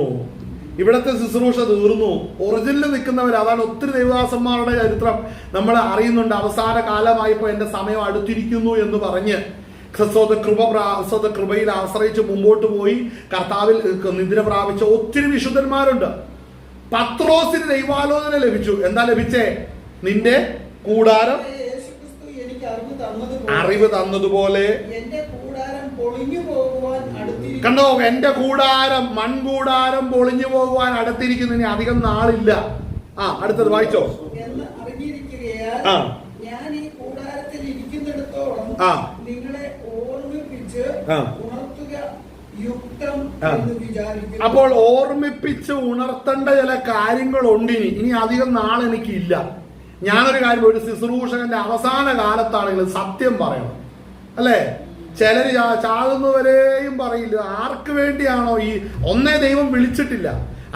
ഇവിടത്തെ ശുശ്രൂഷ തീർന്നു. ഒറിജിനൽ നിൽക്കുന്നവർ, അതാണ് ഒത്തിരി ദൈവദാസന്മാരുടെ ചരിത്രം നമ്മൾ അറിയുന്നുണ്ട്. അവസാന കാലമായപ്പോൾ എൻ്റെ സമയം അടുത്തിരിക്കുന്നു എന്ന് പറഞ്ഞ് കൃപയിൽ ആശ്രയിച്ച് മുമ്പോട്ട് പോയി കർത്താവിൽ നിദ്ര പ്രാപിച്ച ഒത്തിരി വിശുദ്ധന്മാരുണ്ട്. പത്രോസിന് ദൈവാലോചന ലഭിച്ചു. എന്താ ലഭിച്ചേ? നിന്റെ കൂടാരം അറിവ് തന്നതുപോലെ കണ്ടോ, എന്റെ കൂടാരം, മൺകൂടാരം പൊളിഞ്ഞു പോകുവാൻ അടുത്തിരിക്കുന്നു. ഇനി അധികം നാളില്ല. അടുത്തത് വായിച്ചോ. ഞാൻ ഈ കൂടാരത്തിൽ ഇരിക്കുന്നിടത്തോളം നിങ്ങളെ ഓർമ്മിപ്പിച്ച് ഉണർത്തുക യുക്തം എന്ന് വിചാരിക്കുന്നു. അപ്പോൾ ഓർമ്മിപ്പിച്ച് ഉണർത്തേണ്ട ചില കാര്യങ്ങളുണ്ട്. ഇനി അധികം നാളെനിക്കില്ല. ഞാനൊരു കാര്യം, ഒരു ശുശ്രൂഷകന്റെ അവസാന കാലത്താണെങ്കിലും സത്യം പറയണം, അല്ലേ? ചിലര് ചാകുന്നവരെയും പറയില്ല. ആർക്ക് വേണ്ടിയാണോ ഈ ഒന്നേ ദൈവം വിളിച്ചിട്ടില്ല,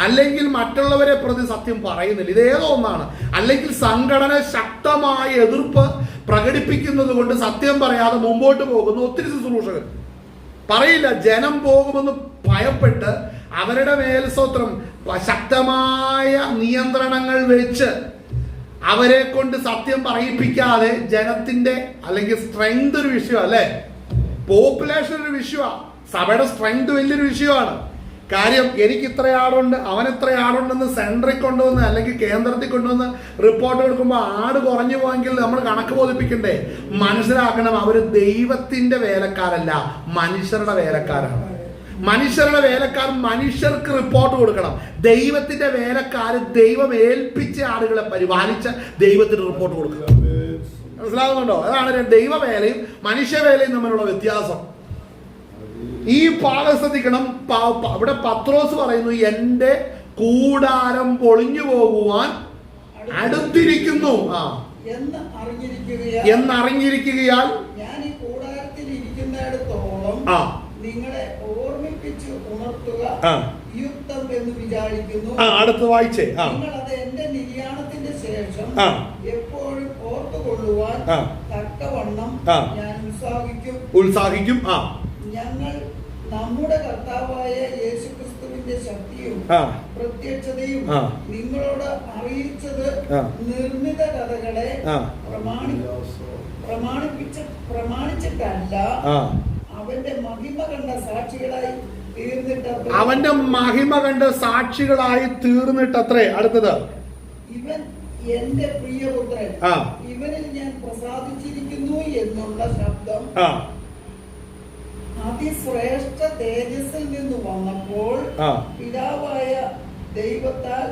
അല്ലെങ്കിൽ മറ്റുള്ളവരെ പ്രതി സത്യം പറയുന്നില്ല, ഇതേതോ ഒന്നാണ്. അല്ലെങ്കിൽ സംഘടന ശക്തമായ എതിർപ്പ് പ്രകടിപ്പിക്കുന്നത് കൊണ്ട് സത്യം പറയാതെ മുമ്പോട്ട് പോകുന്ന ഒത്തിരി ശുശ്രൂഷകർ പറയില്ല. ജനം പോകുമെന്ന് ഭയപ്പെട്ട് അവരുടെ മേൽസ്തോത്രം ശക്തമായ നിയന്ത്രണങ്ങൾ വെച്ച് അവരെ കൊണ്ട് സത്യം പറയിപ്പിക്കാതെ ജനത്തിന്റെ, അല്ലെങ്കിൽ സ്ട്രെങ്ത് ഒരു വിഷയം, അല്ലേ? പോപ്പുലേഷൻ ഒരു വിഷയമാണ്. സഭയുടെ സ്ട്രെങ്ത് വലിയൊരു വിഷയമാണ്. കാര്യം, എനിക്ക് ഇത്ര ആടുണ്ട്, അവൻ ഇത്ര ആടുണ്ടെന്ന് സെൻട്രിൽ കൊണ്ടുവന്ന് അല്ലെങ്കിൽ കേന്ദ്രത്തിൽ കൊണ്ടുവന്ന് റിപ്പോർട്ട് കൊടുക്കുമ്പോൾ ആട് കുറഞ്ഞു പോയെങ്കിൽ നമ്മൾ കണക്ക് ബോധിപ്പിക്കണ്ടേ? മനസ്സിലാക്കണം, അവര് ദൈവത്തിന്റെ വേലക്കാരല്ല, മനുഷ്യരുടെ വേലക്കാരാണ്. മനുഷ്യരുടെ വേലക്കാർ മനുഷ്യർക്ക് റിപ്പോർട്ട് കൊടുക്കണം. ദൈവത്തിന്റെ വേലക്കാർ ദൈവം ഏൽപ്പിച്ച ആളുകളെ പരിപാലിച്ച് ദൈവത്തിന് റിപ്പോർട്ട് കൊടുക്കണം. മനസ്സിലാകുന്നുണ്ടോ? അതാണ് ദൈവവേലയും മനുഷ്യവേലയും തമ്മിലുള്ള വ്യത്യാസം. ഈ ഭാഗം ശ്രദ്ധിക്കണം. ഇവിടെ പത്രോസ് പറയുന്നു, എന്റെ കൂടാരം പൊളിഞ്ഞു പോകുവാൻ അടുത്തിരിക്കുന്നു എന്നറിഞ്ഞിരിക്കുകയാൽ ഞാൻ ഈ കൂടാരത്തിൽ ഇരിക്കുന്നിടത്തോളം നിങ്ങളെ ഓർമ്മിപ്പിച്ച് ഉണർത്തുക യുക്തം എന്ന് വിചാരിക്കുന്നു. അടുത്ത് വായിച്ചേ. നിങ്ങൾ അത് എന്റെ നിര്യാണത്തിന്റെ ശേഷം എപ്പോഴും ഓർത്തുകൊള്ളുവാൻ തക്കവണ്ണം ഞാൻ ഉത്സാഹിക്കും. ഞങ്ങൾ നമ്മുടെ കർത്താവായ യേശുക്രിസ്തുവിന്റെ ശക്തിയും പ്രത്യക്ഷതയും നിങ്ങളോട് അറിയിച്ചത് നിർമ്മിത കഥകളെ പ്രമാണിച്ചിട്ടല്ല, അവന്റെ മഹിമ കണ്ട സാക്ഷികളായി തീർന്നിട്ടത്രേ. അടുത്തത്, ഇവൻ എന്റെ പ്രിയപുത്രൻ, ഇവനിൽ ഞാൻ പ്രസാദിച്ചിരിക്കുന്നു എന്നുള്ള ശബ്ദം അതിശ്രേഷ്ഠ തേജസ്സിൽ നിന്ന് വന്നപ്പോൾ പിതാവായ ദൈവത്താൽ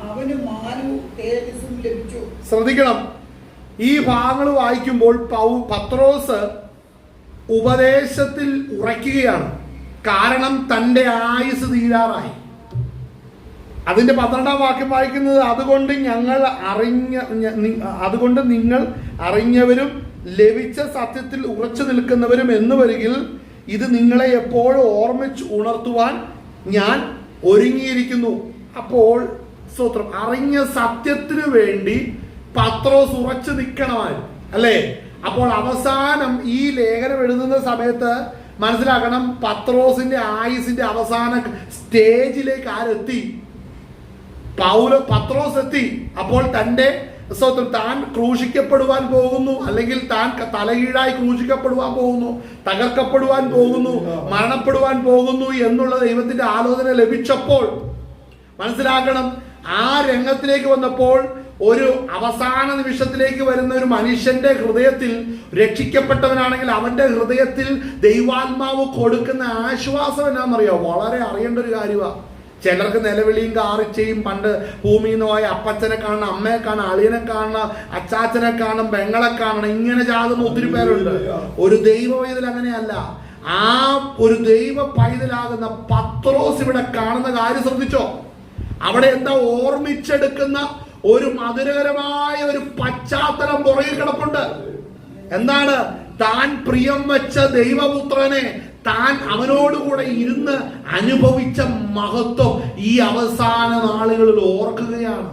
അവന് മാനവും തേജസ്സും ലഭിച്ചു. ശ്രദ്ധിക്കണം, ഈ ഭാഗങ്ങൾ വായിക്കുമ്പോൾ പത്രോസ് ഉപദേശത്തിൽ ഉറയ്ക്കുകയാണ്. കാരണം തന്റെ ആയുസ് തീരാറായി. അതിന്റെ 12-ാം വാക്യം വായിക്കുന്നത്, അതുകൊണ്ട് നിങ്ങൾ അറിഞ്ഞവരും ലഭിച്ച സത്യത്തിൽ ഉറച്ചു നിൽക്കുന്നവരും എന്ന് വരികിൽ ഇത് നിങ്ങളെ എപ്പോഴും ഓർമ്മിച്ച് ഉണർത്തുവാൻ ഞാൻ ഒരുങ്ങിയിരിക്കുന്നു. അപ്പോൾ സ്തോത്രം, അറിഞ്ഞ സത്യത്തിനു വേണ്ടി പത്രോസ് ഉറച്ചു നിൽക്കണമായിരുന്നു, അല്ലേ? അപ്പോൾ അവസാനം ഈ ലേഖനം എഴുതുന്ന സമയത്ത് മനസ്സിലാക്കണം, പത്രോസിന്റെ ആയുസിന്റെ അവസാന സ്റ്റേജിലേക്ക് ആരെത്തി? പത്രോസ് എത്തി. അപ്പോൾ തന്റെ താൻ ക്രൂശിക്കപ്പെടുവാൻ പോകുന്നു, അല്ലെങ്കിൽ താൻ തലകീഴായി ക്രൂശിക്കപ്പെടുവാൻ പോകുന്നു, തകർക്കപ്പെടുവാൻ പോകുന്നു, മരണപ്പെടുവാൻ പോകുന്നു എന്നുള്ള ദൈവത്തിന്റെ ആലോചന ലഭിച്ചപ്പോൾ മനസ്സിലാക്കണം, ആ രംഗത്തിലേക്ക് വന്നപ്പോൾ ഒരു അവസാന നിമിഷത്തിലേക്ക് വരുന്ന ഒരു മനുഷ്യന്റെ ഹൃദയത്തിൽ, രക്ഷിക്കപ്പെട്ടവനാണെങ്കിൽ അവന്റെ ഹൃദയത്തിൽ ദൈവാത്മാവ് കൊടുക്കുന്ന ആശ്വാസം എന്നാണെന്നറിയോ? വളരെ അറിയേണ്ട ഒരു കാര്യമാണ്. ചിലർക്ക് നിലവിളിയും കാറിച്ചയും, പണ്ട് ഭൂമിയിൽ നിന്ന് പോയ അപ്പച്ചനെ കാണണം, അമ്മയെ കാണണം, അളിയനെ കാണണം, അച്ചാച്ചനെ കാണണം, പെങ്ങളെ കാണണം, ഇങ്ങനെ ചാകുന്ന ഒത്തിരി പേരുണ്ട്. ഒരു ദൈവ പൈതൽ അങ്ങനെയല്ല. ആ ഒരു ദൈവ പൈതലാകുന്ന പത്രോസ് ഇവിടെ കാണുന്ന കാര്യം ശ്രദ്ധിച്ചോ? അവിടെ എന്താ ഓർമ്മിച്ചെടുക്കുന്ന ഒരു മധുരകരമായ ഒരു പശ്ചാത്തലം പുറകിൽ കിടപ്പുണ്ട്. എന്താണ്? താൻ പ്രിയം വെച്ച ദൈവപുത്രനെ താൻ അവനോടുകൂടെ ഇരുന്ന് അനുഭവിച്ച മഹത്വം ഈ അവസാന നാളുകളിൽ ഓർക്കുകയാണ്.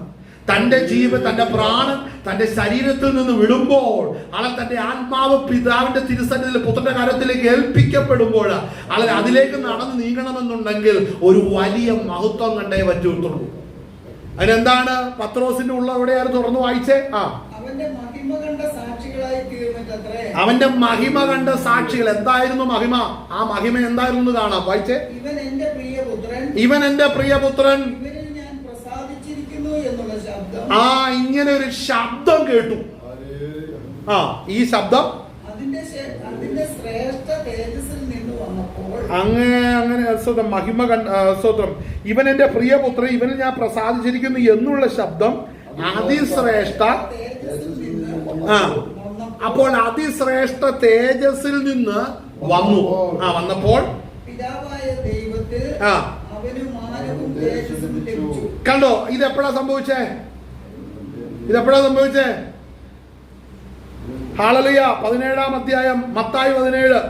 തന്റെ ജീവൻ, തന്റെ പ്രാണൻ തന്റെ ശരീരത്തിൽ നിന്ന് വിടുമ്പോൾ അവൻ തന്റെ ആത്മാവ് പിതാവിന്റെ തിരുസന്നിധിയിൽ പുത്രന്റെ കാര്യത്തിലേക്ക് ഏൽപ്പിക്കപ്പെടുമ്പോൾ അവൻ അതിലേക്ക് നടന്നു നീങ്ങണമെന്നുണ്ടെങ്കിൽ ഒരു വലിയ മഹത്വം കണ്ടേ പറ്റുള്ളൂ. അതിനെന്താണ് പത്രോസിന്റെ ഉള്ള എവിടെയായിരുന്നു? തുറന്നു വായിച്ചേ. അവന്റെ മഹിമ കണ്ട സാക്ഷികളായി തീർന്നിട്ടത്രേ. അവന്റെ മഹിമ കണ്ട സാക്ഷികൾ. എന്തായിരുന്നു മഹിമ? ആ മഹിമ എന്തായിരുന്നു കാണാം. വായിച്ചേ. ഇവൻ എന്റെ പ്രിയപുത്രൻ, ഇവൻ എന്റെ പ്രിയപുത്രൻ, ഇവനിൽ ഞാൻ പ്രസാദിച്ചിരിക്കുന്നു എന്നുള്ള ശബ്ദം. ഇങ്ങനെ ഒരു ശബ്ദം കേട്ടു. ഈ ശബ്ദം അതിന്റെ ശ്രേഷ്ഠ തേജസ്സിൽ നിന്ന് വന്നപ്പോൾ അങ്ങനെ മഹിമ കണ്ട സ്വത്രം. ഇവൻ എന്റെ പ്രിയപുത്രൻ, ഇവനിൽ ഞാൻ പ്രസാദിച്ചിരിക്കുന്നു എന്നുള്ള ശബ്ദം അതിശ്രേഷ്ഠ. അപ്പോൾ അതിശ്രേഷ്ഠ തേജസ്സിൽ നിന്ന് വന്നു. വന്നപ്പോൾ പിതാവായ ദൈവത്തിൽ അവന് മാനവും തേജസ്സും ലഭിച്ചു. കണ്ടോ? ഇതെപ്പോഴാ സംഭവിച്ചേ? ഹല്ലേലൂയ. 17-ാം അധ്യായം മത്തായി 17.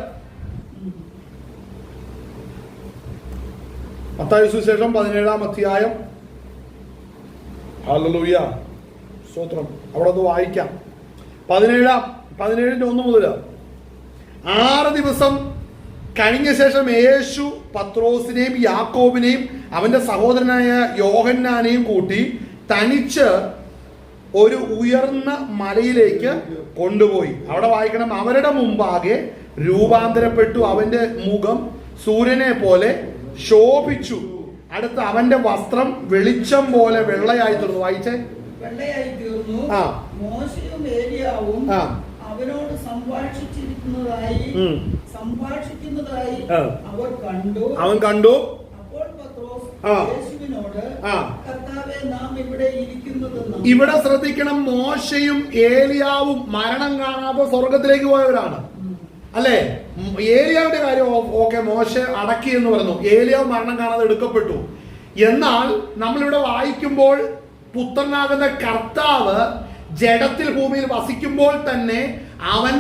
മത്തായി സുവിശേഷം 17-ാം അധ്യായം. ഹല്ലേലൂയ, സ്തോത്രം. അവിടെ ഒന്ന് വായിക്കാം. 17-ന്റെ 1 മുതൽ. 6 ദിവസം കഴിഞ്ഞ ശേഷം യേശു പത്രോസിനെയും യാക്കോബിനെയും അവന്റെ സഹോദരനായ യോഹന്നാനെയും കൂട്ടി തനിച്ച് ഒരു ഉയർന്ന മലയിലേക്ക് കൊണ്ടുപോയി. അവിടെ വായിക്കണം. അവരുടെ മുമ്പാകെ രൂപാന്തരപ്പെട്ടു. അവന്റെ മുഖം സൂര്യനെ പോലെ ശോഭിച്ചു. അടുത്ത് അവന്റെ വസ്ത്രം വെളിച്ചം പോലെ വെള്ളയായി തീർന്നു. വായിച്ചേ. വെള്ളയായി തീർന്നു. മോശയും ഏലിയാവും അവനോട് സംഭാഷിക്കുന്നതായി അവൻ കണ്ടു. അപ്പോൾ പത്രോസ് യേശുവിനോട്, കർത്താവേ, നാം ഇവിടെ ഇരിക്കുന്നതെന്ന്. ഇവിടെ ശ്രദ്ധിക്കണം. മോശയും ഏലിയാവും മരണം കാണാതെ സ്വർഗത്തിലേക്ക് പോയവരാണ്, അല്ലേ? ഏലിയാവിന്റെ കാര്യം ഓക്കെ, മോശ അടക്കി എന്ന് പറഞ്ഞു. ഏലിയാവ് മരണം കാണാതെ എടുക്കപ്പെട്ടു. എന്നാൽ നമ്മളിവിടെ വായിക്കുമ്പോൾ പുത്രനാകുന്ന കർത്താവ് ജഡത്തിൽ ഭൂമിയിൽ വസിക്കുമ്പോൾ തന്നെ അവൻ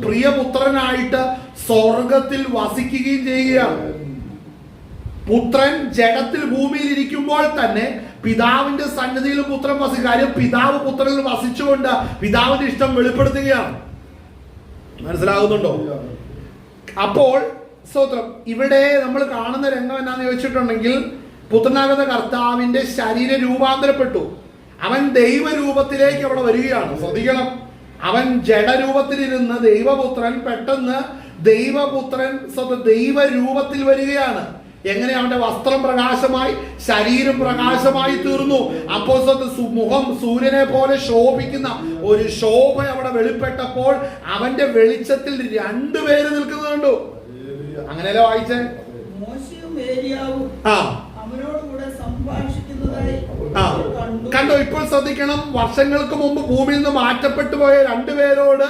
പ്രിയപുത്രനായിട്ട് സ്വർഗത്തിൽ വസിക്കുകയും ചെയ്യുകയാണ്. പുത്രൻ ജഡത്തിൽ ഭൂമിയിൽ ഇരിക്കുമ്പോൾ തന്നെ പിതാവിന്റെ സന്നിധിയിൽ പുത്രൻ വസിക്കും. കാര്യം പിതാവ് പുത്രനിൽ വസിച്ചുകൊണ്ട് പിതാവിന്റെ ഇഷ്ടം വെളിപ്പെടുത്തുകയാണ്. മനസ്സിലാകുന്നുണ്ടോ? അപ്പോൾ സ്തോത്രം, ഇവിടെ നമ്മൾ കാണുന്ന രംഗം എന്നാന്ന് ചോദിച്ചിട്ടുണ്ടെങ്കിൽ പുത്രനാകുന്ന കർത്താവിന്റെ ശരീരം രൂപാന്തരപ്പെട്ടു. അവൻ ദൈവരൂപത്തിലേക്ക് അവിടെ വരികയാണ്. ശ്രദ്ധിക്കണം. അവൻ ജഡരൂപത്തിലിരുന്ന് ദൈവപുത്രൻ പെട്ടെന്ന് ദൈവപുത്രൻ ദൈവരൂപത്തിൽ വരികയാണ്. എങ്ങനെ? അവന്റെ വസ്ത്രം പ്രകാശമായി, ശരീരം പ്രകാശമായി തീർന്നു. അപ്പോൾ മുഖം സൂര്യനെ പോലെ ശോഭിക്കുന്ന ഒരു ശോഭ അവിടെ വെളിപ്പെട്ടപ്പോൾ അവന്റെ വെളിച്ചത്തിൽ 2 പേര് നിൽക്കുന്നത് കണ്ടു. അങ്ങനെയല്ലേ വായിച്ചേ? മോശയും ഏലിയാവും അവനോടുകൂടെ സംഭാഷിക്കുന്നതായി കണ്ടോ? ഇപ്പോൾ ശ്രദ്ധിക്കണം. വർഷങ്ങൾക്ക് മുമ്പ് ഭൂമിയിൽ നിന്ന് മാറ്റപ്പെട്ടു പോയ 2 പേരോട്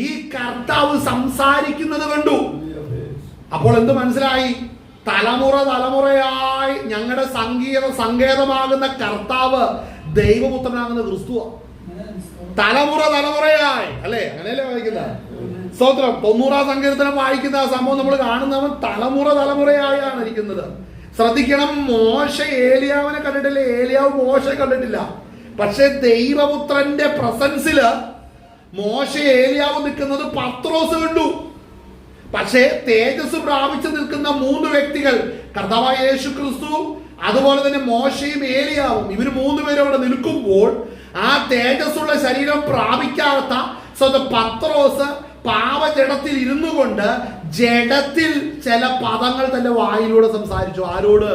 ഈ കർത്താവ് സംസാരിക്കുന്നത് കണ്ടു. അപ്പോൾ എന്ത് മനസ്സിലായി? തലമുറയായി ഞങ്ങളുടെ സങ്കേതമാകുന്ന കർത്താവ് ദൈവപുത്രനാകുന്ന ക്രിസ്തുവ. തലമുറയായി, അല്ലേ? അങ്ങനെയല്ലേ വായിക്കുന്നത്? സ്തോത്രം. 90-ാം സങ്കീർത്തനം വായിക്കുന്ന ആ സംഭവം നമ്മൾ കാണുന്നവൻ തലമുറയായാണ് ഇരിക്കുന്നത്. ശ്രദ്ധിക്കണം. മോശ ഏലിയാവിനെ കണ്ടിട്ടില്ല, ഏലിയാവ് മോശ കണ്ടിട്ടില്ല. പക്ഷെ ദൈവപുത്രന്റെ പ്രസൻസില് മോശ ഏലിയാവ് നിൽക്കുന്നത് പത്രോസ് കണ്ടു. പക്ഷേ തേജസ് പ്രാപിച്ചു നിൽക്കുന്ന 3 വ്യക്തികൾ, കർത്താവായ യേശു ക്രിസ്തു, അതുപോലെ തന്നെ മോശയും ഏലിയാവും, ഇവർ 3 പേരും അവിടെ നിൽക്കുമ്പോൾ ആ തേജസ്സുള്ള ശരീരം പ്രാപിക്കാത്ത പത്രോസ് പാവജഡത്തിൽ ഇരുന്നു കൊണ്ട് ജഡത്തിൽ ചില പദങ്ങൾ തന്റെ വായിലൂടെ സംസാരിച്ചു. ആരോട്?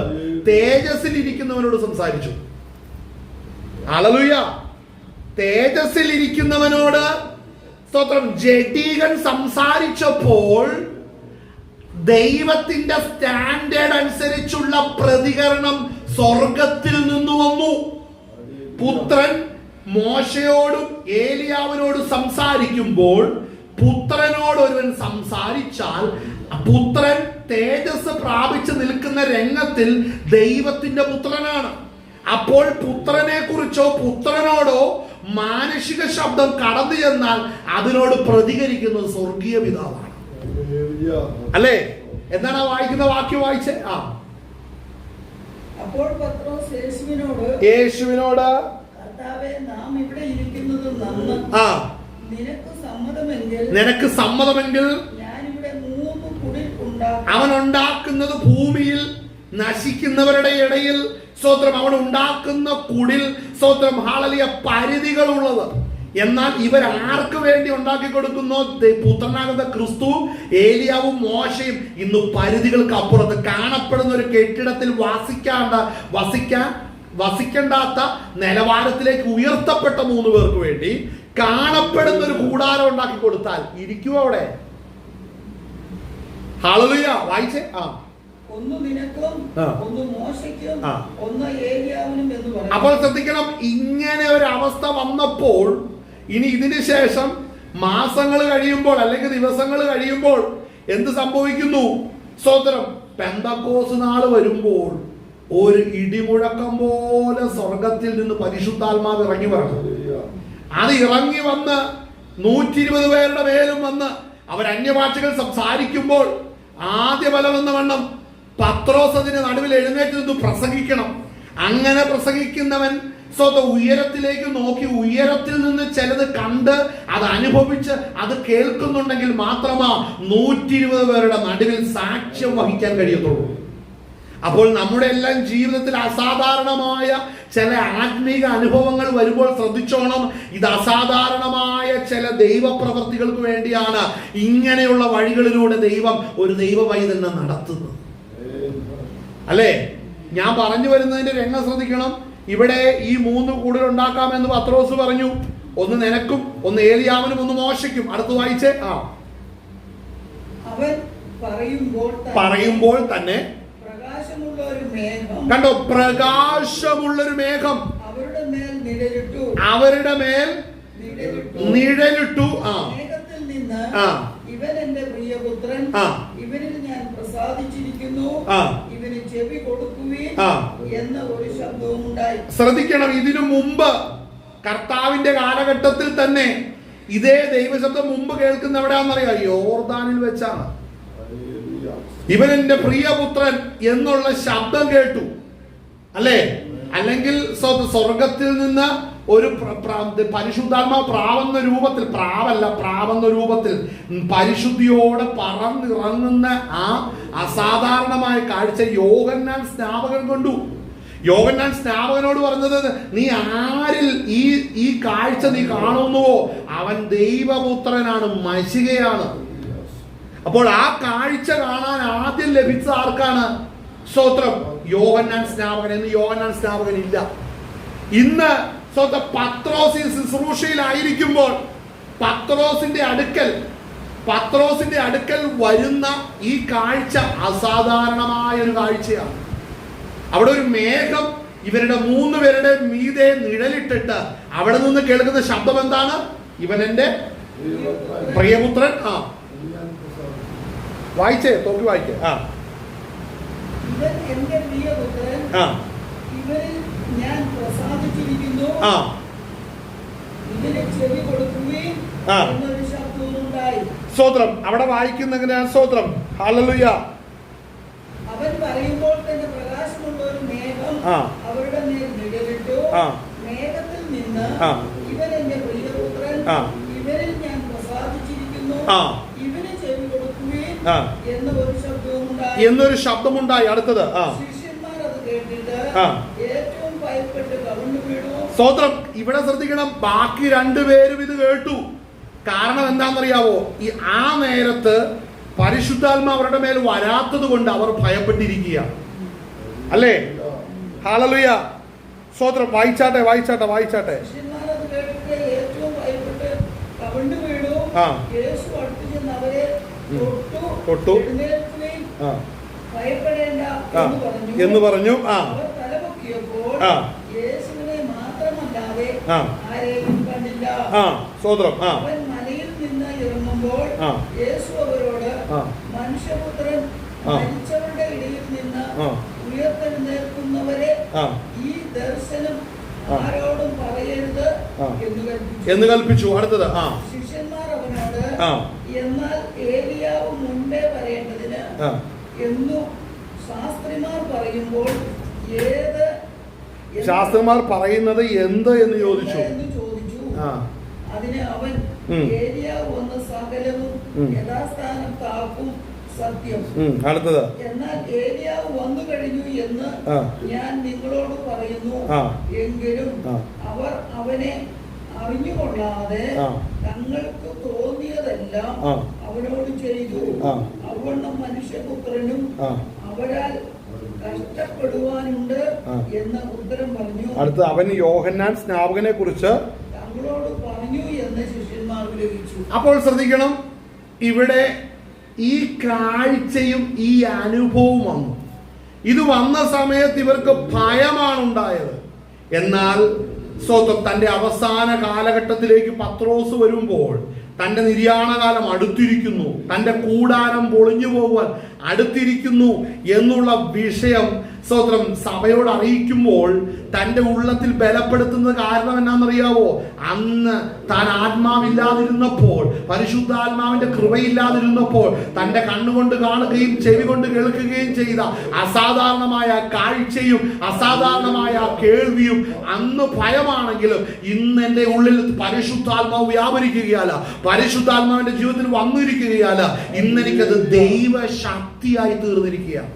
തേജസ്സിൽ ഇരിക്കുന്നവനോട് സംസാരിച്ചു. ഹല്ലേലൂയ. തേജസ്സിൽ ഇരിക്കുന്നവനോട് സ്തോത്രം. ജഡീകൻ സംസാരിച്ചപ്പോൾ ദൈവത്തിന്റെ സ്റ്റാൻഡേർഡ് അനുസരിച്ചുള്ള പ്രതികരണം സ്വർഗത്തിൽ നിന്ന് വന്നു. പുത്രൻ മോശയോടും ഏലിയാവിനോടും സംസാരിക്കുമ്പോൾ പുത്രനോട് ഒരുവൻ സംസാരിച്ചാൽ പുത്രൻ തേജസ് പ്രാപിച്ച് നിൽക്കുന്ന രംഗത്തിൽ ദൈവത്തിന്റെ പുത്രനാണ്. അപ്പോൾ പുത്രനെ കുറിച്ചോ പുത്രനോടോ മാനുഷിക ശബ്ദം കടന്നു ചെന്നാൽ അതിനോട് പ്രതികരിക്കുന്നത് സ്വർഗീയ പിതാവാണ്. അല്ലേ? എന്താണ് ആ വായിക്കുന്ന വാക്യം വായിച്ചേ? അപ്പോൾ പത്രോസ് യേശുവിനോട് കർത്താവേ, നാം ഇവിടെ ഇരിക്കുന്നത് നന്ന്. നിനക്ക് സമ്മതമെങ്കിൽ ഞാനിവിടെ 3 കുടിൽ ഉണ്ടാക്കും. അവൻ ഉണ്ടാക്കുന്നത് ഭൂമിയിൽ നശിക്കുന്നവരുടെ ഇടയിൽ സ്തോത്രം അവൻ ഉണ്ടാക്കുന്ന കുടിൽ സ്തോത്രം ഹാലലിയ പരിധികളുള്ളത്. എന്നാൽ ഇവർ ആർക്ക് വേണ്ടി ഉണ്ടാക്കി കൊടുക്കുന്നു? പുത്രനാകുന്ന ക്രിസ്തു, ഏലിയാവും മോശയും ഇന്ന് പരിധികൾക്ക് അപ്പുറത്ത് കാണപ്പെടുന്ന ഒരു കെട്ടിടത്തിൽ വസിക്കേണ്ടാത്ത നിലവാരത്തിലേക്ക് ഉയർത്തപ്പെട്ട 3 പേർക്ക് വേണ്ടി കാണപ്പെടുന്ന ഒരു കൂടാരം ഉണ്ടാക്കി കൊടുത്താൽ ഇരിക്കുവോ അവിടെ? ഹല്ലേലൂയ. വായിച്ചേ. ഒന്ന് നിനക്കും ഒന്ന് മോശയ്ക്കും ഒന്ന് ഏലിയാവിനും എന്ന് പറയും. അപ്പോൾ ശ്രദ്ധിക്കണം, ഇങ്ങനെ ഒരു അവസ്ഥ വന്നപ്പോൾ ഇനി ഇതിന് ശേഷം മാസങ്ങൾ കഴിയുമ്പോൾ അല്ലെങ്കിൽ ദിവസങ്ങൾ കഴിയുമ്പോൾ എന്ത് സംഭവിക്കുന്നു? സ്തോത്രം, പെന്തക്കോസ് നാൾ വരുമ്പോൾ ഒരു ഇടിമുഴക്കം പോലെ സ്വർഗത്തിൽ നിന്ന് പരിശുദ്ധാത്മാവ് ഇറങ്ങി വരണം. അത് ഇറങ്ങി വന്ന് 120 പേരുടെ മേലും വന്ന് അവർ അന്യഭാഷകൾ സംസാരിക്കുമ്പോൾ ആദ്യ ഫലം എന്ന വണ്ണം പത്രോസ് അതിന് നടുവിൽ എഴുന്നേറ്റ് നിന്ന് പ്രസംഗിക്കണം. അങ്ങനെ പ്രസംഗിക്കുന്നവൻ സ്വന്തം ഉയരത്തിലേക്ക് നോക്കി ഉയരത്തിൽ നിന്ന് ചിലത് കണ്ട് അത് അനുഭവിച്ച് അത് കേൾക്കുന്നുണ്ടെങ്കിൽ മാത്രമാ 120 പേരുടെ നടുവിൽ സാക്ഷ്യം വഹിക്കാൻ കഴിയത്തുള്ളൂ. അപ്പോൾ നമ്മുടെ എല്ലാം ജീവിതത്തിൽ അസാധാരണമായ ചില ആത്മീക അനുഭവങ്ങൾ വരുമ്പോൾ ശ്രദ്ധിച്ചോണം, ഇത് അസാധാരണമായ ചില ദൈവപ്രവൃത്തികൾക്ക് വേണ്ടിയാണ് ഇങ്ങനെയുള്ള വഴികളിലൂടെ ദൈവം ഒരു ദൈവ പൈതലിനെ നടത്തുന്നത്. അല്ലേ? ഞാൻ പറഞ്ഞു വരുന്നതിന്റെ രംഗം ശ്രദ്ധിക്കണം. ഇവിടെ ഈ 3 കൂടുതൽ ഉണ്ടാക്കാമെന്ന് പത്രോസ് പറഞ്ഞു. ഒന്ന് നിനക്കും ഒന്ന് ഏലിയാവിനും ഒന്ന് മോശയ്ക്കും. അടുത്ത് വായിച്ചേ. അവൻ പറയുമ്പോൾ തന്നെ കണ്ടോ, പ്രകാശമുള്ളൊരു മേഘം അവരുടെ മേൽ നിഴലിട്ടു. ഇവൻ എന്റെ പ്രിയപുത്രൻ, ഇവനിൽ ഞാൻ പ്രസാദിച്ചിരിക്കുന്നു, ഇവന് ചെവി കൊടുക്കുവിൻ എന്ന ഒരു ശബ്ദവും ഉണ്ടായി. ശ്രദ്ധിക്കണം, ഇതിനു മുമ്പ് കർത്താവിന്റെ കാലഘട്ടത്തിൽ തന്നെ ഇതേ ദൈവശബ്ദം മുമ്പ് കേൾക്കുന്ന എവിടെയാണെന്നറിയാം? യോർദാനിൽ വെച്ചാണ്. ഇവൻ എന്റെ പ്രിയപുത്രൻ എന്നുള്ള ശബ്ദം കേട്ടു. അല്ലേ? അല്ലെങ്കിൽ സ്വർഗത്തിൽ നിന്ന് ഒരു പരിശുദ്ധാത്മാവ് പ്രാവുന്ന രൂപത്തിൽ പരിശുദ്ധിയോടെ പറന്നിറങ്ങുന്ന ആ അസാധാരണമായ കാഴ്ച യോഹന്നാൻ സ്നാപകൻ കണ്ടു. യോഹന്നാൻ സ്നാപകനോട് പറഞ്ഞത്, നീ ആരിൽ ഈ കാഴ്ച നീ കാണുന്നുവോ അവൻ ദൈവപുത്രനാണ്, മശികയാണ്. അപ്പോൾ ആ കാഴ്ച കാണാൻ ആദ്യം ലഭിച്ച ആർക്കാണ്? സ്തോത്രം, യോഹന്നാൻ സ്നാപകൻ. എന്ന് യോഹന്നാൻ സ്നാപകൻ ഇല്ല. ഇന്ന് പത്രോസ് ശുശ്രൂഷയിലായിരിക്കുമ്പോൾ പത്രോസിന്റെ അടുക്കൽ വരുന്ന ഈ കാഴ്ച അസാധാരണമായ ഒരു കാഴ്ചയാണ്. അവിടെ ഒരു മേഘം ഇവരുടെ 3 പേരുടെ മീതെ നിഴലിട്ടിട്ട് അവിടെ നിന്ന് കേൾക്കുന്ന ശബ്ദം എന്താണ്? ഇവൻ എന്റെ പ്രിയപുത്രൻ. വായിച്ചേ, തോക്കി വായിക്കേ. ഇവൻ എന്റെ പ്രിയപുത്രൻ, ഇവനിൽ ഞാൻ പ്രസാദിച്ചിരിക്കുന്നു, ഇവന് ചെവി കൊടുക്കുവിൻ എന്നൊരു ശബ്ദവും ഉണ്ടായി. സ്തോത്രം. അവിടെ വായിക്കുന്ന എങ്ങനെയാണ്? സ്തോത്രം, ഹല്ലേലൂയ. അവൻ പറയുമ്പോൾ തന്നെ പ്രകാശമുള്ള ഒരു മേഘം അവരുടെ മേൽ നിഴലിട്ടു. മേഘത്തിൽ നിന്ന് ഇവൻ എന്റെ പ്രിയപുത്രൻ, ഇവനിൽ ഞാൻ പ്രസാദിച്ചിരിക്കുന്നു, ഇവന് ചെവി കൊടുക്കുവിൻ എന്നൊരു ശബ്ദമുണ്ടായി. അടുത്തത് ശിഷ്യന്മാർ അത് കേട്ടിട്ട് ഏറ്റവും ഭയപ്പെട്ട് കവിണ്ണു വീണു. സ്തോത്രം. ഇവിടെ ശ്രദ്ധിക്കണം, ബാക്കി 2 പേരും ഇത് കേട്ടു. കാരണം എന്താണെന്നറിയാവോ? ആ നേരത്ത് പരിശുദ്ധാത്മാവ് അവരുടെ മേൽ വരാത്തത് കൊണ്ട് അവർ ഭയപ്പെട്ടിരിക്കുക. അല്ലേ? ഹല്ലേലൂയ. സ്തോത്രം. വായിച്ചാട്ടെ. ശിഷ്യന്മാർ അത് കേട്ടിട്ട് ഏറ്റവും ഭയപ്പെട്ട് കവിണ്ണു വീണു. യേശു അടുത്ത് ചെന്ന് അവരെ തൊട്ടു. ഭയപ്പെടേണ്ട എന്ന് പറഞ്ഞു. അവർ തലപൊക്കിയപ്പോൾ യേശുവിനെ മാത്രമല്ലാതെ ആരെയും കണ്ടില്ല. സ്തോത്രം. അവൻ മലയിൽ നിന്ന് ഇറങ്ങുമ്പോൾ യേശു അവരോട്, മനുഷ്യപുത്രൻ മരിച്ചവരുടെ ഇടയിൽ നിന്ന് ഉയർത്തെഴുന്നേൽക്കുന്നവരെ ഈ ദർശനം ആരോടും പറയരുത് എന്ന് കൽപ്പിച്ചു. അടുത്തത് ശിഷ്യന്മാർ അവനോട്, എന്നാൽ ഏലിയാവ് മുൻപേ വരേണ്ടതിന് എന്നു ശാസ്ത്രിമാർ പറയുമ്പോൾ ശാസ്ത്രന്മാർ പറയുന്നത് എന്ത് എന്ന് ചോദിച്ചു. അതിന് അവൻ, ഏലിയാവ് വന്ന് സകലവും യഥാസ്ഥാനത്താക്കും സത്യം. അടുത്തത്, എന്നാൽ ഏലിയാവ് വന്നു കഴിഞ്ഞു എന്ന് ഞാൻ നിങ്ങളോട് പറയുന്നു. എങ്കിലും അവർ അവനെ അറിഞ്ഞുകൊള്ളാതെ തങ്ങൾക്ക് തോന്നിയതെല്ലാം അവനോട് ചെയ്തു. അവണ്ണം മനുഷ്യപുത്രനും അവരാൽ കഷ്ടപ്പെടുവാനുണ്ട് എന്ന് ഉത്തരം പറഞ്ഞു. അടുത്ത, അവൻ യോഹന്നാൻ സ്നാപകനെ കുറിച്ച് തങ്ങളോട് പറഞ്ഞു എന്ന് ശിഷ്യന്മാർ ഗ്രഹിച്ചു. അപ്പോൾ ശ്രദ്ധിക്കണം, ഇവിടെ ഈ കാഴ്ചയും ഈ അനുഭവവും വന്നു. ഇത് വന്ന സമയത്ത് ഇവർക്ക് ഭയമാണ് ഉണ്ടായത്. എന്നാൽ സ്വന്തം തന്റെ അവസാന കാലഘട്ടത്തിലേക്ക് പത്രോസ് വരുമ്പോൾ തന്റെ നിര്യാണകാലം അടുത്തിരിക്കുന്നു, തന്റെ കൂടാരം പൊളിഞ്ഞു പോകുവാൻ അടുത്തിരിക്കുന്നു എന്നുള്ള വിഷയം സ്തോത്രം സഭയോട് അറിയിക്കുമ്പോൾ തന്റെ ഉള്ളത്തിൽ ബലപ്പെടുത്തുന്നത് കാരണം എന്നാണെന്നറിയാവോ? അന്ന് താൻ ആത്മാവില്ലാതിരുന്നപ്പോൾ, പരിശുദ്ധാത്മാവിന്റെ കൃപയില്ലാതിരുന്നപ്പോൾ, തന്റെ കണ്ണുകൊണ്ട് കാണുകയും ചെവി കൊണ്ട് കേൾക്കുകയും ചെയ്ത അസാധാരണമായ കാഴ്ചയും അസാധാരണമായ കേൾവിയും അന്ന് ഭയമാണെങ്കിലും ഇന്ന് എന്റെ ഉള്ളിൽ പരിശുദ്ധാത്മാവ് വ്യാപരിക്കുകയല്ല, പരിശുദ്ധാത്മാവിന്റെ ജീവിതത്തിൽ വന്നിരിക്കുകയല്ല, ഇന്നെനിക്കത് ദൈവശക്തിയായി തീർന്നിരിക്കുകയാണ്.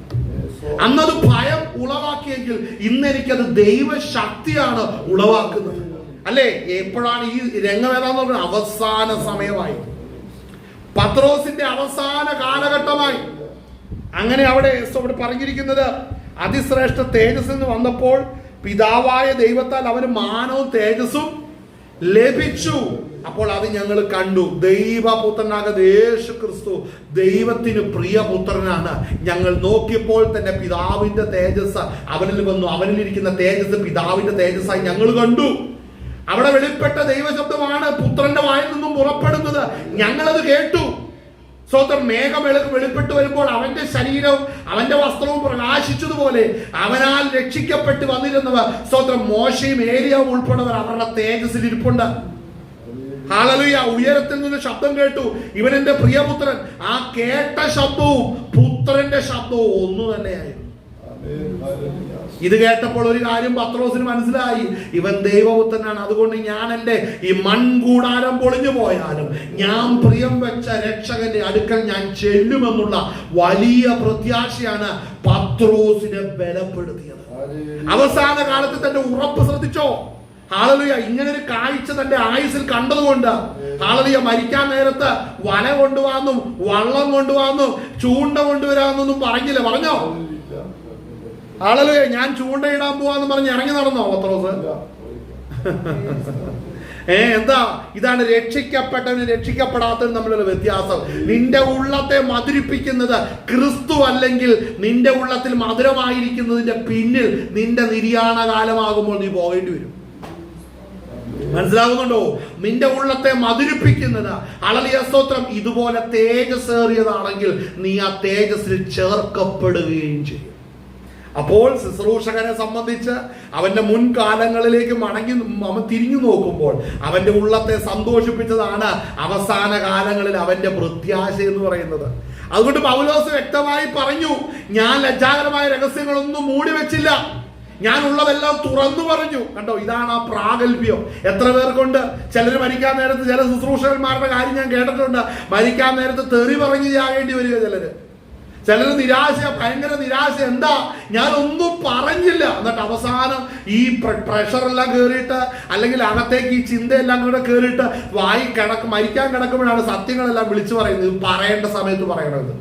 അന്നത് ഭയം ഉളവാക്കിയെങ്കിൽ ഇന്നെനിക്കത് ദൈവശക്തിയാണ് ഉളവാക്കുന്നത്. അല്ലേ? എപ്പോഴാണ് ഈ രംഗം ഏതാന്ന് പറഞ്ഞത്? അവസാന സമയമായി, പത്രോസിന്റെ അവസാന കാലഘട്ടമായി. അങ്ങനെ അവിടെ പറഞ്ഞിരിക്കുന്നത്, അതിശ്രേഷ്ഠ തേജസ് എന്ന് വന്നപ്പോൾ പിതാവായ ദൈവത്താൽ അവന് മാനവും തേജസ്സും ലഭിച്ചു. അപ്പോൾ അത് ഞങ്ങൾ കണ്ടു. ദൈവപുത്രനാകുന്ന യേശു ക്രിസ്തു ദൈവത്തിന് പ്രിയപുത്രനാണ്. ഞങ്ങൾ നോക്കിയപ്പോൾ തന്നെ പിതാവിന്റെ തേജസ് അവനിൽ വന്നു. അവനിലിരിക്കുന്ന തേജസ് പിതാവിന്റെ തേജസ്സായി ഞങ്ങൾ കണ്ടു. അവിടെ വെളിപ്പെട്ട ദൈവശബ്ദമാണ് പുത്രന്റെ വായിൽ നിന്നും പുറപ്പെടുന്നത്. ഞങ്ങളത് കേട്ടു. സ്വന്തം മേഘം വെളിപ്പെട്ടു വരുമ്പോൾ അവന്റെ ശരീരവും അവന്റെ വസ്ത്രവും പ്രകാശിച്ചതുപോലെ അവനാൽ രക്ഷിക്കപ്പെട്ട് വന്നിരുന്നവർ, സ്വന്തം മോശയും ഏലിയാവും ഉൾപ്പെടുന്നവർ അവരുടെ തേജസ്സിൽ ഇരിപ്പുണ്ട്. ഹല്ലേലൂയ. ഉയരത്തിൽ നിന്ന് ശബ്ദം കേട്ടു, ഇവൻ എന്റെ പ്രിയപുത്രൻ. ആ കേട്ട ശബ്ദവും പുത്രന്റെ ശബ്ദവും ഒന്നു തന്നെയായിരുന്നു. ഇത് കേട്ടപ്പോൾ ഒരു കാര്യം പത്രോസിന് മനസ്സിലായി, ഇവൻ ദൈവപുത്രനാണ്. അതുകൊണ്ട് ഞാൻ എന്റെ ഈ മൺകൂടാരം പൊളിഞ്ഞു പോയാലും ഞാൻ പ്രിയം വെച്ച രക്ഷകന്റെ അടുക്കൽ ഞാൻ ചെല്ലുമെന്നുള്ള വലിയ പ്രത്യാശയാണ് പത്രോസിനെ ബലപ്പെടുത്തിയത്. അവസാന കാലത്ത് തന്റെ ഉറപ്പ് ശ്രദ്ധിച്ചോ? ഹല്ലേലൂയ. ഇങ്ങനെ ഒരു കാഴ്ച തന്റെ ആയുസ്സിൽ കണ്ടതുകൊണ്ട് ഹല്ലേലൂയ മരിക്കാൻ നേരത്ത് വല കൊണ്ടുവന്നും വള്ളം കൊണ്ടുവന്നും ചൂണ്ട കൊണ്ടുവരാമെന്നൊന്നും പറഞ്ഞില്ല. പറഞ്ഞോ? ഹല്ലേലൂയ. ഞാൻ ചൂണ്ടയിടാൻ പോവാന്ന് പറഞ്ഞ് ഇറങ്ങി നടന്നോ പത്രോസ്? എന്താ? ഇതാണ് രക്ഷിക്കപ്പെട്ടവന് രക്ഷിക്കപ്പെടാത്തവന് തമ്മിലുള്ള വ്യത്യാസം. നിന്റെ ഉള്ളത്തെ മധുരിപ്പിക്കുന്നത് ക്രിസ്തു അല്ലെങ്കിൽ നിന്റെ ഉള്ളത്തിൽ മധുരമായിരിക്കുന്നതിന്റെ പിന്നിൽ നിന്റെ നിര്യാണ കാലമാകുമ്പോൾ നീ പോകേണ്ടി വരും. മനസ്സിലാകുന്നുണ്ടോ? നിന്റെ ഉള്ളത്തെ മധുരിപ്പിക്കുന്നത് ഹല്ലേലൂയ സ്തോത്രം ഇതുപോലെ തേജസ്സേറിയതാണെങ്കിൽ നീ ആ തേജസ്സിൽ ചേർക്കപ്പെടുകയും ചെയ്യും. അപ്പോൾ ശുശ്രൂഷകനെ സംബന്ധിച്ച് അവന്റെ മുൻകാലങ്ങളിലേക്ക് അവൻ തിരിഞ്ഞു നോക്കുമ്പോൾ അവന്റെ ഉള്ളത്തെ സന്തോഷിപ്പിച്ചതാണ് അവസാന കാലങ്ങളിൽ അവന്റെ പ്രത്യാശ എന്ന് പറയുന്നത്. അതുകൊണ്ട് പൗലോസ് വ്യക്തമായി പറഞ്ഞു, ഞാൻ ലജ്ജാകരമായ രഹസ്യങ്ങളൊന്നും മൂടി വെച്ചില്ല, ഞാൻ ഉള്ളതെല്ലാം തുറന്നു പറഞ്ഞു. കണ്ടോ? ഇതാണ് ആ പ്രാഗൽഭ്യം. എത്ര പേർക്കുണ്ട്? ചിലർ മരിക്കാൻ നേരത്ത്, ചില ശുശ്രൂഷകന്മാരുടെ കാര്യം ഞാൻ കേട്ടിട്ടുണ്ട്, മരിക്കാൻ നേരത്ത് തെറി പറഞ്ഞ് ചാകേണ്ടി വരിക. ചിലർ നിരാശ, ഭയങ്കര നിരാശ. എന്താ? ഞാൻ ഒന്നും പറഞ്ഞില്ല. എന്നിട്ട് അവസാനം ഈ പ്രഷറെല്ലാം കയറിയിട്ട് അല്ലെങ്കിൽ അകത്തേക്ക് ഈ ചിന്തയെല്ലാം കൂടെ കയറിയിട്ട് മരിക്കാൻ കിടക്കുമ്പോഴാണ് സത്യങ്ങളെല്ലാം വിളിച്ചു പറയുന്നത്. ഇത് പറയേണ്ട സമയത്ത് പറയണത്.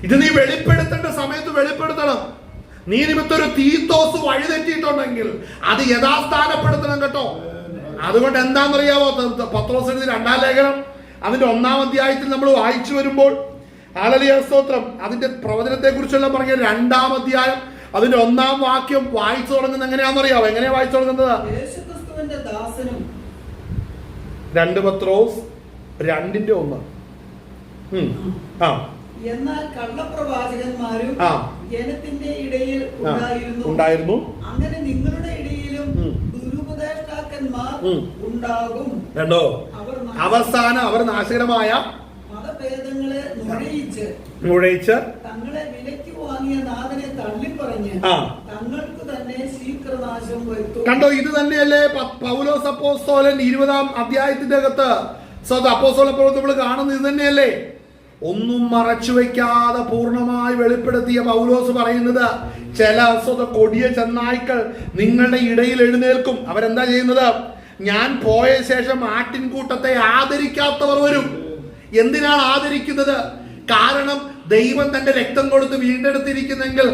ഇത് നീ വെളിപ്പെടുത്തേണ്ട സമയത്ത് വെളിപ്പെടുത്തണം. നീ നിമിത്തം ഒരു തീത്തോസ് വഴിതെറ്റിയിട്ടുണ്ടെങ്കിൽ അത് യഥാസ്ഥാനപ്പെടുത്തണം കേട്ടോ. അതുകൊണ്ട് എന്താണെന്നറിയാവോ? പത്രോസ് എഴുതിയ 2-ാം ലേഖനം അതിന്റെ 1-ാം അധ്യായത്തിൽ നമ്മൾ വായിച്ചു വരുമ്പോൾ ഹല്ലേലൂയ സ്തോത്രം അതിന്റെ പ്രവചനത്തെ കുറിച്ചെല്ലാം പറഞ്ഞ 2-ാം അധ്യായം അതിന്റെ 1-ാം വാക്യം വായിച്ചു തുടങ്ങുന്നത് എങ്ങനെയാണെന്നറിയാവോ? എങ്ങനെയാ വായിച്ചു തുടങ്ങുന്നത്? 2 പത്രോസ് 2:1. എന്നാൽ കള്ളപ്രവാചകന്മാരും ജനത്തിന്റെ ഇടയിൽ ഉണ്ടായിരുന്നു. അങ്ങനെ നിങ്ങളുടെ ഇടയിൽ ഉപദേഷ്ടാക്കന്മാർ ഉണ്ടാകും. കണ്ടോ, അവസാനം അവർ നാശകരമായ മതഭേദങ്ങളെ നുഴയിച്ച് തങ്ങളെ വിലയ്ക്ക് വാങ്ങിയ നാഥനെ തള്ളിപ്പറഞ്ഞ് തങ്ങൾക്ക് തന്നെ ശീഘ്രനാശം വരുത്തും. കണ്ടോ, ഇത് തന്നെയല്ലേ പൗലോസ് അപ്പോസ്തലൻ 20-ാം അധ്യായത്തിന്റെ അകത്ത് അപ്പോസ്തല പ്രവൃത്തികൾ കാണുന്നത്. ഇത് തന്നെയല്ലേ ഒന്നും മറച്ചു വെക്കാതെ പൂർണ്ണമായി വെളിപ്പെടുത്തിയ പൗലോസ് പറയുന്നത്, ചില കൊടിയ ചെന്നായ്ക്കൾ നിങ്ങളുടെ ഇടയിൽ എഴുന്നേൽക്കും. അവരെന്താ ചെയ്യുന്നത്? ഞാൻ പോയ ശേഷം ആട്ടിൻകൂട്ടത്തെ ആദരിക്കാത്തവർ വരും. എന്തിനാണ് ആദരിക്കുന്നത്? കാരണം ദൈവം തന്റെ രക്തം കൊടുത്ത് വീണ്ടെടുത്തിരിക്കുന്നെങ്കിൽ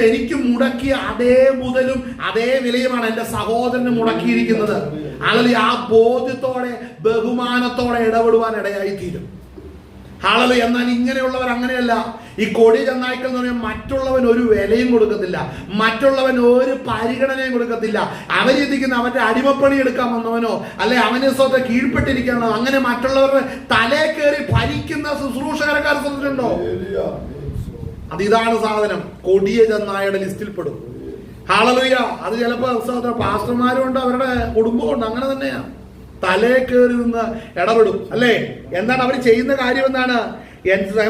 എനിക്ക് മുടക്കിയ അതേ മുതലും അതേ വിലയുമാണ് എന്റെ സഹോദരന് മുടക്കിയിരിക്കുന്നത്. അല്ലെങ്കിൽ ആ ബോധ്യത്തോടെ ബഹുമാനത്തോടെ ഇടപെടുവാൻ ഇടയായി തീരും. ഹാളല്. എന്നാൽ ഇങ്ങനെയുള്ളവർ അങ്ങനെയല്ല. ഈ കൊടി ചെന്നായ്ക്കൾ എന്ന് പറഞ്ഞാൽ മറ്റുള്ളവൻ ഒരു വിലയും കൊടുക്കത്തില്ല, മറ്റുള്ളവൻ ഒരു പരിഗണനയും കൊടുക്കത്തില്ല. അവരിരിക്കുന്ന അവന്റെ അടിമപ്പണി എടുക്കാൻ വന്നവനോ അല്ലെ അവനെ സ്വന്തം കീഴ്പ്പെട്ടിരിക്കണോ, അങ്ങനെ മറ്റുള്ളവരുടെ തലേ കയറി ഭരിക്കുന്ന ശുശ്രൂഷകരക്കാർ ശ്രദ്ധിച്ചിട്ടുണ്ടോ? അതിതാണ് സാധനം. കൊടിയ ചെന്നായുടെ ലിസ്റ്റിൽപ്പെടും. ഹാളലുയ്യ. അത് ചിലപ്പോ പാസ്റ്റർമാരുണ്ട്, അവരുടെ കുടുംബമുണ്ട്, അങ്ങനെ തന്നെയാണ്. തലേ കയറി നിന്ന് ഇടപെടും അല്ലേ. എന്താണ് അവർ ചെയ്യുന്ന കാര്യം? എന്താണ്?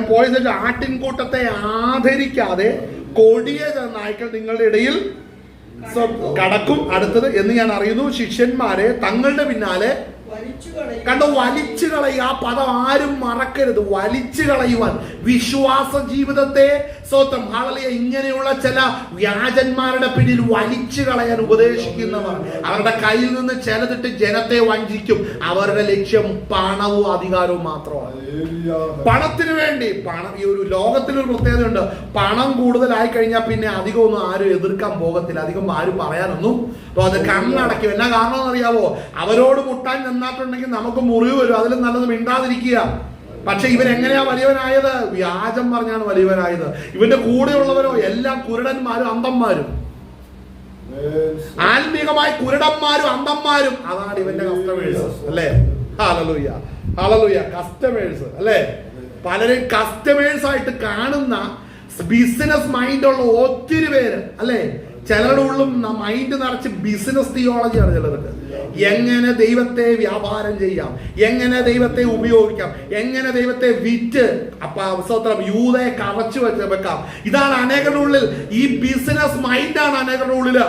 പോയ ശേഷം ആട്ടിൻകൂട്ടത്തെ ആദരിക്കാതെ കൊടിയ നായ്ക്കൾ നിങ്ങളുടെ ഇടയിൽ കടക്കും. അടുത്തത് എന്ന് ഞാൻ അറിയുന്നു, ശിഷ്യന്മാരെ തങ്ങളുടെ പിന്നാലെ കണ്ടോ, വലിച്ചു കളയുക. ആ പദം ആരും മറക്കരുത്. വലിച്ചു കളയുവാൻ, വിശ്വാസ ജീവിതത്തെ സ്വന്തം ഹാളലിയ ഇങ്ങനെയുള്ള ചില വ്യാജന്മാരുടെ പിന്നിൽ വലിച്ചു കളയാൻ ഉപദേശിക്കുന്നവർ അവരുടെ കയ്യിൽ നിന്ന് ചിലതിട്ട് ജനത്തെ വഞ്ചിക്കും. അവരുടെ ലക്ഷ്യം പണവും അധികാരവും മാത്രമാണ്. പണത്തിന് വേണ്ടി ഈ ഒരു ലോകത്തിലൊരു പ്രത്യേകതയുണ്ട്. പണം കൂടുതലായി കഴിഞ്ഞാൽ പിന്നെ അധികമൊന്നും ആരും എതിർക്കാൻ പോകത്തില്ല, അധികം ആരും പറയാനൊന്നും. അപ്പൊ അത് കണ്ണടക്കും. എന്നാ കാരണം എന്നറിയാവോ? അവരോട് മുട്ടാൻ ചെന്നിട്ടുണ്ടെങ്കിൽ നമുക്ക് മുറിവ് വരും. അതിലും നല്ലത് മിണ്ടാതിരിക്കുക. പക്ഷെ ഇവൻ എങ്ങനെയാ വലിയവനായത്? വ്യാജം പറഞ്ഞാണ് വലിയവനായത്. ഇവന്റെ കൂടെയുള്ളവരോ എല്ലാം കുരുടന്മാരും അന്ധന്മാരും, ആത്മീകമായി കുരുടന്മാരും അന്ധന്മാരും. അതാണ് ഇവന്റെ കസ്റ്റമേഴ്സ് അല്ലേ. Hallelujah, hallelujah. കസ്റ്റമേഴ്സ് അല്ലേ. പലരും കസ്റ്റമേഴ്സ് ആയിട്ട് കാണുന്ന ബിസിനസ് മൈൻഡുള്ള ഒത്തിരി പേര് അല്ലേ. ചിലരുടെ ഉള്ളും മൈൻഡ് നിറച്ച് ബിസിനസ് തിയോളജിയാണ് ചിലർക്ക്. എങ്ങനെ ദൈവത്തെ വ്യാപാരം ചെയ്യാം, എങ്ങനെ ദൈവത്തെ ഉപയോഗിക്കാം, എങ്ങനെ ദൈവത്തെ വിറ്റ് സ്വത്രം യൂതയെ കവച്ചു വെക്കാം. ഇതാണ് അനേകരുടെ ഉള്ളിൽ. ഈ ബിസിനസ് മൈൻഡാണ് അനേകരുടെ ഉള്ളില്.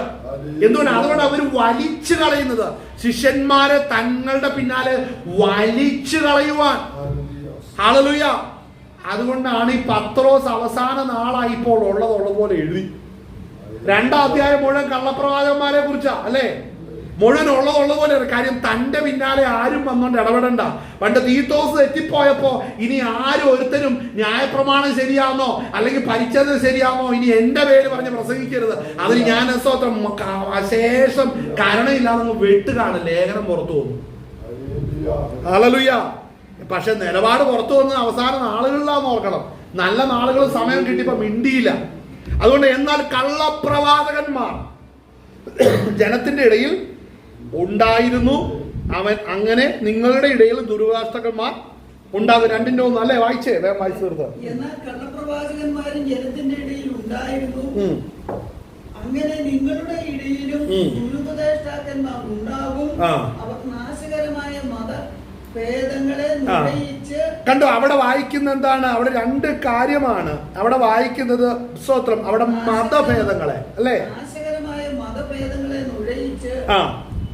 എന്തുകൊണ്ട്? അതുകൊണ്ട് അവർ വലിച്ചു കളയുന്നത്. ശിഷ്യന്മാരെ തങ്ങളുടെ പിന്നാലെ വലിച്ചു കളയുവാൻ. ഹല്ലേലൂയ. അതുകൊണ്ടാണ് ഈ പത്രോസ് അവസാന നാളായി ഇപ്പോൾ ഉള്ളതുപോലെ എഴുതി. 2-ാം അധ്യായം മുഴുവൻ കള്ളപ്രവാചകന്മാരെ കുറിച്ചാ അല്ലേ. മുഴുവൻ ഉള്ളതുപോലെ. കാര്യം തന്റെ പിന്നാലെ ആരും വന്നോണ്ട് ഇടപെടണ്ട. പണ്ട് തീത്തോസ് തെറ്റിപ്പോയപ്പോ ഇനി ആരും ഒരുത്തരും ന്യായപ്രമാണം ശരിയാണോ അല്ലെങ്കിൽ പരിച്ഛേദന ശരിയാണോ ഇനി എന്റെ പേര് പറഞ്ഞ് പ്രസംഗിക്കരുത്. അതിന് ഞാൻ അശേഷം കരുണയില്ലാതെ വെട്ടുകാണ് ലേഖനം പുറത്തു വന്നു. ഹല്ലേലൂയ. പക്ഷെ നിലപാട് പുറത്തു വന്ന് അവസാന നാളുകളിലാന്ന് ഓർക്കണം. നല്ല നാളുകൾ സമയം കിട്ടിയപ്പോ മിണ്ടിയില്ല. അതുകൊണ്ട് എന്നാൽ കള്ളപ്രവാചകന്മാർ ജനത്തിന്റെ ഇടയിൽ ഉണ്ടായിരുന്നു. അവൻ അങ്ങനെ നിങ്ങളുടെ ഇടയിൽ ദുർവാർത്തകന്മാർ ഉണ്ടാകും. 2-1 അല്ലേ. വായിച്ചേ, വേഗം വായിച്ചു തീർത്ത്. എന്നാൽ കള്ളപ്രവാചകന്മാരും ജനത്തിന്റെ ഇടയിൽ ഉണ്ടായിരുന്നു. അങ്ങനെ നിങ്ങളുടെ ഇടയിലും ദുരുപദേഷ്ടാക്കന്മാർ ഉണ്ടാകും. അവർ നാശകരമായ മതഭേദങ്ങളെ നിർണയിച്ച്. കണ്ടോ, അവിടെ വായിക്കുന്ന എന്താണ്? അവിടെ 2 കാര്യമാണ് അവിടെ വായിക്കുന്നത്. സ്തോത്രം. അവിടെ മതഭേദങ്ങളെ അല്ലേ, നാശകരമായ മതഭേദങ്ങളെ നുഴയിച്ച്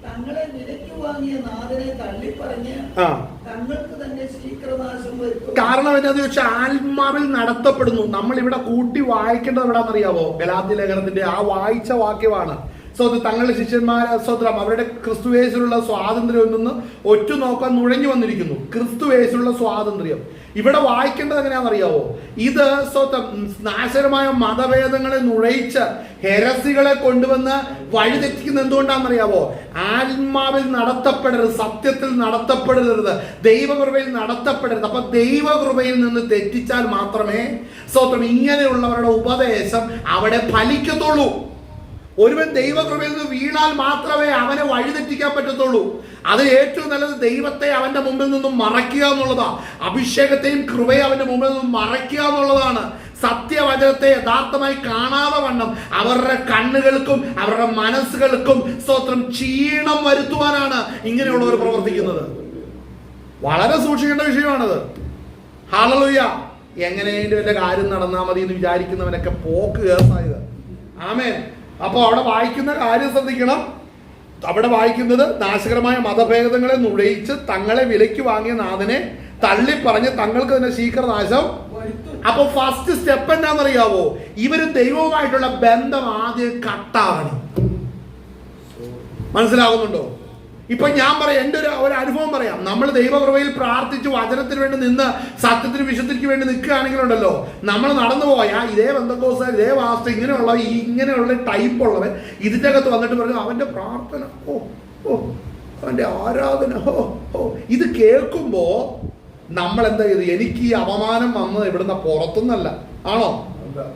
തങ്ങളെ വിലയ്ക്ക് വാങ്ങിയ നാഥനെ തള്ളിപ്പറഞ്ഞ് തങ്ങൾക്ക് തന്നെ ശീഘ്രനാശം വരുത്തും. കാരണം എന്താന്ന് ചോദിച്ചാൽ ആത്മാവിൽ നടത്തപ്പെടുന്നു. നമ്മൾ ഇവിടെ കൂട്ടി വായിക്കേണ്ടത് എവിടാന്നറിയാവോ? ഗലാത്യ ലേഖനത്തിന്റെ ആ വായിച്ച വാക്യമാണ്. തങ്ങളുടെ ശിഷ്യന്മാരെ സ്വത്രം അവരുടെ ക്രിസ്തുവേശുള്ള സ്വാതന്ത്ര്യം നിന്ന് ഒറ്റുനോക്കാൻ നുഴഞ്ഞു വന്നിരിക്കുന്നു. ക്രിസ്തുവേശുള്ള സ്വാതന്ത്ര്യം ഇവിടെ വായിക്കേണ്ടത് എങ്ങനെയാണെന്നറിയാവോ? ഇത് സ്വത്രം നാശകരമായ മതഭേദങ്ങളെ നുഴയിച്ച് ഹെരസികളെ കൊണ്ടുവന്ന് വഴിതെറ്റിക്കുന്ന എന്തുകൊണ്ടാണെന്നറിയാവോ? ആത്മാവിൽ നടത്തപ്പെടരുത്, സത്യത്തിൽ നടത്തപ്പെടരുത്, ദൈവകൃപയിൽ നടത്തപ്പെടരുത്. അപ്പൊ ദൈവകൃപയിൽ നിന്ന് തെറ്റിച്ചാൽ മാത്രമേ സ്വത്രം ഇങ്ങനെയുള്ളവരുടെ ഉപദേശം അവിടെ ഫലിക്കത്തുള്ളൂ. ഒരുവൻ ദൈവകൃപയിൽ നിന്ന് വീണാൽ മാത്രമേ അവനെ വഴിതെറ്റിക്കാൻ പറ്റത്തുള്ളൂ. അത് ഏറ്റവും നല്ലത് ദൈവത്തെ അവന്റെ മുമ്പിൽ നിന്നും മറയ്ക്കുക എന്നുള്ളതാണ്. അഭിഷേകത്തെയും കൃപയെ അവന്റെ മുമ്പിൽ നിന്നും മറയ്ക്കുക എന്നുള്ളതാണ്. സത്യവചനത്തെ യഥാർത്ഥമായി കാണാതെ വണ്ണം അവരുടെ കണ്ണുകൾക്കും അവരുടെ മനസ്സുകൾക്കും സ്തോത്രം ക്ഷീണം വരുത്തുവാനാണ് ഇങ്ങനെയുള്ളവർ പ്രവർത്തിക്കുന്നത്. വളരെ സൂക്ഷിക്കേണ്ട വിഷയമാണത്. ഹല്ലേലൂയ. എങ്ങനെയെങ്കിലും വല്ല കാര്യം നടന്നാൽ മതി എന്ന് വിചാരിക്കുന്നവനൊക്കെ പോക്ക് കേസായത്. ആമേൻ. അപ്പൊ അവിടെ വായിക്കുന്ന കാര്യം ശ്രദ്ധിക്കണം. അവിടെ വായിക്കുന്നത് നാശകരമായ മതഭേദങ്ങളെ നുഴയിച്ച് തങ്ങളെ വിലയ്ക്ക് വാങ്ങിയ നാഥനെ തള്ളിപ്പറഞ്ഞ് തങ്ങൾക്ക് തന്നെ ശീഘ്രനാശം. അപ്പൊ ഫസ്റ്റ് സ്റ്റെപ്പ് എന്താണെന്നറിയാവോ? ഇവര് ദൈവവുമായിട്ടുള്ള ബന്ധം ആദ്യം കട്ടാകണം. മനസ്സിലാകുന്നുണ്ടോ? ഇപ്പൊ ഞാൻ പറയാം, എൻ്റെ ഒരു അനുഭവം പറയാം. നമ്മൾ ദൈവകൃപയിൽ പ്രാർത്ഥിച്ച് വചനത്തിന് വേണ്ടി നിന്ന് സത്യത്തിന് വിശുദ്ധിക്ക് വേണ്ടി നിൽക്കുകയാണെങ്കിലുണ്ടല്ലോ, നമ്മൾ നടന്നു പോയാൽ ഇതേ ബന്ധക്കോസ് ഇതേ വാസ്തു ഇങ്ങനെയുള്ള ടൈപ്പ് ഉള്ളവൻ ഇതിൻ്റെ അകത്ത് വന്നിട്ട് പറഞ്ഞു അവന്റെ പ്രാർത്ഥന അവന്റെ ആരാധന ഇത് കേൾക്കുമ്പോ നമ്മൾ എന്താ ചെയ്ത്? എനിക്ക് ഈ അപമാനം വന്നത് ഇവിടുന്ന് പുറത്തുനിന്നല്ല. ആണോ?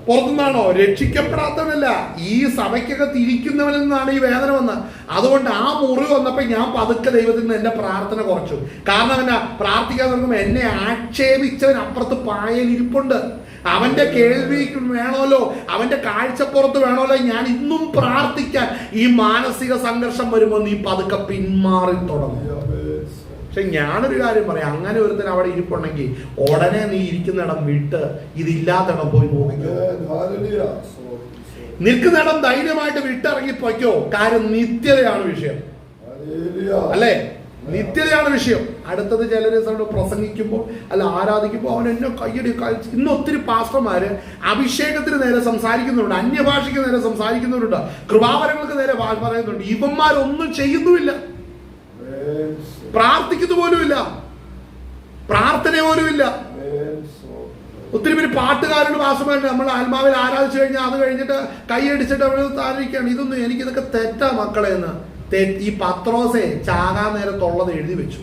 പുറത്തുനിന്നാണോ? രക്ഷിക്കപ്പെടാത്തവനല്ല, ഈ സഭയ്ക്കകത്ത് ഇരിക്കുന്നവനിൽ നിന്നാണ് ഈ വേദന വന്നത്. അതുകൊണ്ട് ആ മുറിവ് വന്നപ്പോ ഞാൻ പതുക്കെ ദൈവത്തിൽ നിന്ന് എന്റെ പ്രാർത്ഥന കുറച്ചു. കാരണം എന്നാ, പ്രാർത്ഥിക്കാൻ തുടങ്ങുമ്പോൾ എന്നെ ആക്ഷേപിച്ചവൻ അപ്പുറത്ത് പായയിൽ ഇരിപ്പുണ്ട്. അവന്റെ കേൾവി വേണമല്ലോ, അവന്റെ കാഴ്ചപ്പുറത്ത് വേണമല്ലോ ഞാൻ ഇന്നും പ്രാർത്ഥിക്കാൻ. ഈ മാനസിക സംഘർഷം വരുമ്പോൾ നീ പതുക്കെ പിന്മാറി തുടങ്ങും. പക്ഷെ ഞാനൊരു കാര്യം പറയാം, അങ്ങനെ ഒരുത്തൻ അവിടെ ഇരിപ്പുണ്ടെങ്കിൽ ഉടനെ നീ ഇരിക്കുന്നിടം വിട്ട് ഇതില്ലാത്തിടം പോയി നോക്കിക്കോ. നിൽക്കുന്നിടം ധൈര്യമായിട്ട് വിട്ടിറങ്ങിപ്പോയ്ക്കോ. കാര്യം നിത്യതയാണ് വിഷയം, അല്ലേ? നിത്യതയാണ് വിഷയം. അടുത്തത് ചിലര് പ്രസംഗിക്കുമ്പോൾ അല്ല ആരാധിക്കുമ്പോൾ അവൻ എന്നെ കയ്യടി കഴിച്ച്. ഇന്ന് ഒത്തിരി പാസ്റ്റർമാര് അഭിഷേകത്തിന് നേരെ സംസാരിക്കുന്നുണ്ട്, അന്യഭാഷയ്ക്ക് നേരെ സംസാരിക്കുന്നുണ്ട്, കൃപാവരങ്ങൾക്ക് നേരെ പറയുന്നുണ്ട്. ഇവന്മാരൊന്നും ചെയ്യുന്നുമില്ല, പ്രാർത്ഥിക്കുന്നു പോലുമില്ല, പ്രാർത്ഥന പോലുമില്ല. ഒത്തിരി പേര് പാട്ടുകാരുടെ പാസ്റ്റർമാരുണ്ട്, നമ്മൾ ആത്മാവിൽ ആരാധിച്ചു കഴിഞ്ഞാൽ അത് കഴിഞ്ഞിട്ട് കൈയടിച്ചിട്ട് അവർ താരിക്കുകയാണ്. ഇതൊന്നും എനിക്കിതൊക്കെ തെറ്റാ മക്കളെ എന്ന്. ഈ പത്രോസെ ചാകാൻ നേരത്തുള്ളത് എഴുതി വെച്ചു.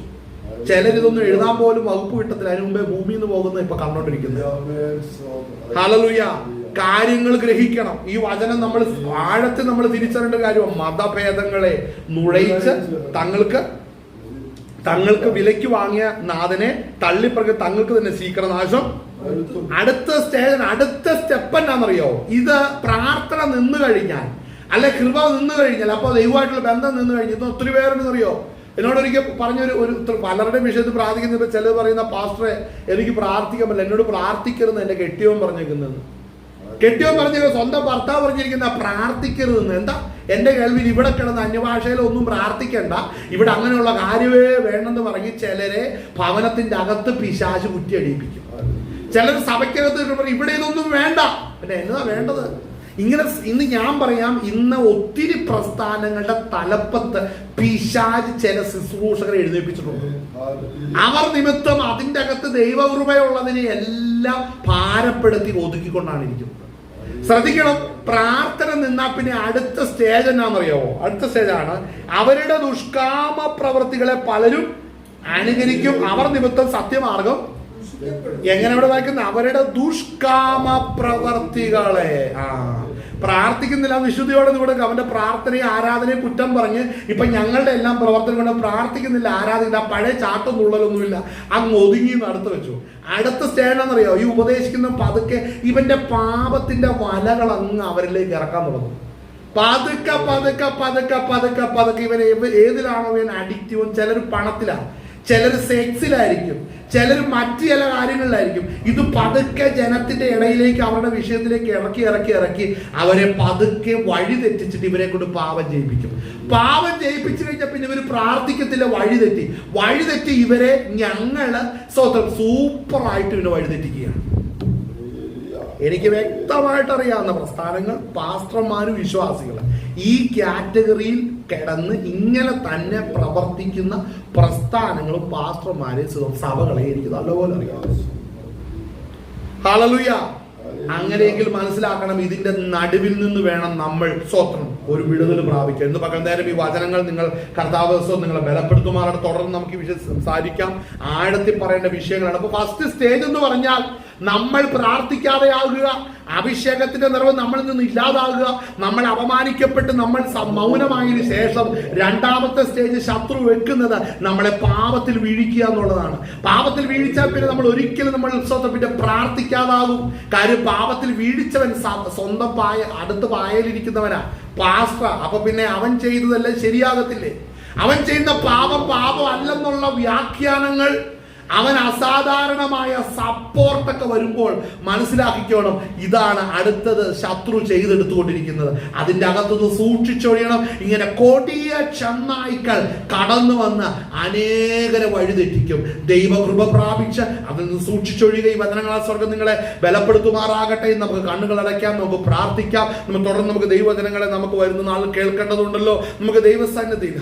ചിലരിതൊന്നും എഴുതാൻ പോലും വകുപ്പ് കിട്ടത്തില്ല. അതിന് മുമ്പേ ഭൂമിയിൽ നിന്ന് പോകുന്നത് ഇപ്പൊ കണ്ടോണ്ടിരിക്കുന്നത്. ഹല്ലേലൂയ. കാര്യങ്ങൾ ഗ്രഹിക്കണം. ഈ വചനം നമ്മൾ ആഴത്തിൽ നമ്മൾ തിരിച്ചറിയേണ്ട കാര്യമാണ്. മതഭേദങ്ങളെ നുഴയിച്ച് തങ്ങൾക്ക് വിലയ്ക്ക് വാങ്ങിയ നാഥനെ തള്ളിപ്പറഞ്ഞ് തങ്ങൾക്ക് തന്നെ ശീഘ്രനാശം. അടുത്ത സ്റ്റെപ്പ് എന്നാണെന്നറിയോ? ഇത് പ്രാർത്ഥന നിന്ന് കഴിഞ്ഞാൽ, അല്ലെ കൃപ നിന്ന് കഴിഞ്ഞാൽ, അപ്പൊ ദൈവമായിട്ടുള്ള ബന്ധം നിന്ന് കഴിഞ്ഞാൽ ഇത് ഒത്തിരി പേരുണ്ടെന്നറിയോ? എന്നോടൊരിക്കൽ പറഞ്ഞൊരു പലരുടെയും വിഷയത്തിൽ പ്രാർത്ഥിക്കുന്നപ്പോൾ ചിലർ പറയുന്ന പാസ്റ്ററെ എനിക്ക് പ്രാർത്ഥിക്കാൻ പറ്റില്ല, എന്നോട് പ്രാർത്ഥിക്കരുത് എന്റെ കെട്ടിയവൻ പറഞ്ഞേക്കുന്നത്. കെട്ടിയവൻ പറഞ്ഞ സ്വന്തം ഭർത്താവ് പറഞ്ഞിരിക്കുന്ന പ്രാർത്ഥിക്കരുതെന്ന്. എന്താ? എന്റെ കേൾവിയിൽ ഇവിടെ കിടന്ന് അന്യഭാഷയിലൊന്നും പ്രാർത്ഥിക്കണ്ട, ഇവിടെ അങ്ങനെയുള്ള കാര്യമേ വേണമെന്ന് പറഞ്ഞ് ചിലരെ ഭവനത്തിന്റെ അകത്ത് പിശാച് കുറ്റിയടിപ്പിക്കും. ചിലർ സഭയ്ക്കകത്ത് ഇവിടെ ഇതൊന്നും വേണ്ട. പിന്നെ എന്നതാ വേണ്ടത്? ഇങ്ങനെ ഇന്ന് ഞാൻ പറയാം, ഇന്ന് ഒത്തിരി പ്രസ്ഥാനങ്ങളുടെ തലപ്പത്ത് പിശാച് ചില ശുശ്രൂഷകരെ എഴുന്നേൽപ്പിച്ചിട്ടുണ്ട്. അവർ നിമിത്തം അതിൻ്റെ അകത്ത് ദൈവകൃപയുള്ളതിനെ എല്ലാം ഭാരപ്പെടുത്തി ഒതുക്കിക്കൊണ്ടാണ് ഇരിക്കുന്നത്. ശ്രദ്ധിക്കണം. പ്രാർത്ഥന നിന്നാ പിന്നെ അടുത്ത സ്റ്റേജ് എന്നാണെന്നറിയാവോ? അടുത്ത സ്റ്റേജാണ് അവരുടെ ദുഷ്കാമ പ്രവൃത്തികളെ പലരും അനുകരിക്കും. അവർ നിമിത്തം സത്യമാർഗം എങ്ങനെ ഇവിടെ വായിക്കുന്ന അവരുടെ ദുഷ്കാമ പ്രവർത്തികളെ. പ്രാർത്ഥിക്കുന്നില്ല, വിശുദ്ധിയോടെ ഇവിടെ അവന്റെ പ്രാർത്ഥനയും ആരാധനയും കുറ്റം പറഞ്ഞ് ഇപ്പൊ ഞങ്ങളുടെ എല്ലാം പ്രവർത്തനം കൊണ്ട് പ്രാർത്ഥിക്കുന്നില്ല, ആരാധിക്കില്ല, പഴയ ചാട്ടം തുള്ളലൊന്നുമില്ല, അങ്ങ് ഒതുങ്ങി നടത്തു വെച്ചു. അടുത്ത സ്റ്റേജാണെന്നറിയോ? ഈ ഉപദേശിക്കുന്ന പതുക്കെ ഇവന്റെ പാപത്തിന്റെ വലകൾ അങ്ങ് അവരിലേക്ക് ഇറക്കാൻ തുടങ്ങും. പതുക്കെ പതുക്കെ പതുക്കെ പതുക്കെ പതുക്കെ ഇവൻ ഏതിലാണോ ഇവൻ അഡിക്റ്റീവും? ചിലർ പണത്തിലാണ്, ചിലർ സെക്സിലായിരിക്കും, ചിലർ മറ്റു ചില കാര്യങ്ങളിലായിരിക്കും. ഇത് പതുക്കെ ജനത്തിന്റെ ഇടയിലേക്ക് അവരുടെ വിഷയത്തിലേക്ക് ഇറക്കി അവരെ പതുക്കെ വഴി തെറ്റിച്ചിട്ട് ഇവരെ കൊണ്ട് പാപം ചെയ്യിപ്പിക്കും. പാപം ചെയ്യിപ്പിച്ചു കഴിഞ്ഞാൽ പിന്നെ ഇവർ പ്രാർത്ഥിക്കത്തില്ല, വഴി തെറ്റി ഇവരെ ഞങ്ങള് സൂപ്പറായിട്ട് ഇവരെ വഴി തെറ്റിക്കുകയാണ്. എനിക്ക് വ്യക്തമായിട്ട് അറിയാവുന്ന പ്രസ്ഥാനങ്ങൾ, പാസ്റ്റർമാരും വിശ്വാസികൾ ഈ കാറ്റഗറിയിൽ കിടന്ന് ഇങ്ങനെ തന്നെ പ്രവർത്തിക്കുന്ന പ്രസ്ഥാനങ്ങളും പാസ്റ്റർമാരെ സഭകളെ എനിക്ക് നല്ലപോലെ അറിയാം. ഹല്ലേലൂയ. അങ്ങനെയെങ്കിൽ മനസ്സിലാക്കണം, ഇതിന്റെ നടുവിൽ നിന്ന് വേണം നമ്മൾ സ്വത്രം ഒരു വിടുതൽ പ്രാപിക്കാൻ. ഇന്ന് പകൽ നേരം ഈ വചനങ്ങൾ നിങ്ങൾ കർത്താവ് നിങ്ങളെ ബലപ്പെടുത്തുമാറാണ്. തുടർന്ന് നമുക്ക് ഈ വിഷയം സംസാരിക്കാം. ആഴത്തിൽ പറയേണ്ട വിഷയങ്ങളാണ്. അപ്പൊ ഫസ്റ്റ് സ്റ്റേജ് എന്ന് പറഞ്ഞാൽ നമ്മൾ പ്രാർത്ഥിക്കാതെ ആകുക, അഭിഷേകത്തിന്റെ നിറവ് നമ്മളിൽ നിന്ന് ഇല്ലാതാകുക, നമ്മൾ അപമാനിക്കപ്പെട്ട് നമ്മൾ മൗനമായതിനു ശേഷം രണ്ടാമത്തെ സ്റ്റേജ് ശത്രു വെക്കുന്നത് നമ്മളെ പാപത്തിൽ വീഴിക്കുക എന്നുള്ളതാണ്. പാപത്തിൽ വീഴിച്ചാൽ പിന്നെ നമ്മൾ ഒരിക്കലും നമ്മൾ പിന്നെ പ്രാർത്ഥിക്കാതാകും. കാര്യം പാപത്തിൽ വീഴിച്ചവൻ സ്വന്തം അടുത്ത് പായലിരിക്കുന്നവനാ, പാസ്റ്റർ. അപ്പൊ പിന്നെ അവൻ ചെയ്തതെല്ലാം ശരിയാകത്തില്ലേ? അവൻ ചെയ്യുന്ന പാപം അല്ലെന്നുള്ള വ്യാഖ്യാനങ്ങൾ, അവൻ അസാധാരണമായ സപ്പോർട്ടൊക്കെ വരുമ്പോൾ മനസ്സിലാക്കിക്കോണം, ഇതാണ് അടുത്തത് ശത്രു ചെയ്തെടുത്തുകൊണ്ടിരിക്കുന്നത്. അതിൻ്റെ അകത്തുനിന്ന് സൂക്ഷിച്ചൊഴിയണം. ഇങ്ങനെ കൊടിയ ചെന്നായ്ക്കൾ കടന്നു വന്ന് അനേകരെ വഴിതെറ്റിക്കും. ദൈവകൃപ പ്രാപിച്ച് അതിൽ നിന്ന് സൂക്ഷിച്ചൊഴിയുക. ഈ വചനങ്ങളാൽ സ്വർഗ്ഗം നിങ്ങളെ ബലപ്പെടുത്തുമാറാകട്ടെ. നമുക്ക് കണ്ണുകൾ അടയ്ക്കാം, നമുക്ക് പ്രാർത്ഥിക്കാം. തുടർന്ന് നമുക്ക് ദൈവവചനങ്ങളെ നമുക്ക് വരുന്ന നാൾ കേൾക്കേണ്ടതുണ്ടല്ലോ. നമുക്ക് ദൈവസന്നിധിയിൽ